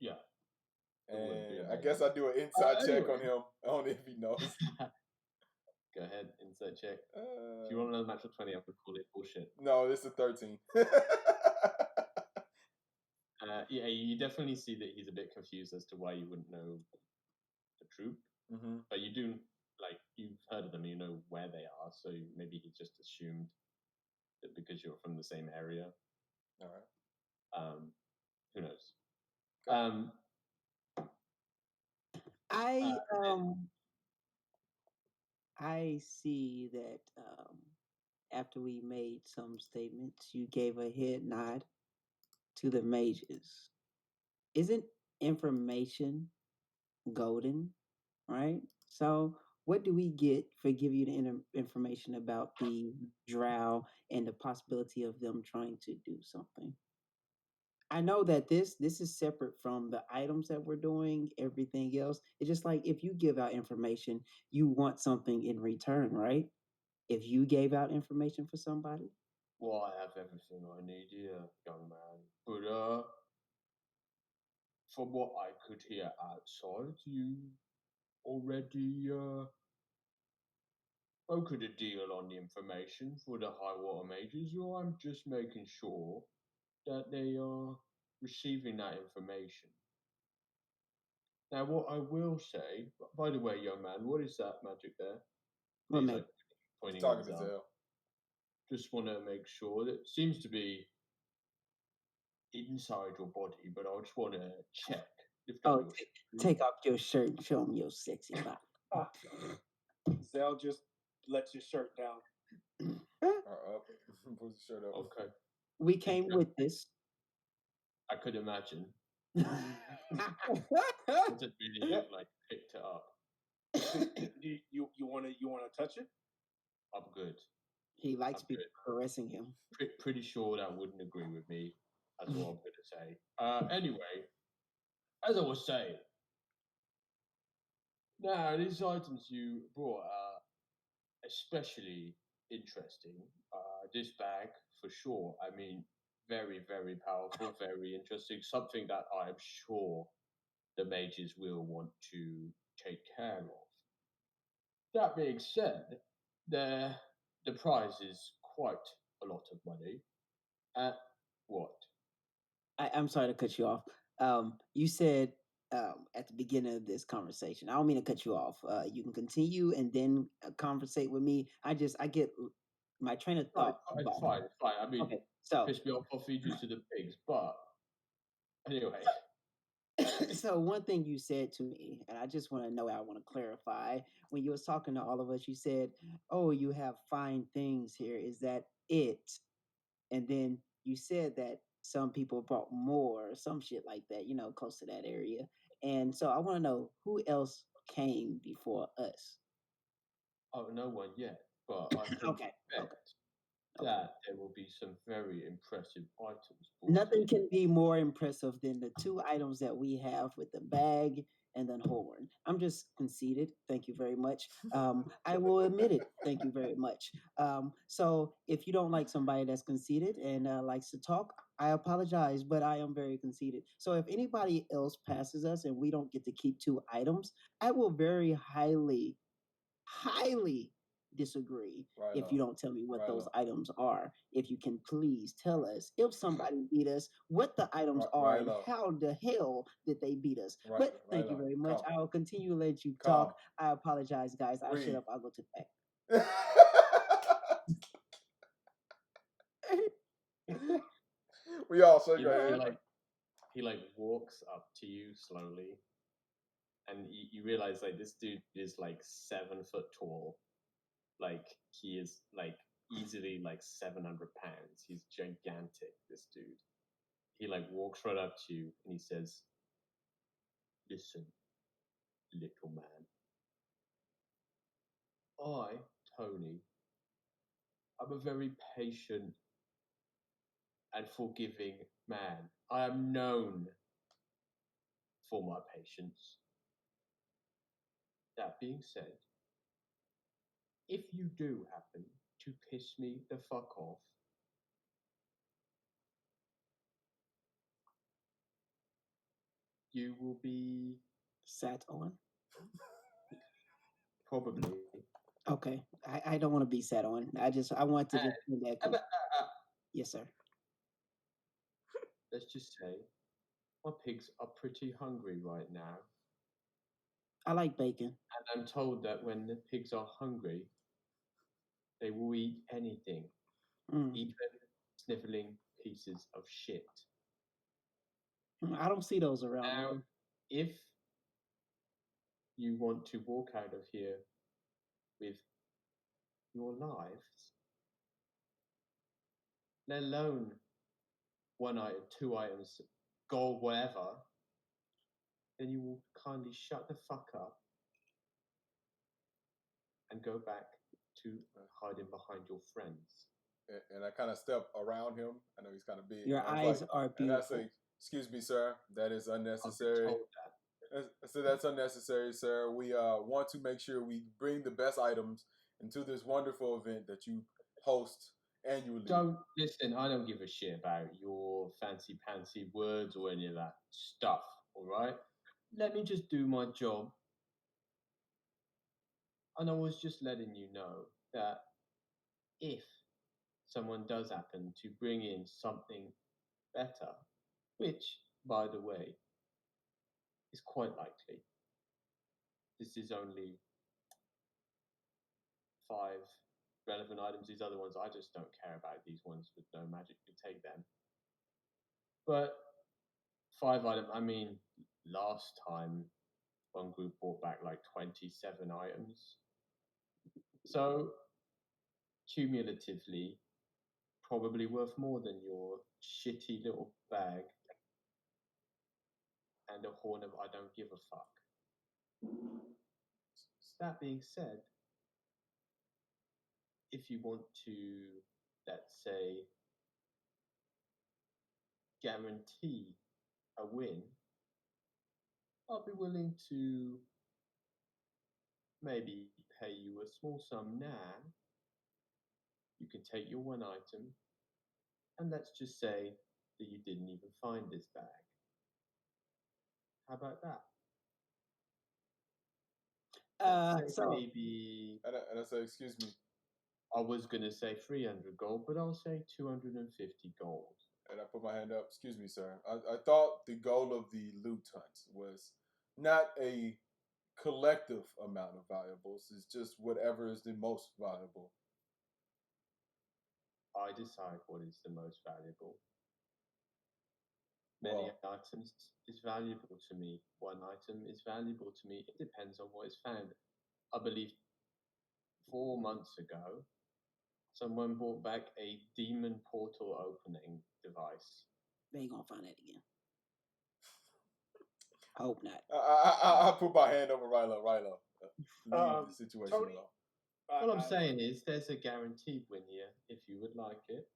Yeah. And I guess I do an inside check on him. I don't know if he knows. Go ahead, inside check. If you roll another natural 20, I would call it bullshit. No, it's a 13. Yeah, you definitely see that he's a bit confused as to why you wouldn't know the troop. Mm-hmm. But you do, like, you've heard of them, you know where they are, so maybe he just assumed that because you're from the same area. All right. Who knows? I see that after we made some statements, you gave a head nod to the mages. Isn't information golden, right? So, what do we get for giving you the information about the drow and the possibility of them trying to do something? I know that this is separate from the items that we're doing, everything else. It's just like if you give out information, you want something in return, right? If you gave out information for somebody. Well, I have everything I need here, young man. But from what I could hear outside, you already brokered a deal on the information for the high water mages, or I'm just making sure that they are receiving that information. Now, what I will say, by the way, young man, what is that magic there? What He's magic? like pointing Talking at to his arm. Zell. Just want to make sure that it seems to be inside your body, but I just want to check. Lift up Oh, your take off your shirt and show me your sexy body. Zell just lets his shirt down. Up. Put the shirt up. Okay, We came with this. I could imagine. He Doesn't really like picked it up. You wanna touch it? I'm good. likes I'm people caressing him. Pretty sure that wouldn't agree with me. That's all I'm gonna say. Anyway, as I was saying, now these items you brought are especially interesting. This bag for sure. I mean, very very powerful, very interesting. Something that I'm sure the mages will want to take care of. That being said, the prize is quite a lot of money. At what? I'm sorry to cut you off. You said at the beginning of this conversation. I don't mean to cut you off. You can continue and then conversate with me. I get my train of thought. Fine. I mean, Okay, so piss me off. I'll feed you to the pigs. But anyway, so one thing you said to me, and I just want to know, I want to clarify. When you was talking to all of us, you said, "Oh, you have fine things here. Is that it?" And then you said that some people brought more, or some shit like that, close to that area. And so I want to know who else came before us. oh, no one yet. But I can Okay, expect okay. that there will be some very impressive items. Nothing can be more impressive than the two items that we have with the bag and then horn. I'm just conceited. Thank you very much. I will admit it. Thank you very much. So if you don't like somebody that's conceited and likes to talk, I apologize, but I am very conceited. So if anybody else passes us and we don't get to keep two items, I will very highly disagree if you don't tell me what those items are. If you can please tell us if somebody beat us, what the items are, and how the hell did they beat us. But thank you very much. I will continue to let you talk. I apologize, guys. I'll shut up. I'll go to the back. We all shake You our know, head. he walks up to you slowly, and you realize like this dude is like 7 foot tall. Like he is like easily like 700 pounds. He's gigantic. This dude. He like walks right up to you and he says, "Listen, little man. I, Tony, I'm a very patient and forgiving man. I am known for my patience. That being said, if you do happen to piss me the fuck off, you will be sat on. Probably. Okay, I don't want to be sat on. I want to just that. Yes, sir. Let's just say my pigs are pretty hungry right now. I like bacon. And I'm told that when the pigs are hungry, they will eat anything, even sniveling pieces of shit. I don't see those around. Now, if you want to walk out of here with your lives, let alone one item, 2 items, gold, whatever, then you will kindly shut the fuck up and go back to hiding behind your friends. And I kind of step around him. I know he's kind of big. Your eyes are beautiful. And I say, "Excuse me, sir. That is unnecessary." I said, "That's unnecessary, sir. We want to make sure we bring the best items into this wonderful event that you host annually." Don't listen. I don't give a shit about your fancy pantsy words or any of that stuff. All right. Let me just do my job. And I was just letting you know that if someone does happen to bring in something better, which, by the way, is quite likely, this is only 5 relevant items. These other ones, I just don't care about. These ones with no magic, you take them. But 5 items. I mean, last time one group brought back like 27 items. So cumulatively, probably worth more than your shitty little bag and a horn of I don't give a fuck. That being said, if you want to, let's say, guarantee a win, I'll be willing to maybe pay you a small sum now. You can take your one item, and let's just say that you didn't even find this bag. How about that? Let's say So maybe And I say, excuse me, I was gonna say 300 gold, but I'll say 250 gold. and I put my hand up. Excuse me, sir. I thought the goal of the loot hunt was not a collective amount of valuables. It's just whatever is the most valuable. I decide what is the most valuable. Many items is valuable to me. One item is valuable to me. It depends on what is found. I believe 4 months ago, someone brought back a demon portal opening device. they ain't gonna find that again. I hope not. I put my hand over Rilo. Leave the situation Tony, alone. What I'm saying is there's a guaranteed win here if you would like it.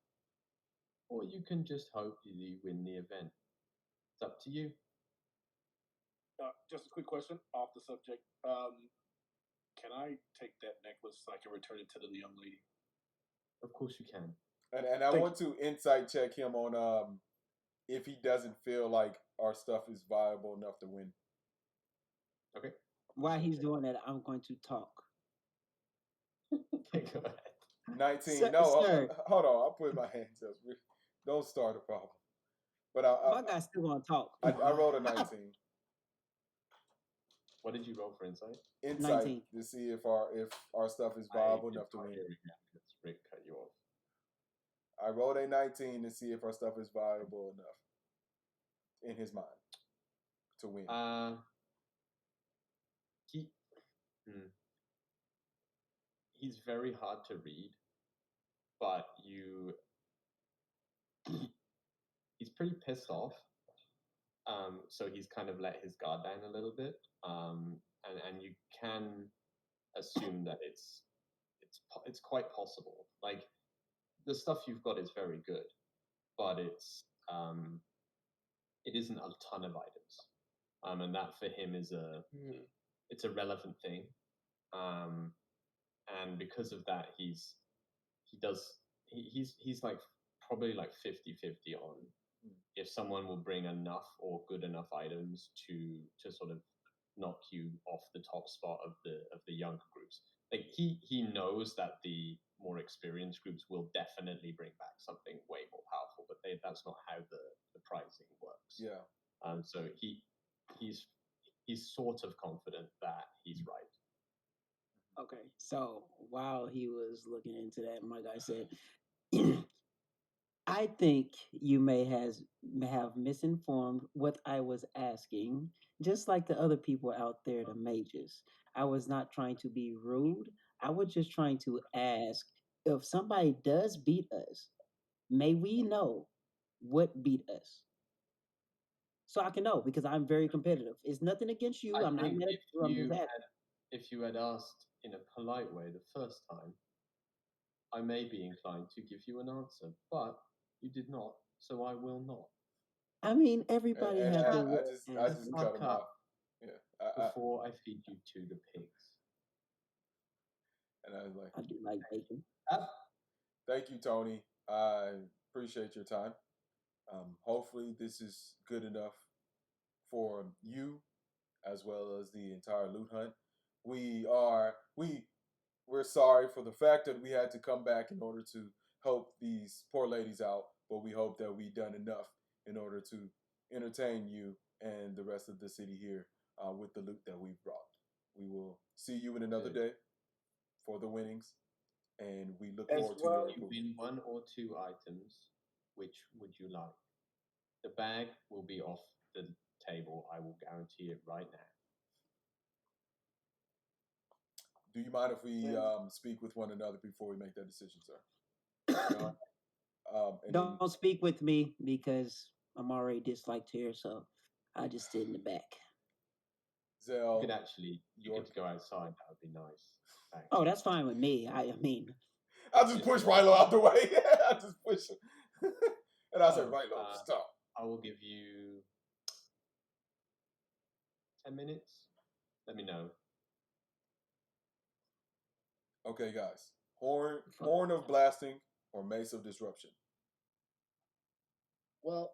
Or you can just hope you win the event. It's up to you. Just a quick question off the subject. Can I take that necklace so I can return it to the young lady? Of course you can. And I want to insight check him on if he doesn't feel like our stuff is viable enough to win. Okay. While he's doing that, I'm going to talk. Okay, go ahead. 19. Sir, no, sir. hold on. I'll put my hands up. Don't start a problem. But My guy's still gonna talk. I rolled a 19. What did you roll for insight? Insight 19. to see if our stuff is viable enough to win. Let's Rick cut you off. I rolled a 19 to see if our stuff is viable enough in his mind to win. He's very hard to read, but he's pretty pissed off. So he's kind of let his guard down a little bit. And you can assume that it's quite possible. Like the stuff you've got is very good, but it isn't a ton of items. And that for him is it's a relevant thing. And because of that, he's like probably like 50-50 on if someone will bring enough or good enough items to sort of knock you off the top spot of the younger groups. Like he knows that the more experienced groups will definitely bring back something way more powerful, but that's not how the pricing works. Yeah. So he's sort of confident that he's right. Okay, so while he was looking into that, my guy said, I think you may have misinformed what I was asking, just like the other people out there, the mages. I was not trying to be rude. I was just trying to ask if somebody does beat us, may we know what beat us? So I can know because I'm very competitive. It's nothing against you. I'm not mad at you. I'm just asking. If you had asked in a polite way the first time, I may be inclined to give you an answer, but you did not, so I will not. I mean, everybody has I their just cut him off. Yeah. Before I feed you to the pigs. And I was like, I do like bacon. Thank you, Tony. I appreciate your time. Hopefully this is good enough for you as well as the entire loot hunt. We're sorry for the fact that we had to come back in order to help these poor ladies out, but we hope that we've done enough in order to entertain you and the rest of the city here with the loot that we've brought. We will see you in another day for the winnings, and we look forward to your You win 1 or 2 items. Which would you like? The bag will be off the table. I will guarantee it right now. Do you mind if we speak with one another before we make that decision, sir? No, And Don't speak with me because I'm already disliked here, so I just stay in the back. you Zell, could actually, you get to go outside. That would be nice. Thanks. Oh, that's fine with me. I mean, I just push Rilo out the way. I just push him. And I said, Oh, Rilo, stop. I will give you 10 minutes. Let me know. Okay, guys. Horn of blasting or mace of disruption? Well,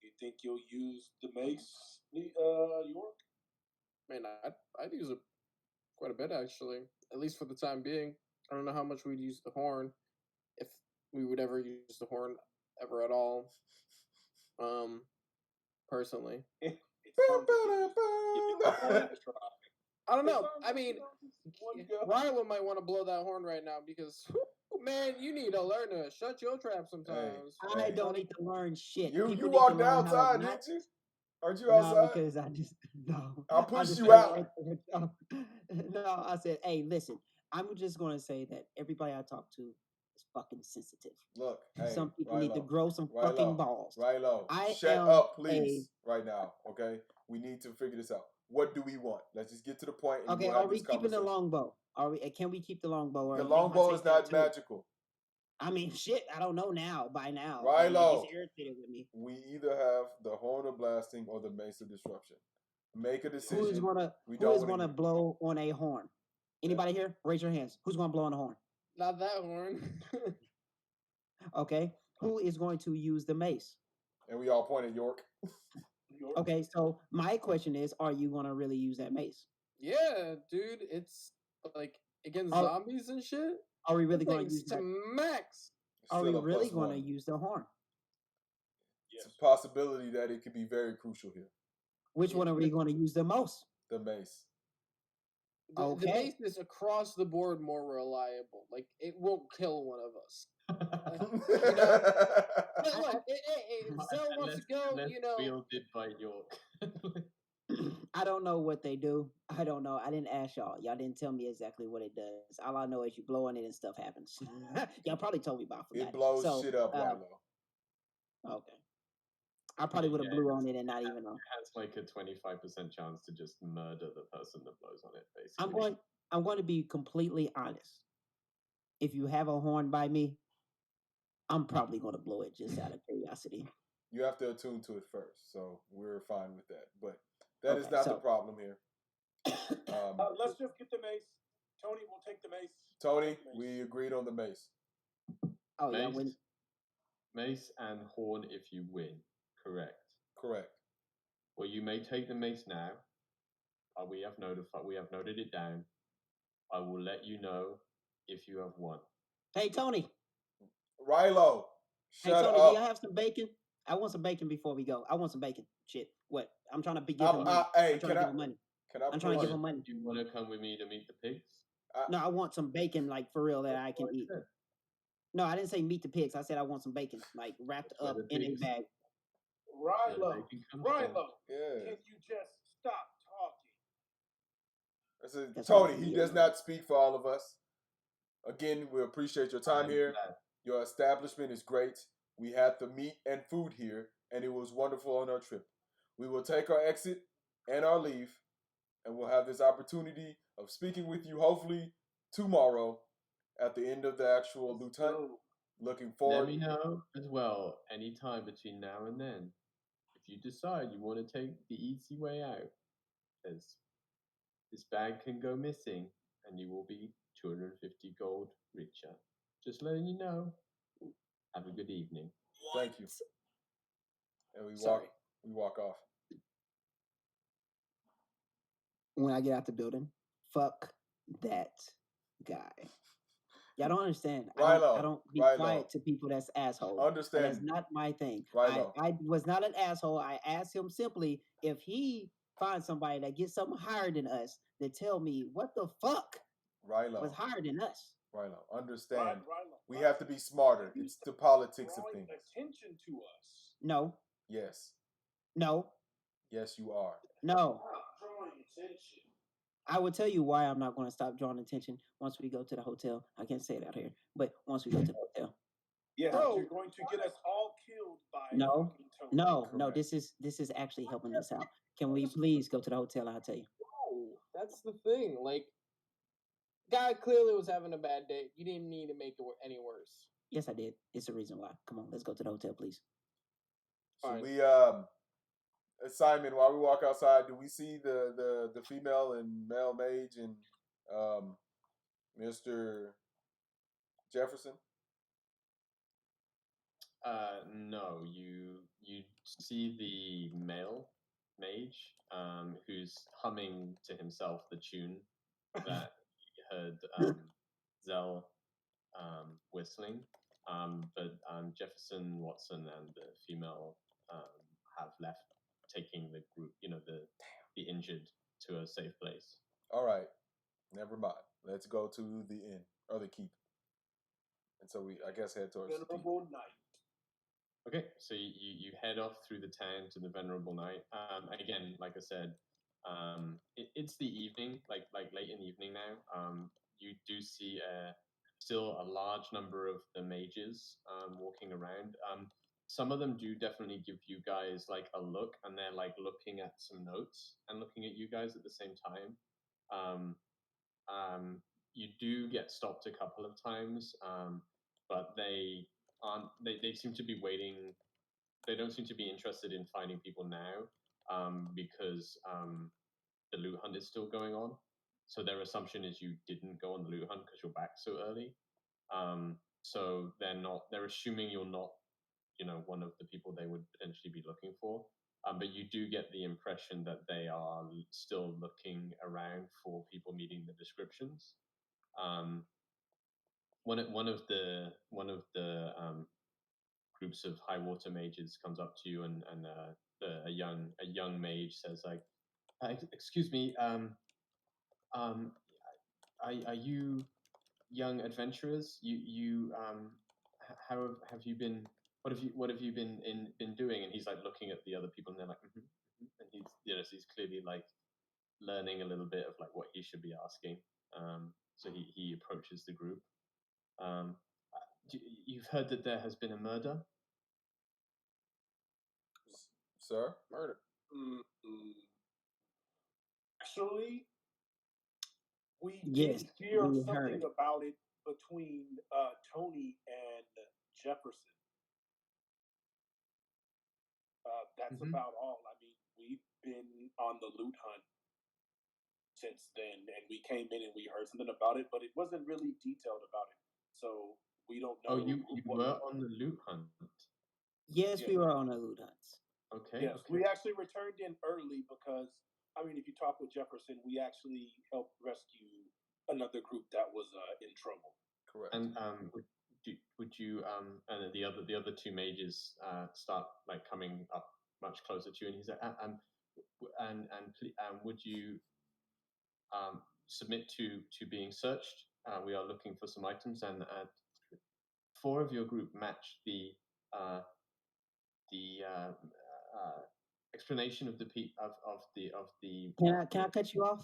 You think you'll use the mace, York? man, I'd use it quite a bit actually, at least for the time being. I don't know how much we'd use the horn, if we would ever use the horn ever at all. Personally, It's fun to give it a try. I don't know. It's I mean, one go. Rilo might want to blow that horn right now because, man, you need to learn to shut your trap sometimes. I Hey. don't need to learn shit. You People need to walked learn how to outside, not- didn't you? Aren't you No, outside? because I just no. I pushed just you said out. right there. No, I said, hey, listen. I'm just gonna say that everybody I talk to is fucking sensitive. Look, hey, Some people need to Rilo, grow some Rilo, fucking balls. Rilo, I shut am up, please, right now, okay? We need to figure this out. What do we want? Let's just get to the point and Okay, we'll are have we this keeping the conversation. longbow? Are we? Can we keep the longbow? Or The are they gonna longbow take is that not too? magical. I mean, shit. I don't know now. By now, Rilo. he's irritated with me. We either have the horn of blasting or the mace of disruption. Make a decision. Who is gonna We Who don't is wanna gonna hear. blow on a horn? Anybody here? Raise your hands. Who's gonna blow on the horn? Not that horn. Okay. Who is going to use the mace? And we all point at York. York? Okay. So my question is, are you gonna really use that mace? Yeah, dude, it's like against Oh, zombies and shit. Are we That really going thing to use that? smacks. Are we Still a really plus going to one. use the horn? Yes. It's a possibility that it could be very crucial here. Which one are we going to use the most? The mace. The Okay. base is across the board more reliable. Like it won't kill one of us. But look, if Zell wants to go, Unless you know. Wheel did bite York. I don't know what they do. I don't know. I didn't ask y'all. Y'all didn't tell me exactly what it does. All I know is you blow on it and stuff happens. Y'all probably told me about it. It blows shit up, Rilo. Okay. I probably would have Yeah, blew on it and not even know. It has like a 25% chance to just murder the person that blows on it, basically. I'm going to be completely honest. If you have a horn by me, I'm probably going to blow it just out of curiosity. You have to attune to it first, so we're fine with that. But that is Okay, not the so- problem here. Let's just get the mace. Tony will take the mace. Tony, we agreed on the mace. Oh, yeah. Mace, mace and horn if you win. Correct. Correct. Well, you may take the mace now. We have noted it down. I will let you know if you have won. Hey, Tony. Rilo, Hey, shut Tony, up. do y'all have some bacon? I want some bacon before we go. I want some bacon. Shit. What? I'm trying to give him money. Hey, I'm trying to give him money. Can I I'm trying to push- give him money. Do you want to come with me to meet the pigs? No, I want some bacon, like for real, that I can eat. No, I didn't say meet the pigs. I said I want some bacon, like wrapped That's where up the in a pigs- bag. Rilo, Rilo, Yeah. can you just stop talking? I said, That's Tony, all. he does not speak for all of us. Again, we appreciate your time here. Your establishment is great. We had the meat and food here, and it was wonderful on our trip. We will take our exit and our leave, and we'll have this opportunity of speaking with you hopefully tomorrow at the end of the actual lieutenant. Looking Let forward. me know as well anytime between now and then. If you decide you want to take the easy way out, because this bag can go missing and you will be 250 gold richer. Just letting you know. Have a good evening. Thank you. And we Sorry. walk off. When I get out the building, fuck that guy. Y'all don't understand. I don't be Rilo. quiet to people that's assholes. Understand. That's not my thing. Rilo. I was not an asshole. I asked him simply if he finds somebody that gets something higher than us to tell me what the fuck was Rilo. higher than us. Right now. Understand. Rylan, We have to be smarter. It's the politics of drawing things. attention to us. No, Yes. no, Yes, you are. no. Stop drawing attention. I will tell you why I'm not going to stop drawing attention once we go to the hotel. I can't say it out here, but once we go to the hotel. Yes, Bro, you're going to get us all killed by No, fucking Tony. no. Correct. This is actually helping us out. Can we please go to the hotel? I'll tell you. no, that's the thing. Like, guy clearly was having a bad day. You didn't need to make it any worse. Yes, I did. It's the reason why. Come on, let's go to the hotel, please. So Fine. we Simon, while we walk outside, do we see the female and male mage and Mr. Jefferson? No, you see the male mage who's humming to himself the tune that he heard Zell whistling. But Jefferson, Watson, and the female have left, taking the group, the injured, to a safe place. All right. Never mind. Let's go to the inn or the keep. And so we, I guess, head towards the keep. Venerable Knight. Okay, so you head off through the town to the Venerable Knight. Again, like I said, it's the evening, like late in the evening now. You do see still a large number of the mages walking around. Some of them do definitely give you guys like a look, and they're like looking at some notes and looking at you guys at the same time. You do get stopped a couple of times, but they aren't. They seem to be waiting. They don't seem to be interested in finding people now, because the loot hunt is still going on. So their assumption is you didn't go on the loot hunt because you're back so early. So they're assuming you're not, one of the people they would potentially be looking for. But you do get the impression that they are still looking around for people meeting the descriptions. One of the groups of high water mages comes up to you, and a young mage says, like, excuse me, are you young adventurers? How have you been? What have you been doing? And he's like looking at the other people, and they're like, and he's clearly like learning a little bit of like what he should be asking. So he approaches the group. You've heard that there has been a murder? Sir? Murder. Actually, we Yes, did hear we something heard. about it between Tony and Jefferson. That's about all. I mean, we've been on the loot hunt since then, and we came in and we heard something about it, but it wasn't really detailed about it. So we don't know. Oh, you were on the loot hunt. Yes, we were on a loot hunt. Okay. Yes, okay. we actually returned in early because, I mean, if you talk with Jefferson, we actually helped rescue another group that was in trouble. Correct. And would you and the other two mages start like coming up much closer to you, and he's like, would you submit to being searched? We are looking for some items, and 4 of your group match the explanation of the Can I cut you off?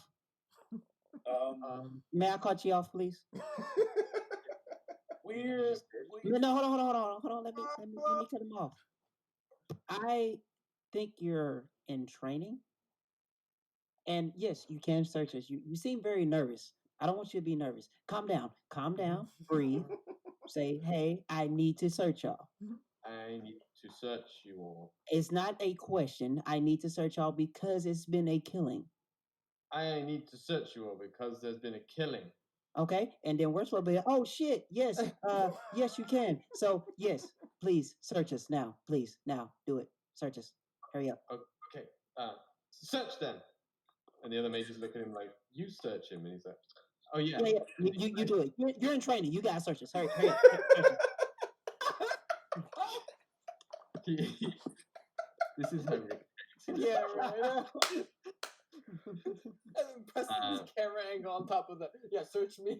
May I cut you off, please? No, hold on. Let me cut him off. I think you're in training, and yes, you can search us. You seem very nervous. I don't want you to be nervous. Calm down, breathe. Say, hey, I need to search y'all. I need to search you all. It's not a question. I need to search y'all because it's been a killing. I need to search you all because there's been a killing. Okay, and then we're supposed to be, oh shit, yes, yes, you can. So yes, please search us now. Please, now, do it. Search us. Hurry up. Okay, search then. And the other mages look at him like, you search him, and he's like, oh yeah. Yeah. You do it. You're in training. You gotta search us. Hurry up. Search us. This is how we. Yeah, right. Press this camera angle on top of that. Yeah, search me.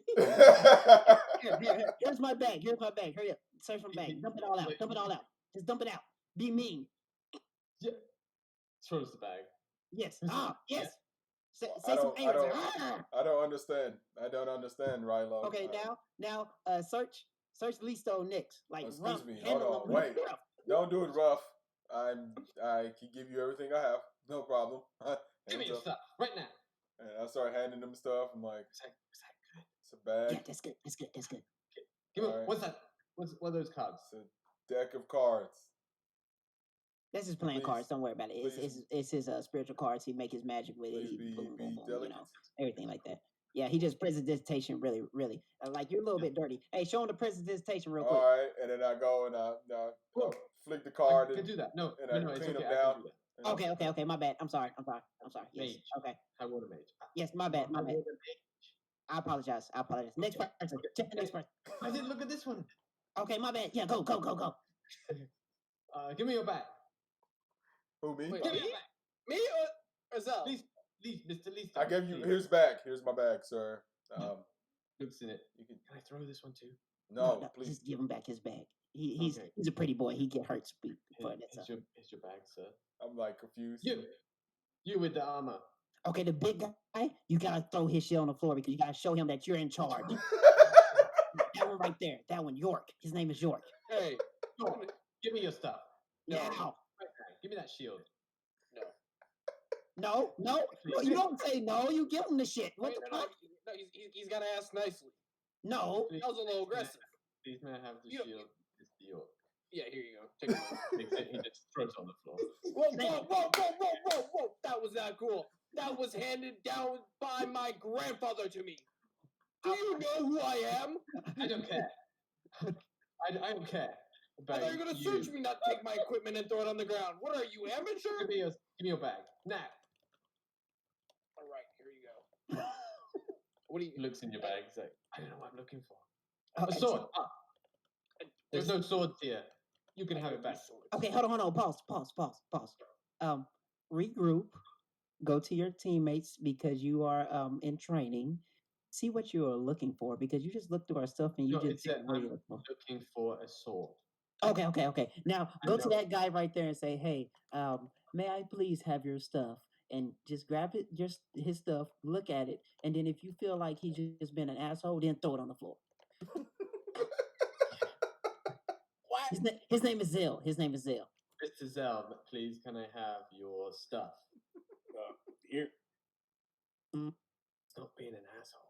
Here's my bag. Here's my bag. Hurry up. Search my bag. Dump it all out. Dump it all out. Just dump it out. Be mean. Yeah. Throws the bag. Yes. Who's Ah, that? yes. Say I some don't, angry. I don't understand. I don't understand, Rilo. Okay, now, search Listo next. Like, Excuse me. handle Hold on. him Wait. Don't do it rough. I can give you everything I have. No problem. Give me Hands your up. stuff right now. And I start handing them stuff. I'm like, Is that good? it's a bag. Yeah, that's good. That's good. That's good. Give me, Alright. what's that? What are those cards? It's a deck of cards. That's his playing Please- cards. Don't worry about it. please- It's his spiritual cards. He make his magic with it. Please He boom, be boom, boom. You delicate. know, everything like that. Yeah, he just presentation really, really. Like you're a little bit dirty. Hey, show him the presentation real quick. All right, and then I go and I Whoa. flick the I card can and, do that. No, and no, I no, it's clean okay. them I down. can do that. and I- Okay. My bad. I'm sorry. Yes. Mage. Okay. I want a mage. Yes, my bad. I want a mage. I apologize. Next Okay. person. Check the next person. I didn't look at this one. Okay, my bad. Yeah, go. Give me your bag. Who, me? Wait, Give me me? your bag. Me or Zell? Please, Mr. Lee. I gave you. Here's back. Here's my bag, sir. Looks in it. You can. Can I throw this one too? No, please. Just give him back his bag. He's Okay. a pretty boy. He get hurt for that Here's stuff. your bag, sir. I'm like confused. You with the armor. Okay, the big guy, you gotta throw his shit on the floor because you gotta show him that you're in charge. That one right there. That one, York. His name is York. Hey, give me your stuff. No, Now. right now. Give me that shield. No, you don't say no. You give him the shit. What Wait, the no, fuck? he's got to ask nicely. No. That was a little aggressive. Please may I have the You- shield? It's the York. Yeah, here you go. Take it. He just throws it on the floor. Whoa. That was not cool. That was handed down by my grandfather to me. Do you know who I am? I don't care. I don't care. I thought you were going to search me, not take my equipment and throw it on the ground. What are you, amateur? Give me your bag now. All right, here you go. What do you... He looks in your bag. He's like, I don't know what I'm looking for. A sword. There's no swords here. You can have it back. Okay, hold on. Pause. Regroup. Go to your teammates because you are in training. See what you are looking for because you just looked through our stuff and you No, just it said what I'm you're looking for. looking for a sword. Okay. Now I go to know. that guy right there and say, "Hey, may I please have your stuff?" And just grab it, just his stuff, look at it, and then if you feel like he's just been an asshole, then throw it on the floor. What? His name is Zell. Mr. Zell, please can I have your stuff? Here. Stop being an asshole.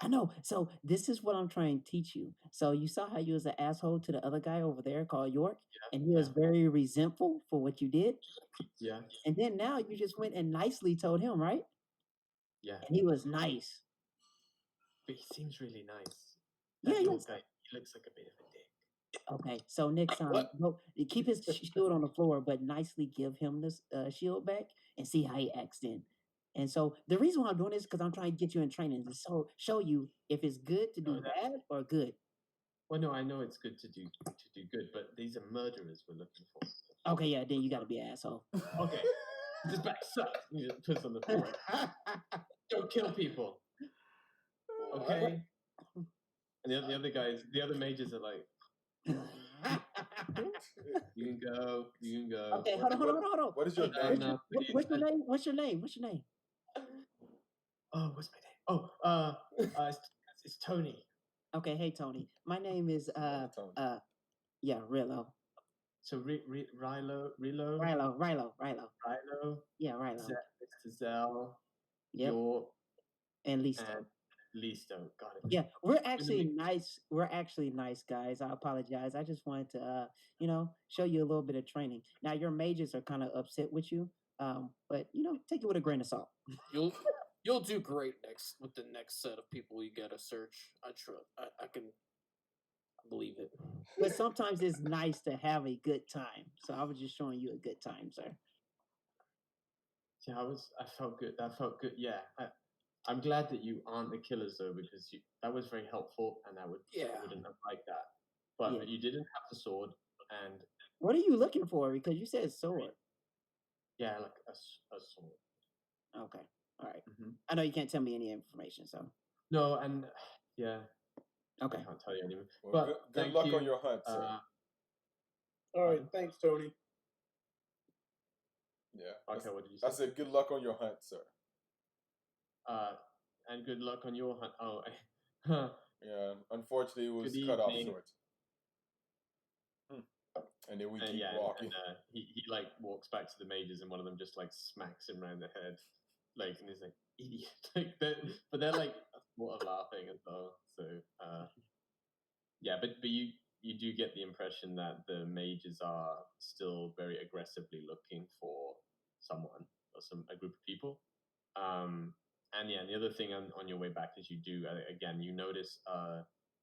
I know. So this is what I'm trying to teach you. So you saw how you was an asshole to the other guy over there called York, and he was very resentful for what you did. Yeah. And then now you just went and nicely told him, right? Yeah. And he was nice. But he seems really nice. Yeah, That he little is. guy, he looks like a bit of a dick. Okay, so next time, go, keep his shield on the floor, but nicely give him this shield back and see how he acts then. And so the reason why I'm doing this is because I'm trying to get you in training to show you if it's good to do bad or good. Well, no, I know it's good to do good, but these are murderers we're looking for. Okay, yeah, then you got to be an asshole. Okay. This bag sucks. He just puts on the floor. Don't kill people. Okay. And the other guys, the other mages are like, you can go. Okay, hold on. What is your No, name? no, What's your name? What's your name? Oh, what's my name? Oh, it's Tony. Okay, hey Tony. My name is Tony. Rilo. So Rilo. Yeah, Rilo. Mr. Zell. Yep. York. And Listo. And Listo. Got it. Yeah, we're actually nice. We're actually nice guys. I apologize. I just wanted to, show you a little bit of training. Now your mages are kind of upset with you, but take it with a grain of salt. You'll do great with the next set of people you gotta search. I trust. I can believe it. But sometimes it's nice to have a good time. So I was just showing you a good time, sir. Yeah, I felt good. That felt good. Yeah. I'm glad that you aren't the killers though, because that was very helpful, and I wouldn't have liked that. But you didn't have the sword, and what are you looking for? Because you said sword. yeah, like a sword. Okay. All right. Mm-hmm. I know you can't tell me any information, so No, and yeah, okay. I can't tell you anymore. Well, But good thank luck you. on your hunt, sir. All right, thanks, Tony. Yeah. Okay, what did you say? I said good luck on your hunt, sir. And good luck on your hunt. Oh, Yeah. Unfortunately, it was Good cut off evening. short. And then we keep yeah, walking. and he like walks back to the mages, and one of them just like smacks him around the head, like, and he's like, idiot. Like, but they're like sort of laughing as well. So yeah, but you do get the impression that the mages are still very aggressively looking for someone or a group of people. And yeah, and the other thing on your way back is you do again you notice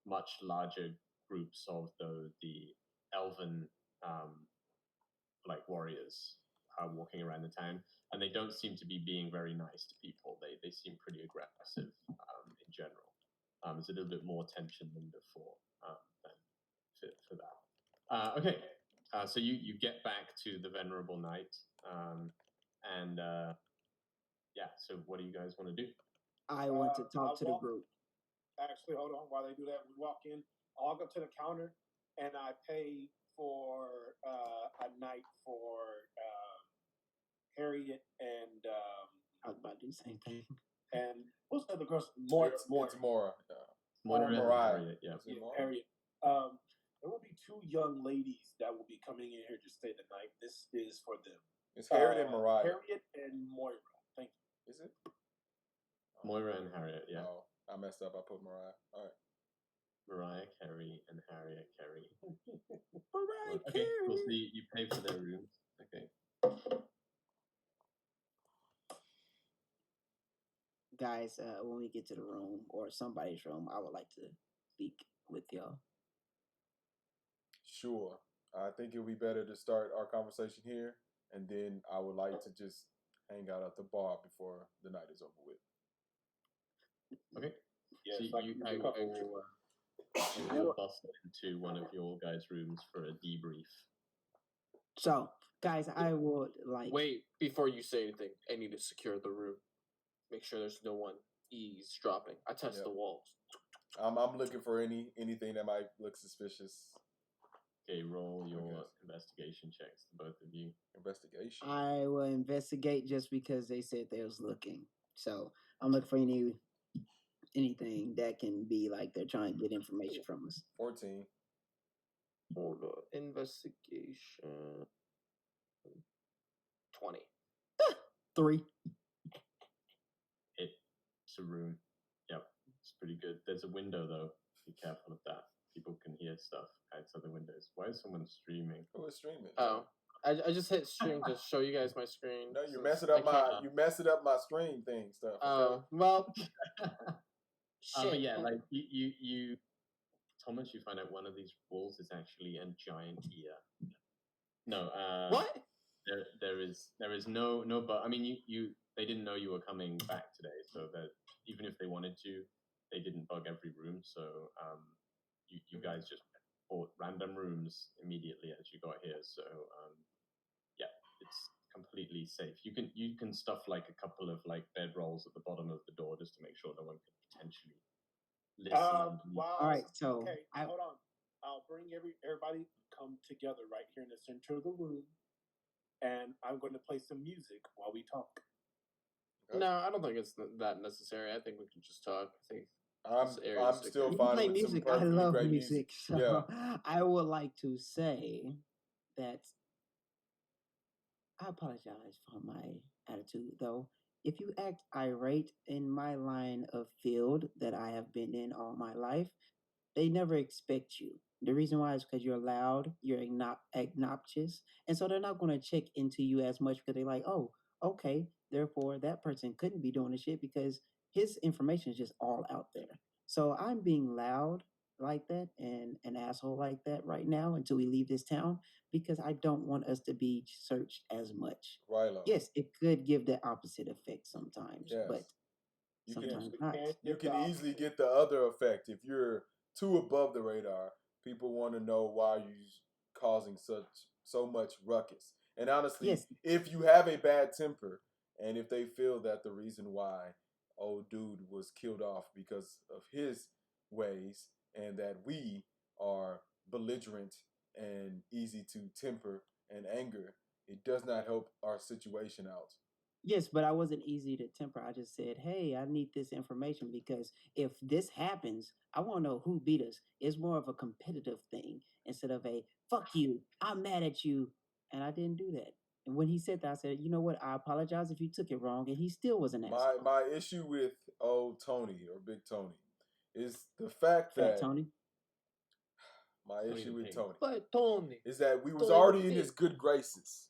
much larger groups of the elven like warriors walking around the town, and they don't seem to be being very nice to people. They seem pretty aggressive in general. There's a little bit more tension than before for that. Okay, so you get back to the Venerable Knight, and yeah. So what do you guys want to do? I want to talk to the walk- group. Actually, hold on. While they do that, we walk in. I walk up to the counter, and I pay for a night for Harriet and I was about to do the same thing. and what's the other girl's Moira? It's Mora. Moira and Mariah. Harriet, yeah. Is it Mora? Harriet. There will be two young ladies that will be coming in here to stay the night. This is for them. It's Harriet and Mariah. Harriet and Moira. Thank you. Is it? Moira and Harriet, yeah. Oh, I messed up. I put Mariah. All right. Mariah Carey and Harriet Carey. Mariah Okay, cool. So Carey. you pay for their rooms. Okay. Guys, when we get to the room or somebody's room, I would like to speak with y'all. Sure. I think it would be better to start our conversation here, and then I would like to just hang out at the bar before the night is over with. Okay. Yes, So I you can will bust into one of your guys' rooms for a debrief. So, guys, I would like. Wait, before you say anything, I need to secure the room. Make sure there's no one eavesdropping. I test the walls. I'm looking for anything that might look suspicious. Okay, roll your investigation checks, both of you. Investigation. I will investigate just because they said they was looking. So I'm looking for anything that can be like they're trying to get information from us. 14. Hold on. Investigation. 20. 3. It's a room. Yep, it's pretty good. There's a window though. Be careful of that. People can hear stuff outside the windows. Why is someone streaming? Who is streaming? Oh, I just hit stream to show you guys my screen. No, you messing up my stream thing stuff. Oh, well. Shit. But yeah, like you Thomas, you find out one of these walls is actually a giant ear. No, what? There is no but I mean they didn't know you were coming back today, so that even if they wanted to, they didn't bug every room. So you guys just bought random rooms immediately as you got here. So yeah, it's completely safe. You can stuff like a couple of like bedrolls at the bottom of the door just to make sure no one could potentially listen. Wow. All right, so okay, hold on. I'll bring everybody come together right here in the center of the room, and I'm going to play some music while we talk. Okay. No, I don't think it's that necessary. I think we can just talk. I think I'm still you fine play with music. some I perfectly love great music. So Yeah. I would like to say that I apologize for my attitude, though. If you act irate in my line of field that I have been in all my life, they never expect you. The reason why is because you're loud, you're obnoxious, and so they're not going to check into you as much because they're like, oh, okay, therefore that person couldn't be doing the shit because his information is just all out there. So I'm being loud like that and an asshole like that right now until we leave this town because I don't want us to be searched as much. Right on. Yes, it could give the opposite effect sometimes, Yes. but You sometimes can, not. you can easily get the other effect if you're too above the radar. People want to know why you're causing so much ruckus. And honestly, Yes. if you have a bad temper And if they feel that the reason why old dude was killed off because of his ways and that we are belligerent and easy to temper and anger, it does not help our situation out. Yes, but I wasn't easy to temper. I just said, hey, I need this information because if this happens, I want to know who beat us. It's more of a competitive thing instead of a fuck you, I'm mad at you. And I didn't do that. And when he said that, I said, you know what? I apologize if you took it wrong. And he still was an asshole. My issue with old Tony or Big Tony is the fact Fat that Tony. my Tony issue the with Pig. Tony But Tony, is that we was Tony the already in Pig. his good graces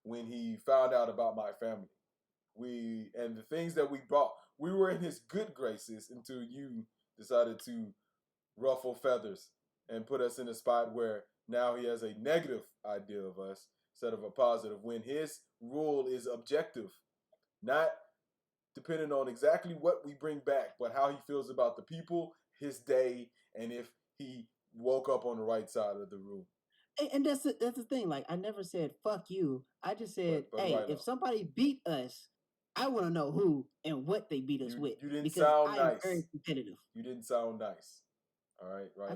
when he found out about my family. And the things that we brought, we were in his good graces until you decided to ruffle feathers and put us in a spot where now he has a negative idea of us instead of a positive, when his rule is objective, not depending on exactly what we bring back, but how he feels about the people, his day, and if he woke up on the right side of the room. And that's the thing. Like, I never said fuck you. I just said, But hey, right if on. somebody beat us, I want to know who and what they beat us with. You didn't because sound I am nice. very competitive. You didn't sound nice. All right, right.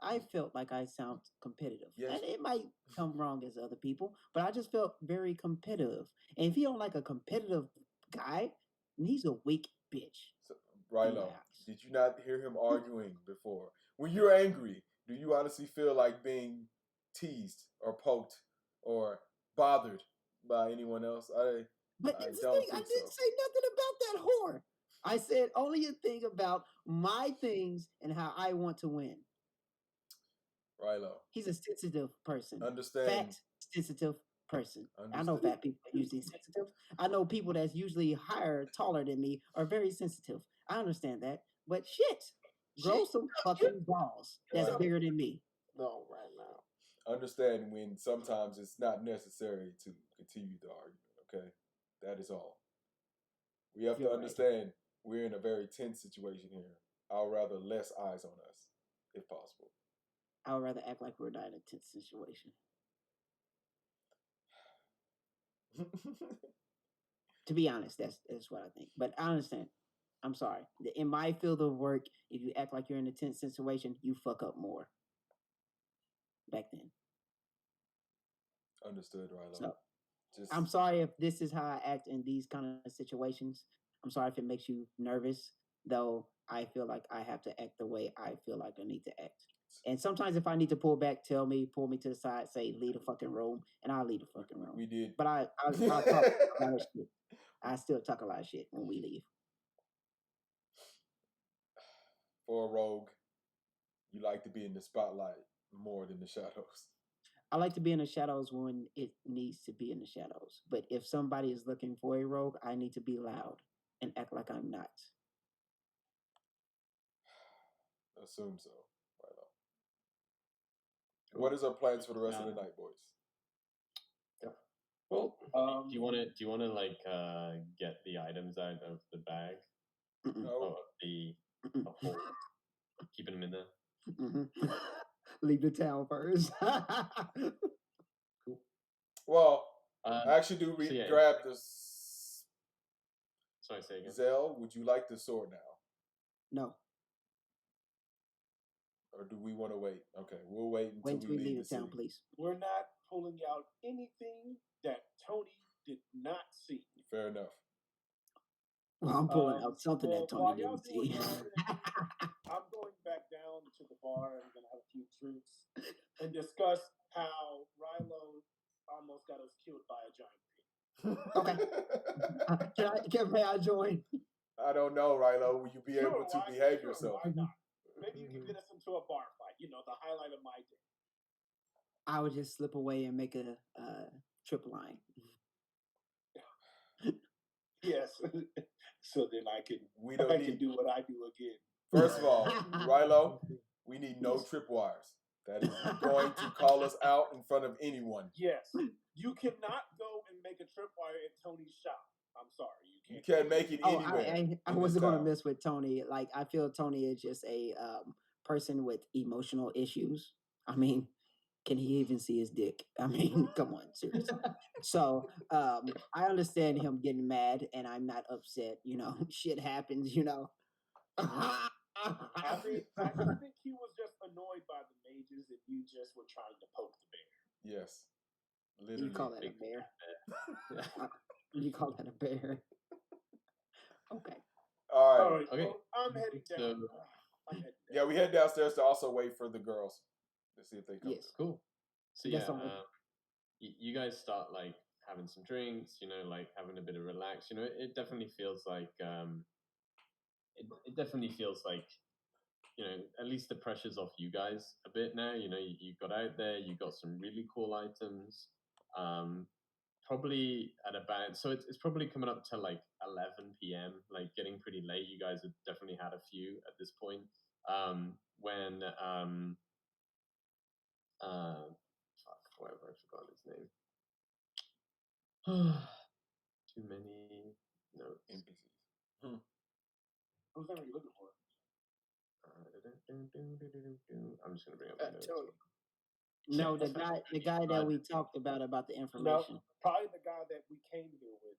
I felt like I sound competitive. Yes. And it might come wrong as other people, but I just felt very competitive. And if you don't like a competitive guy, then he's a weak bitch. So, Rilo, my eyes. did you not hear him arguing before? When you're angry, do you honestly feel like being teased or poked or bothered by anyone else? But I that's the don't thing. I think didn't so. say nothing about that whore. I said only a thing about my things and how I want to win. Rilo, He's a sensitive person. understand. Fat, sensitive person. I know Understood. fat people are usually sensitive. I know people that's usually higher, taller than me are very sensitive. I understand that. But shit, grow some fucking balls that's Right. bigger than me. no, right now. Understand when sometimes it's not necessary to continue the argument, okay? That is all. We have You're to right. understand we're in a very tense situation here. I'd rather less eyes on us, if possible. I would rather act like we're not in a tense situation. To be honest, that's what I think. But I understand. I'm sorry. In my field of work, if you act like you're in a tense situation, you fuck up more. Back then. Understood, Rilo. So Just I'm sorry if this is how I act in these kind of situations. I'm sorry if it makes you nervous, though I feel like I have to act the way I feel like I need to act. And sometimes if I need to pull back, pull me to the side, say leave the fucking room, and I'll leave the fucking room. we did. But I'll talk a lot of shit. I still talk a lot of shit when we leave. For a rogue, you like to be in the spotlight more than the shadows. I like to be in the shadows when it needs to be in the shadows. But if somebody is looking for a rogue, I need to be loud and act like I'm not. Assume so. Right on. What is our plans for the rest of the night, boys? Well, do you want to like get the items out of the bag? Mm-mm. No. Of the hole, keeping them in there. Mm-hmm. Leave the town first. Cool. Well, I actually do grab the. Sorry, say again. Zell, would you like the sword now? No. Or do we want to wait? Okay, we'll wait until we leave leave the town, city. please. We're not pulling out anything that Tony did not see. Fair enough. Well, I'm pulling out something that while Tony y'all didn't doing see. that, I'm going back down to the bar and we're gonna have a few drinks and discuss how Rilo almost got us killed by a giant Okay. May I join? I don't know, Rilo. Will you be able to behave yourself? Why not? Maybe you can get us into a bar fight. You know, the highlight of my day. I would just slip away and make a trip line. Yes. So then I can do what I do again. First of all, Rilo, we need no tripwires. That is going to call us out in front of anyone. Yes. You cannot go and make a tripwire at Tony's shop. I'm sorry. You can't make it anywhere. I wasn't going to mess with Tony. Like, I feel Tony is just a person with emotional issues. I mean, Can he even see his dick? I mean, come on, seriously. So I understand him getting mad, and I'm not upset. You know, shit happens. You know. I think he was just annoyed by the mages, and you just were trying to poke the bear. Yes. You Literally. call that a bear? You call that a bear? Okay. All right. Okay. Well, I'm heading down. So- I'm heading down. Yeah, we head downstairs to also wait for the girls to see if they come. Yes. Cool. So That's yeah, all right. you guys start like having some drinks, you know, like having a bit of relax. You know, it definitely feels like it definitely feels like, you know, at least the pressure's off you guys a bit now. You know, you got out there, you got some really cool items. Probably at about, so it's probably coming up to like 11 p.m., like getting pretty late. You guys have definitely had a few at this point. When fuck, whatever, I forgot his name. Too many notes. NPCs. Who's that you looking for? I'm just gonna bring up my notes. Tony. No, the Yeah. guy that we talked about the No, information. probably the guy that we came here with.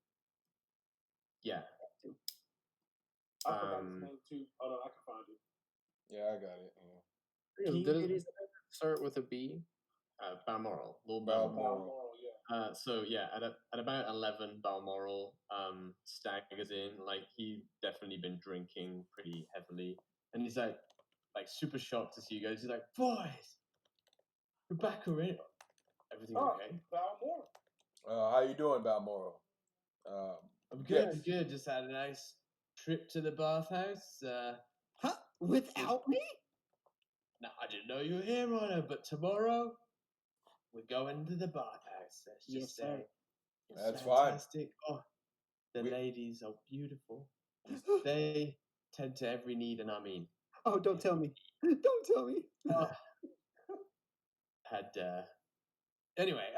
Yeah. I forgot his Um, name too. Hold on, I can find it. Yeah, I got it. Yeah. Can you Did get it his? start with a B? Balmoral, Lord Balmoral. Balmoral. Balmoral, yeah. So yeah, at about 11, Balmoral staggers in. Like he'd definitely been drinking pretty heavily, and he's like super shocked to see you guys. He's like, "Boys, we're back already. Everything Oh, okay?" Balmoral. How you doing, Balmoral? I'm good. Yes. I'm good. Just had a nice trip to the bathhouse. Huh? Without me? Now I didn't know you were here, Rona, but tomorrow we're going to the bathhouse. Let's Yes, just sir. say it's That's fine. fantastic. Oh, the We- ladies are beautiful. They tend to every need, and I mean, Oh, don't tell me. Don't tell me. oh, had anyway.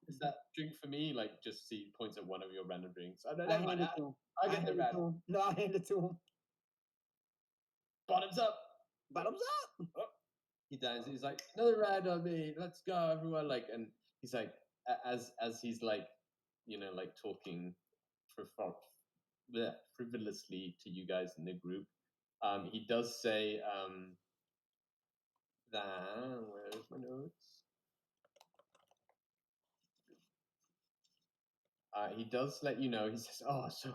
Is that drink for me? Like, just see points at one of your random drinks. I don't I know. hand it to him. I get the hand it random. to him. No, I hand it to him. Bottoms up. Bottoms up. He does. He's like, another round on me. Let's go, everyone. Like, and he's like, as he's like, you know, like talking frivolously to you guys in the group. He does say that. Where's my notes? He does let you know. He says, "Oh, so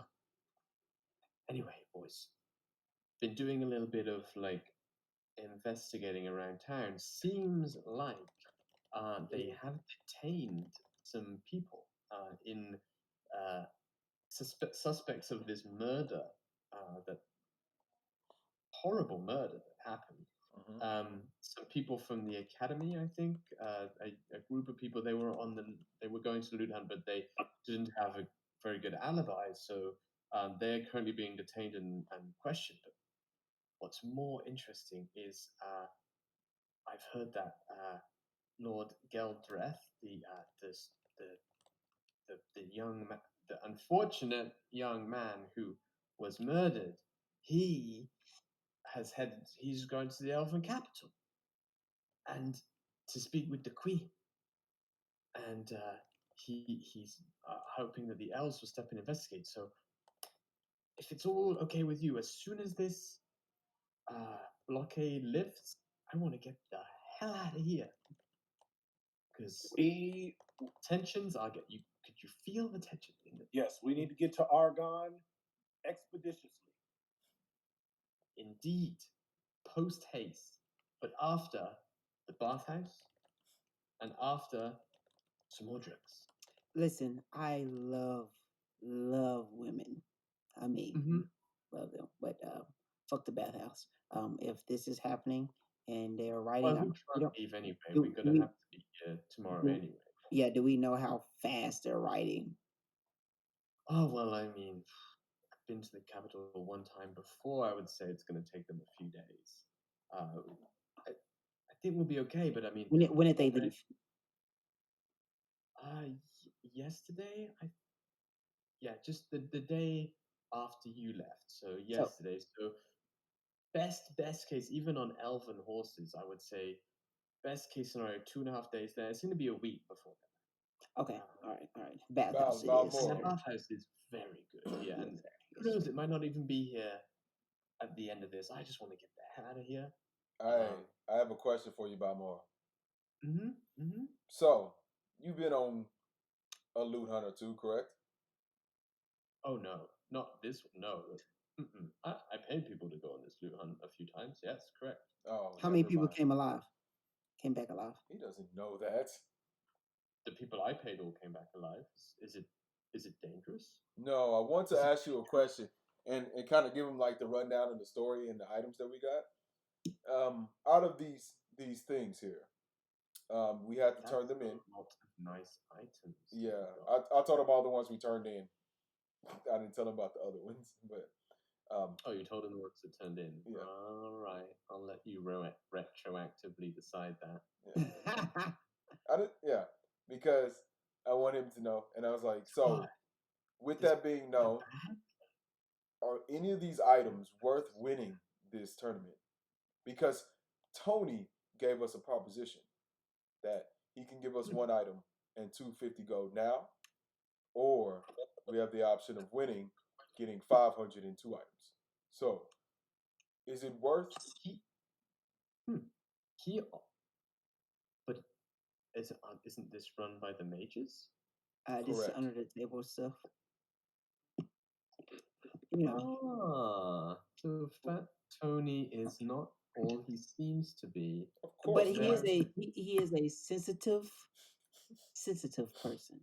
anyway, boys, been doing a little bit of like investigating around town. Seems like they have detained some people in suspects of this murder, that horrible murder that happened. Some people from the academy, I think, a group of people. They were going to the loot hunt, but they didn't have a very good alibi, so they're currently being detained and questioned. But what's more interesting is I've heard that Lord Geldreth, the unfortunate young man who was murdered, he's going to the Elven capital and to speak with the Queen, and he's hoping that the elves will step in and investigate. So, if it's all okay with you, as soon as this blockade lifts, I want to get the hell out of here because tensions are get you. Could you feel the tension in the? Yes, we need to get to Argonne expeditiously. Indeed, post haste, but after the bathhouse and after some more drinks. Listen, I love women. I mean, love them. But fuck the bathhouse. If this is happening and they're writing, Well, we can't leave anyway. We're gonna have to be here tomorrow anyway. Yeah. Do we know how fast they're writing? Oh well, I mean, I've been to the capital one time before. I would say it's going to take them a few days. I think we'll be okay. But I mean, When did they leave? Yesterday. Just the day after you left. So yesterday. So best case, even on elven horses, I would say best case scenario, 2.5 days there. It's going to be a week before that. Okay, all right. Bathhouse About- it about is. more. And the bathhouse is very good. Yeah, and who Yes, knows? It might not even be here at the end of this. I just want to get the hell out of here. I have a question for you, Balmore. Mm-hmm. So, you've been on a loot hunter too, correct? Oh no, not this one. No. I paid people to go on this loot hunt a few times. Yes, correct. Oh, How many never people mind. came back alive? He doesn't know that. The people I paid all came back alive. Is it dangerous? No, I want to ask you a question and kind of give him like the rundown of the story and the items that we got. Out of these things here, we had to turn them in. Lots of nice items. Yeah, I told him all the ones we turned in. I didn't tell him about the other ones, but Oh, you told him the ones that turned in. Yeah. All right, I'll let you retroactively decide that. yeah, because I want him to know, and I was like, so What? with This- that being known, are any of these items worth winning this tournament? Because Tony gave us a proposition that he can give us one item and 250 gold now, or we have the option of winning, getting 502 items. So, is it worth? He, but isn't this run by the mages? This is Correct. under the table stuff. You know, So Fat Tony is not all he seems to be. Of course, but he is man. he is a sensitive person.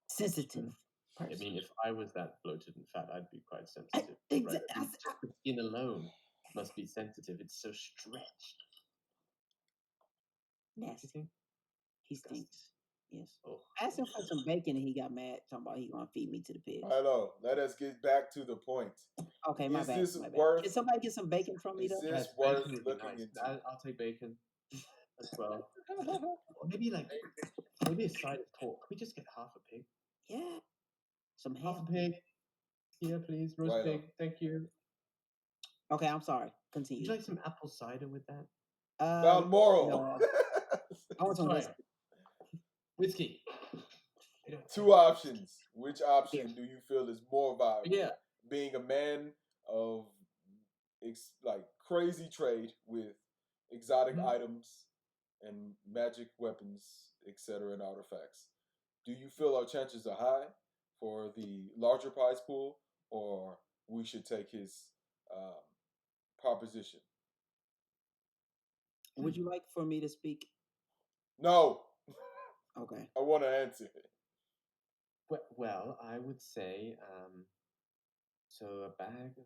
Sensitive I person. mean, if I was that bloated and fat, I'd be quite sensitive. Exa- Right? I mean, just the skin alone must be sensitive. It's so stretched. Do Nasty. you think? He stinks. Yes. Oh, I asked him for some bacon and he got mad, talking about he gonna feed me to the pigs. Hello. Let us get back to the point. Okay, my Is bad. this My bad. worth- Can somebody get some bacon from me Is though? this yes, worth bacon would be looking nice. into? I'll take bacon as well. Or maybe a side of pork. Can we just get half a pig? Yeah. Some Half a ham. pig. Here, please. Roast Right on. pig. Thank you. Okay, I'm sorry. Would Continue. you like some apple cider with that? Balmoral. No, I want some Sorry. whiskey. Whiskey. Two options. Which option Beer. do you feel is more viable? Yeah. Being a man of like crazy trade with exotic Mhm. items and magic weapons, etc., and artifacts. Do you feel our chances are high for the larger prize pool, or we should take his proposition? Would you like for me to speak? No, Okay. I want to answer. Well, I would say, so a bag of,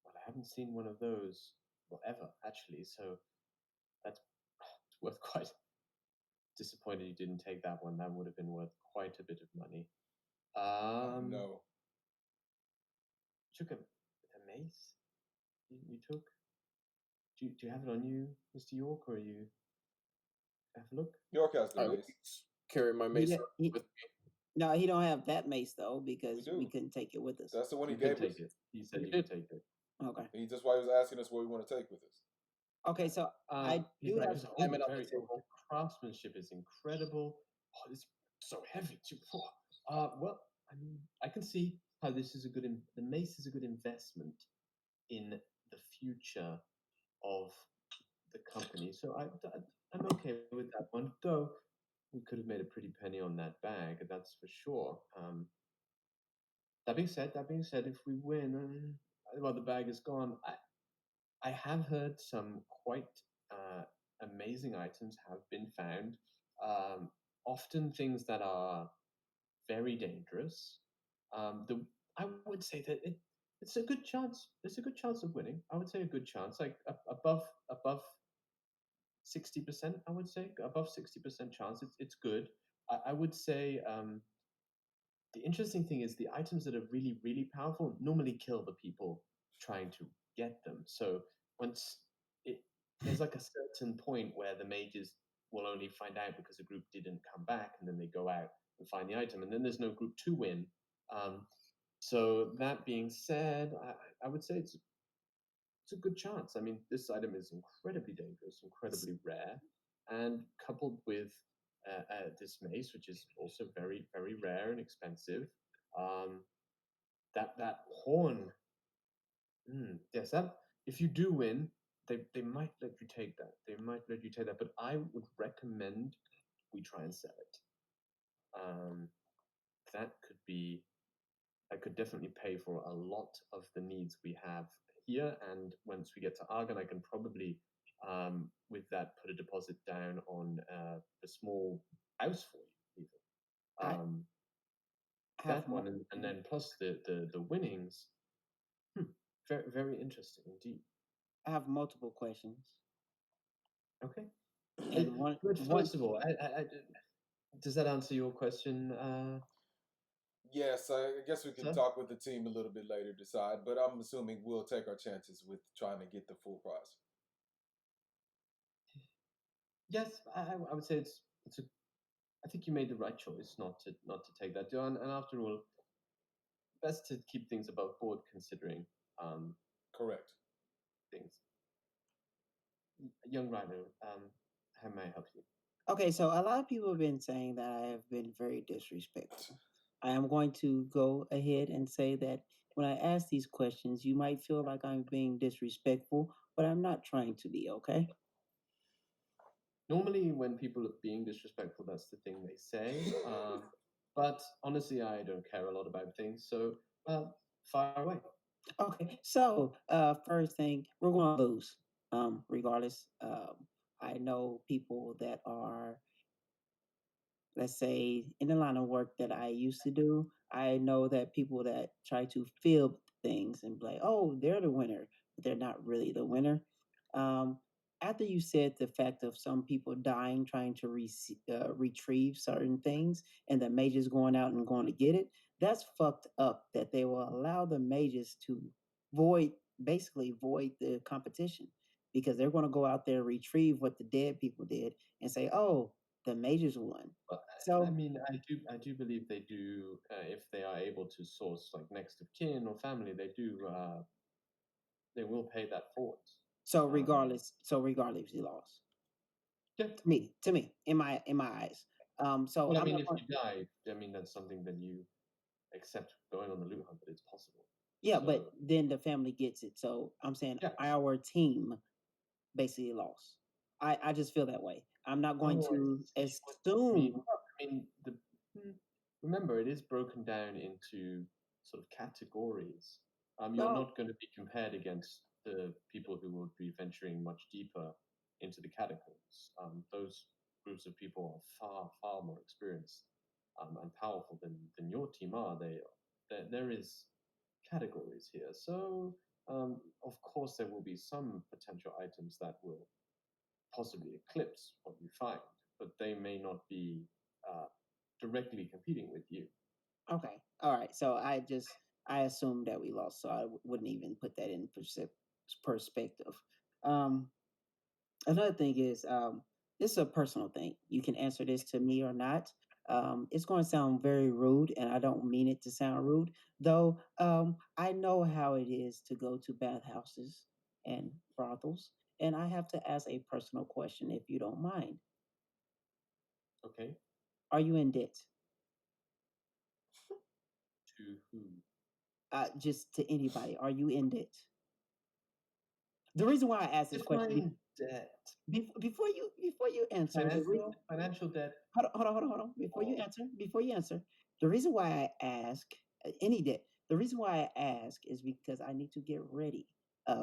well, I haven't seen one of those, well, ever, actually, so that's it's worth quite, disappointed you didn't take that one. That would have been worth quite a bit of money. No. Took a mace? You took? Do you have it on you, Mr. York, or you have a look? York has the I mace. carry my mace did- he- with me. No, he don't have that mace though because We we do. couldn't take it with us. That's the one he You could gave us. take it. He said You you could did. take it. Okay. That's why he was asking us what we want to take with us. Okay, so I He's do right, have. it's Slam it on the very, table. the craftsmanship is incredible. Oh, it's so heavy too. Well, I mean, I can see how this is a good. The mace is a good investment in the future of the company. So I'm okay with that one. Though we could have made a pretty penny on that bag, that's for sure. That being said, if we win, well, the bag is gone. I have heard some quite amazing items have been found. Often things that are very dangerous. I would say that it's a good chance. There's a good chance of winning. I would say a good chance, like above 60%. I would say above 60% chance. It's good. I would say the interesting thing is the items that are really, really powerful normally kill the people trying to get them. So once there's like a certain point where the mages will only find out because the group didn't come back, and then they go out and find the item, and then there's no group to win. So that being said, I would say it's a good chance. I mean, this item is incredibly dangerous, incredibly rare, and coupled with this mace, which is also very, very rare and expensive. That horn. Yes, that if you do win, they might let you take that. They might let you take that, but I would recommend we try and sell it. That could be. I could definitely pay for a lot of the needs we have here, and once we get to Argon, I can probably, with that, put a deposit down on the small house for you, even. I have That one, and then plus the winnings. Very, very interesting indeed. I have multiple questions. Okay. And But first of all, does that answer your question? Yes, I guess we can Sir? talk with the team a little bit later, decide. But I'm assuming we'll take our chances with trying to get the full price. Yes, I would say it's a. I think you made the right choice not to take that deal, and after all, best to keep things above board considering Correct. things. Young Rhino, how may I help you? Okay, so a lot of people have been saying that I have been very disrespectful. I am going to go ahead and say that when I ask these questions, you might feel like I'm being disrespectful, but I'm not trying to be, okay? Normally, when people are being disrespectful, that's the thing they say. But honestly, I don't care a lot about things, so fire away. Okay, so first thing, we're going to lose, regardless. I know people that are, let's say, in the line of work that I used to do. I know that people that try to fib things and be like, oh, they're the winner, but they're not really the winner. Um, After you said the fact of some people dying trying to retrieve certain things and the mages going out and going to get it, that's fucked up that they will allow the mages to void, basically void the competition because they're going to go out there and retrieve what the dead people did and say, oh, the mages won. But I So mean, I do believe they do. If they are able to source like next of kin or family, they do. They will pay that forward. regardless, you lost. Yeah. To me, in my eyes. So Well, I I'm mean, not if going. you die, I mean that's something that you accept going on the loot hunt, but it's possible. Yeah, So but then the family gets it. So I'm saying yeah. our team basically lost. I just feel that way. I'm not going Oh, to I see what you mean. assume. I mean, remember it is broken down into sort of categories. You're Well, not going to be compared against the people who will be venturing much deeper into the catacombs. Those groups of people are far, far more experienced and powerful than your team are. There is categories here, so of course there will be some potential items that will possibly eclipse what you find, but they may not be directly competing with you. okay, all right. So I assumed that we lost, so I wouldn't even put that in perspective. Um, Another thing is, this is a personal thing. You can answer this to me or not. It's going to sound very rude, and I don't mean it to sound rude, though. I know how it is to go to bathhouses and brothels, and I have to ask a personal question, if you don't mind. Okay, Are you in debt? to who? Just to anybody? Are you in debt? The reason why I ask this question Define debt. before you answer Financial debt. hold on. Or Before you answer, the reason why I ask any day, the reason why I ask is because I need to get ready.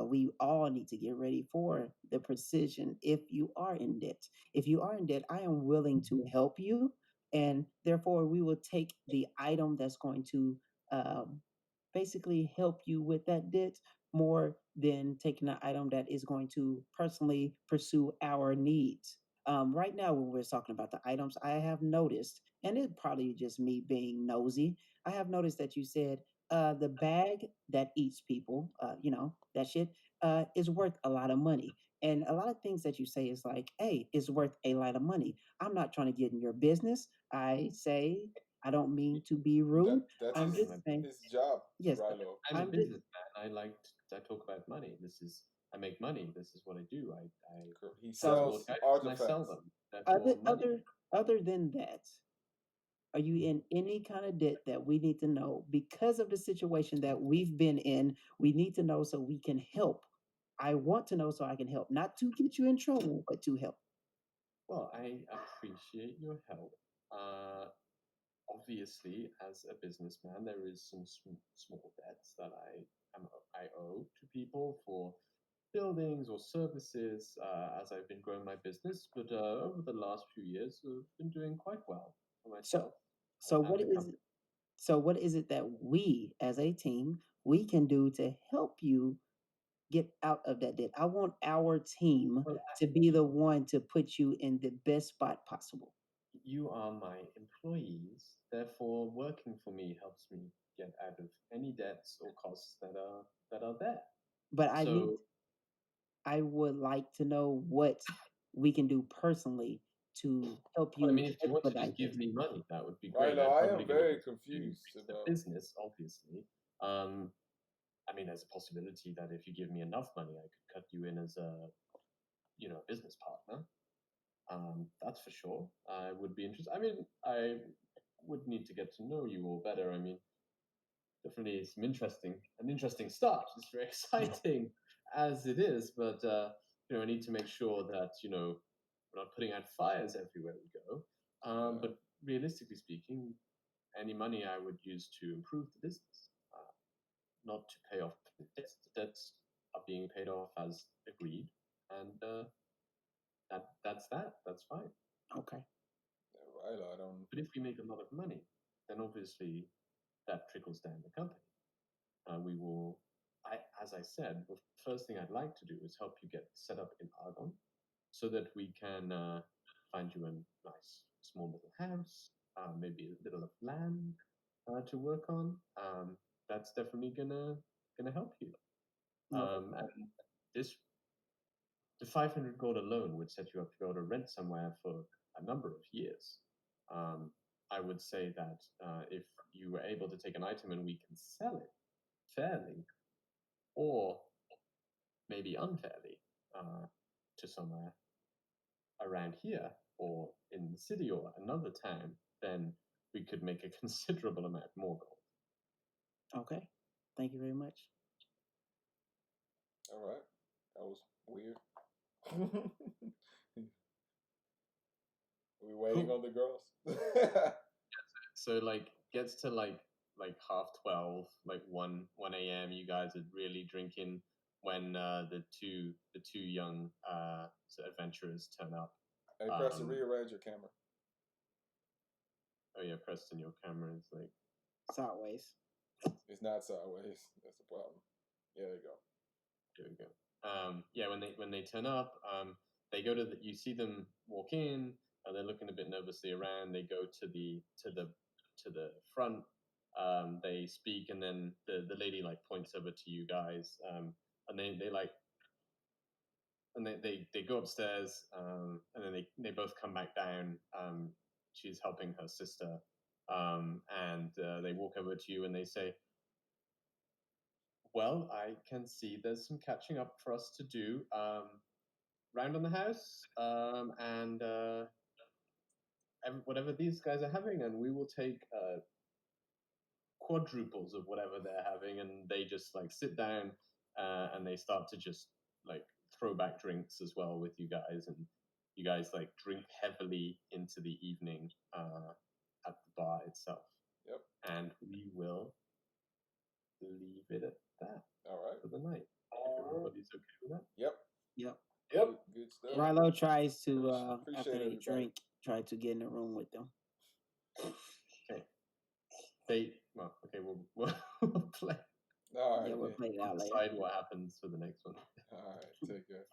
We all need to get ready for the precision. If you are in debt, I am willing to help you, and therefore we will take the item that's going to um, basically help you with that debt more than taking an item that is going to personally pursue our needs. Right now, when we're talking about the items, I have noticed, and it's probably just me being nosy, I have noticed that you said the bag that eats people, that shit, is worth a lot of money. And a lot of things that you say is like, hey, it's worth a lot of money. I'm not trying to get in your business. I say, I don't mean to be rude. That's I'm his just saying, his job, yes, Rilo. I'm a I'm just, businessman. I talk about money. This is I make money. This is what I do. He So- sells export items and I artifacts. sell them. Therefore, money. Other than that, are you in any kind of debt that we need to know because of the situation that we've been in? We need to know so we can help. I want to know so I can help, not to get you in trouble, but to help. Well, I appreciate your help. Obviously, as a businessman, there is some small debts that I owe to people for buildings or services as I've been growing my business. But over the last few years, I've been doing quite well for myself. So and what the is company. so what is it that we as a team we can do to help you get out of that debt? I want our team Well, to be the one to put you in the best spot possible. you are my employees, therefore working for me helps me get out of any debts or costs that are there. But So I would like to know what we can do personally to help well, I you mean, if you want to expedite just give this. me money, that would be great. Rilo, I'm I probably am going to very use it to confused increase the about. business, obviously. I mean, there's a possibility that if you give me enough money, I could cut you in as a business partner. That's for sure. I would be interested. I mean, I would need to get to know you all better. I mean, definitely an interesting start. It's very exciting as it is, but I need to make sure that we're not putting out fires everywhere we go. But realistically speaking, any money I would use to improve the business, not to pay off the debts. The debts are being paid off as agreed, and that's that. That's fine. Okay. Rilo, I don't. But if we make a lot of money, then obviously that trickles down the company. We will, as I said, the first thing I'd like to do is help you get set up in Argon, so that we can find you a nice small little house, maybe a little of land to work on. That's definitely gonna help you. And this, the 500 gold alone would set you up to be able to rent somewhere for a number of years. I would say that if you were able to take an item and we can sell it fairly, or maybe unfairly, to somewhere around here or in the city or another town, then we could make a considerable amount more gold. Okay. Thank you very much. All right, that was weird. we waiting Cool. on the girls. So like gets to like 12:30, like 1 a.m. You guys are really drinking when the two young adventurers turn up. Hey, Preston, rearrange your camera. Oh yeah, Preston, your camera is like Sideways. It's not sideways. That's the problem. Yeah, there you go. There we go. Yeah, when they turn up, they go to you see them walk in. They're looking a bit nervously around. They go to the front. They speak, and then the lady like points over to you guys, and they like, and they go upstairs, and then they both come back down. She's helping her sister, and they walk over to you and they say, well, I can see there's some catching up for us to do round on the house, and whatever these guys are having, and we will take quadruples of whatever they're having, and they just like sit down and they start to just like throw back drinks as well with you guys, and you guys like drink heavily into the evening at the bar itself. Yep. And we will leave it at that. All right. For the night. If everybody's okay with that. Yep. Yep. Good stuff. Rilo tries to Appreciate after they everybody. drink, try to get in the room with them. Okay. We'll play. All right. Yeah, we'll play it out later. Decide what happens for the next one. All right. Take care.